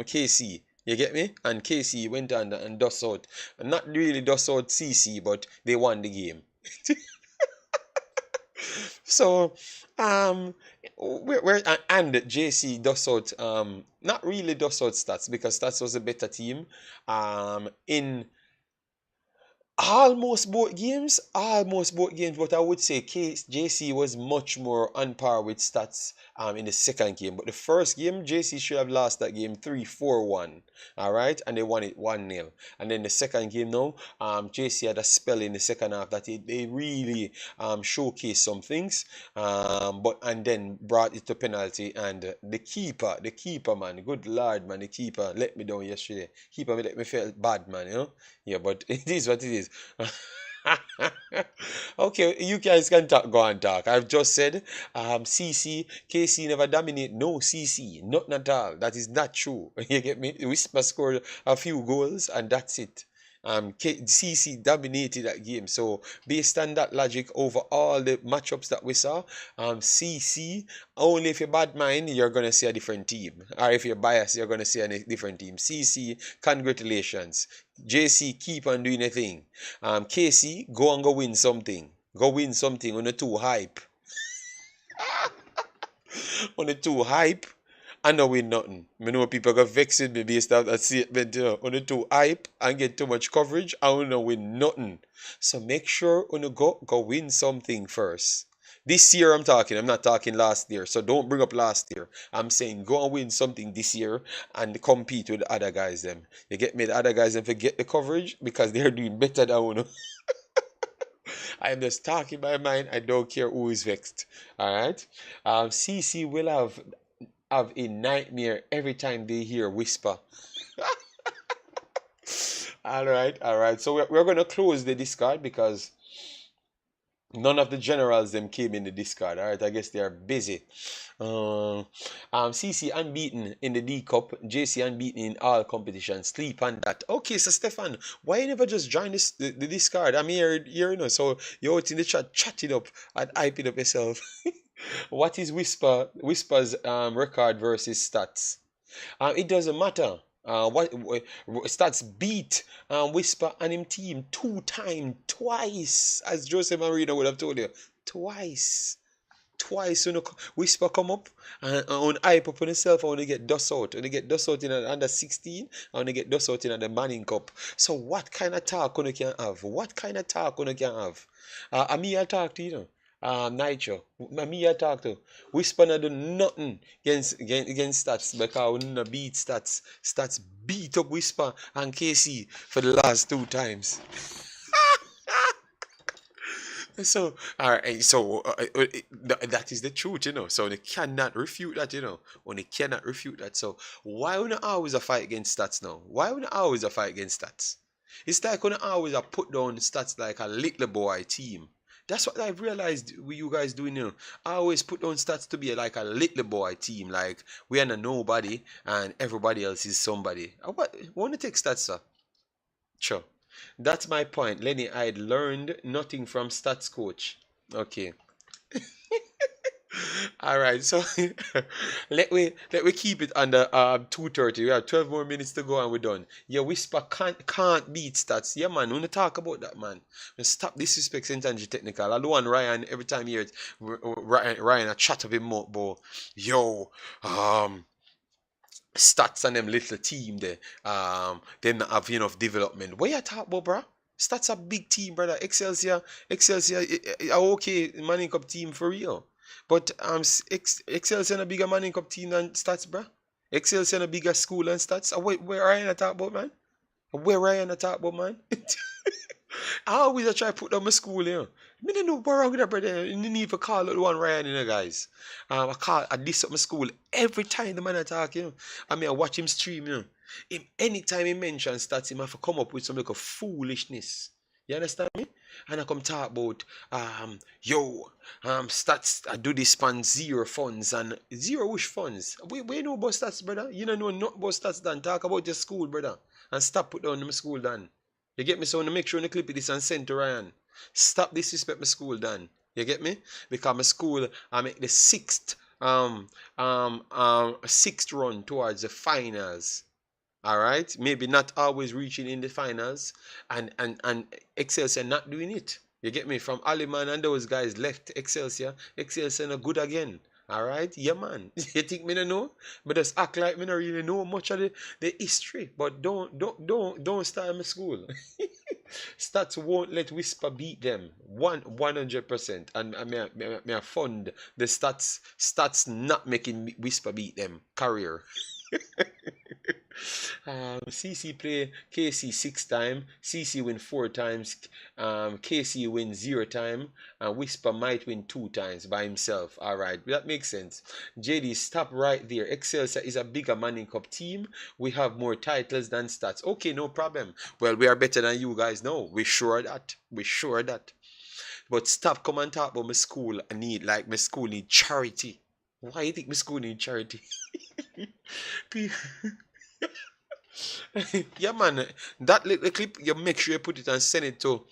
[SPEAKER 1] KC. You get me? And KC went on and dust out, not really dust out CC, but they won the game. So, we're and JC does out not really does out stats because stats was a better team in almost both games, but I would say JC was much more on par with stats in the second game. But the first game, JC should have lost that game 3-4-1. All right, and they won it 1-0. And then the second game now, JC had a spell in the second half that they really showcased some things, but and then brought it to penalty. And the keeper man, good lord man, the keeper let me down yesterday. Keeper let me feel bad man, you know. Yeah, but it is what it is. Okay, you guys can talk, go and talk. I've just said CC, KC never dominate. No, CC, not at all. That is not true. You get me? Whisper scored a few goals and that's it. CC dominated that game. So based on that logic, over all the matchups that we saw, CC, only if you're bad mind, you're gonna see a different team. Or if you're biased, you're gonna see a different team. CC, congratulations. JC, keep on doing a thing. KC, go and go win something. Go win something on the too hype. On the too hype. I know win nothing. I know people got vexed with me based on that statement, you know. On the too hype and get too much coverage, I will not win nothing. So make sure on the go win something first. This year I'm not talking last year. So don't bring up last year. I'm saying go and win something this year and compete with the other guys them. You get me? The other guys them forget the coverage because they're doing better than you. I'm just talking my mind. I don't care who is vexed. Alright. CC will have a nightmare every time they hear whisper. All right. So we're gonna close the discard because none of the generals them came in the discard. All right, I guess they are busy. CC unbeaten in the D Cup. JC unbeaten in all competitions. Sleep on that. Okay, so Stefan, why you never just join the discard? I'm here, you know. So you're out in the chat, chatting up and hyping up yourself. What is Whisper's record versus stats? It doesn't matter. What stats beat Whisper and him team twice, as Jose Marino would have told you, twice when Whisper come up and on hype up on himself. I want to get dust out. I want to get dust out in an under 16. I want to get dust out in the Manning Cup. So what kind of talk you can have? What kind of talk you can have? Me I talk to you know. Nitro, me I talk to. Whisper not do nothing against stats because we not beat stats. Stats beat up Whisper and KC for the last 2 times. So, alright, so that is the truth, you know. So they cannot refute that, you know. When they cannot refute that. So why would not always a fight against stats now? Why would not always a fight against stats? It's like when I always a put down stats like a little boy team. That's what I've realized with you guys doing, you know. I always put down stats to be like a little boy team, like we are a nobody and everybody else is somebody. What want to take stats, sir? Sure. That's my point. Lenny, I'd learned nothing from stats coach. Okay. All right, so let we keep it under 2:30. We have 12 more minutes to go and we're done. Yeah, Whisper can't beat stats. Yeah, man, we want to talk about that, man. And stop disrespect St. Angie Technical. I don't want Ryan every time you hear it, Ryan a chat of him more, but yo, um, stats and them little team there, they not have enough development. What you talk about, bruh? Stats a big team, brother. Excelsior, okay, Manning Cup team for real. But Excelsior a bigger Manning Cup team than stats, bruh. Excelsior a bigger school than stats. Where Ryan a talk about, man? Where Ryan a talk about, man? I always a try to put down my school, you know. Me don't know what wrong with that, brother. You need to call out one Ryan, you know, guys. I diss up my school every time the man attack, you know. I mean, I watch him stream, you know. Anytime he mentions stats, him have to come up with some like a foolishness. You understand me? And I come talk about, stats, I do this span zero funds and zero wish funds. We know about stats, brother. You don't know not about stats, Dan. Talk about your school, brother. And stop put down my school, Dan. You get me? So I want to make sure you clip this and send to Ryan. Stop disrespect my school, Dan. You get me? Because my school, I make the sixth run towards the finals. All right, maybe not always reaching in the finals, and Excelsior not doing it. You get me? From Aliman and those guys left Excelsior. Excelsior not good again. All right, yeah, man. You think me no know? But just act like me no really know much of the history. But don't start my school. Stats won't let Whisper beat them 100%, and I fund the stats not making Whisper beat them career. CC play KC 6 times, CC win 4 times, KC win 0 time, and Whisper might win 2 times by himself. Alright, that makes sense. JD, stop right there. Excelsior is a bigger Manning Cup team. We have more titles than stats. Okay, no problem. Well, we are better than you guys now. We sure that. We sure that. But stop come and talk about my school my school need charity. Why you think my school need charity? Yeah, man. That little clip, you make sure you put it and send it to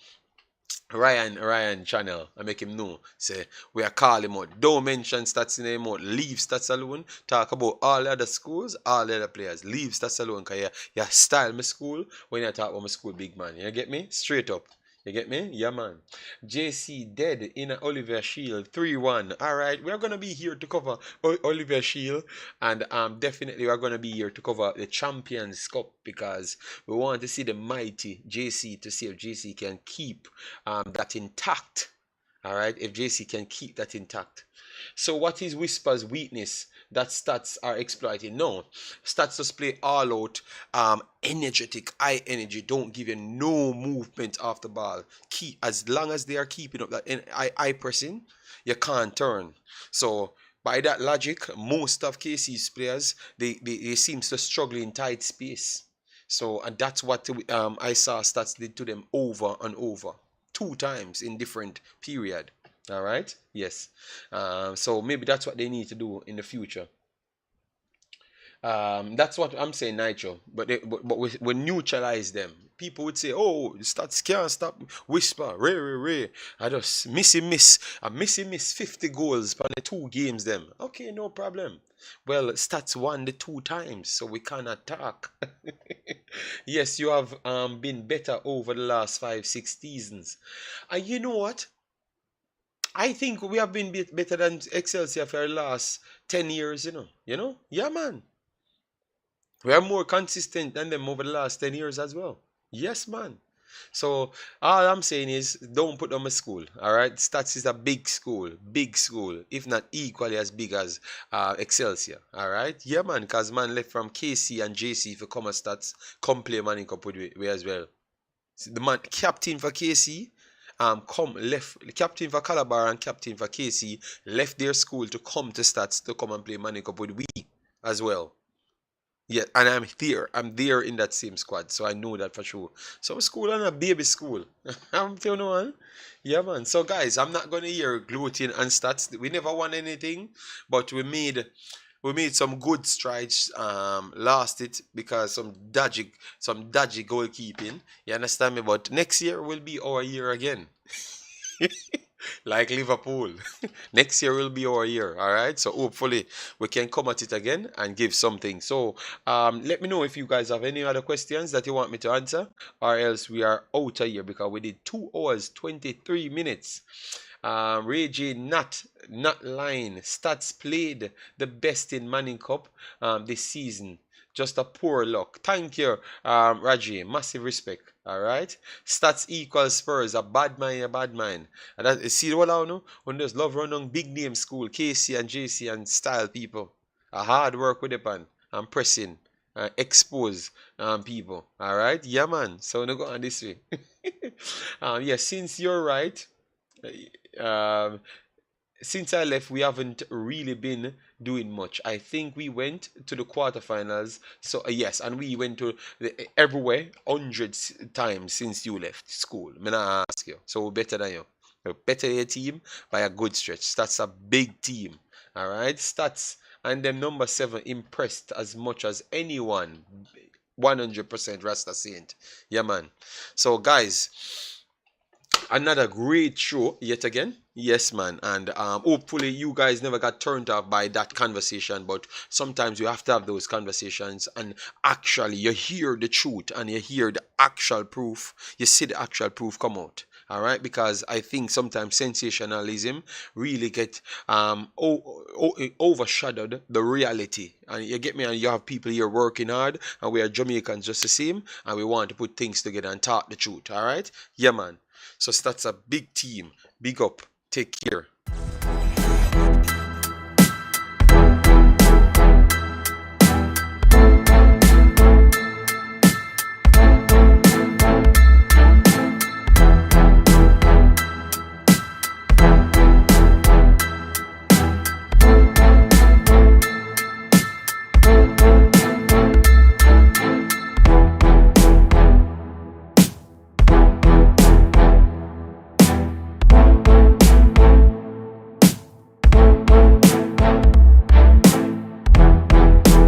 [SPEAKER 1] Ryan channel and make him know. Say, we are calling him out. Don't mention stats in the out. Leave stats alone. Talk about all the other schools, all the other players. Leave stats alone. Because you style my school when you talk about my school, big man. You get me? Straight up. You get me? Yeah, man. JC dead in Oliver Shield 3-1. Alright, we're gonna be here to cover Oliver Shield, and definitely we're gonna be here to cover the Champions Cup because we want to see the mighty JC to see if JC can keep that intact. Alright, if JC can keep that intact. So what is Whisper's weakness that stats are exploiting? No, stats just play all out, energetic, high energy, don't give you no movement off the ball. Keep as long as they are keeping up that high pressing, you can't turn. So by that logic, most of KC's players they seem to struggle in tight space. So and that's what I saw stats did to them over and over, 2 times in different period. All right. Yes. So maybe that's what they need to do in the future. That's what I'm saying, Nitro. But we neutralize them. People would say, "Oh, stats can't stop Whisper, Ray. I just miss 50 goals on the 2 games. Them, okay, no problem. Well, stats won the 2 times, so we cannot talk. Yes, you have been better over the last 5, 6 seasons. And you know what? I think we have been better than Excelsior for the last 10 years, you know. You know? Yeah, man. We are more consistent than them over the last 10 years as well. Yes, man. So all I'm saying is don't put them in school. Alright? Stats is a big school, if not equally as big as Excelsior. Alright? Yeah, man, because man left from KC and JC for come stats, come play Manning Cup with we as well. The man captain for KC come left captain for Calabar and captain for KC left their school to come to stats to come and play Manning Cup with we as well. Yeah, and I'm there in that same squad, so I know that for sure. So school and a baby school. I'm feeling one. Yeah, man. So guys, I'm not gonna hear gloating and stats. We never won anything, but we made some good strides. Lost it because some dodgy goalkeeping. You understand me? But next year will be our year again. like Liverpool. Next year will be our year, all right? So hopefully we can come at it again and give something. So let me know if you guys have any other questions that you want me to answer, or else we are out of here because we did 2 hours 23 minutes. Reggae not lying. Stats played the best in Manning Cup this season. Just a poor luck. Thank you, Raji. Massive respect. All right. Stats equals Spurs. A bad mind, a bad mind. And that, see what I know? When there's love run on big name school, KC and JC and style people. A hard work with the pan and pressing. Expose people. All right. Yeah, man. So no go on this way. Yeah, since you're right. Um, since I left, we haven't really been doing much. I think we went to the quarterfinals. So yes, and we went to everywhere hundreds times since you left school. I'm gonna ask you. So we're better than you. We're better than your team by a good stretch. That's a big team. All right, stats and them number 7 impressed as much as anyone. 100% Rasta Saint. Yeah, man. So guys. Another great show yet again. Yes, man. And hopefully you guys never got turned off by that conversation. But sometimes you have to have those conversations and actually you hear the truth and you hear the actual proof. You see the actual proof come out. All right, because I think sometimes sensationalism really get overshadowed the reality, and you get me. And you have people here working hard, and we are Jamaicans just the same, and we want to put things together and talk the truth. All right, yeah, man. So that's a big team. Big up. Take care.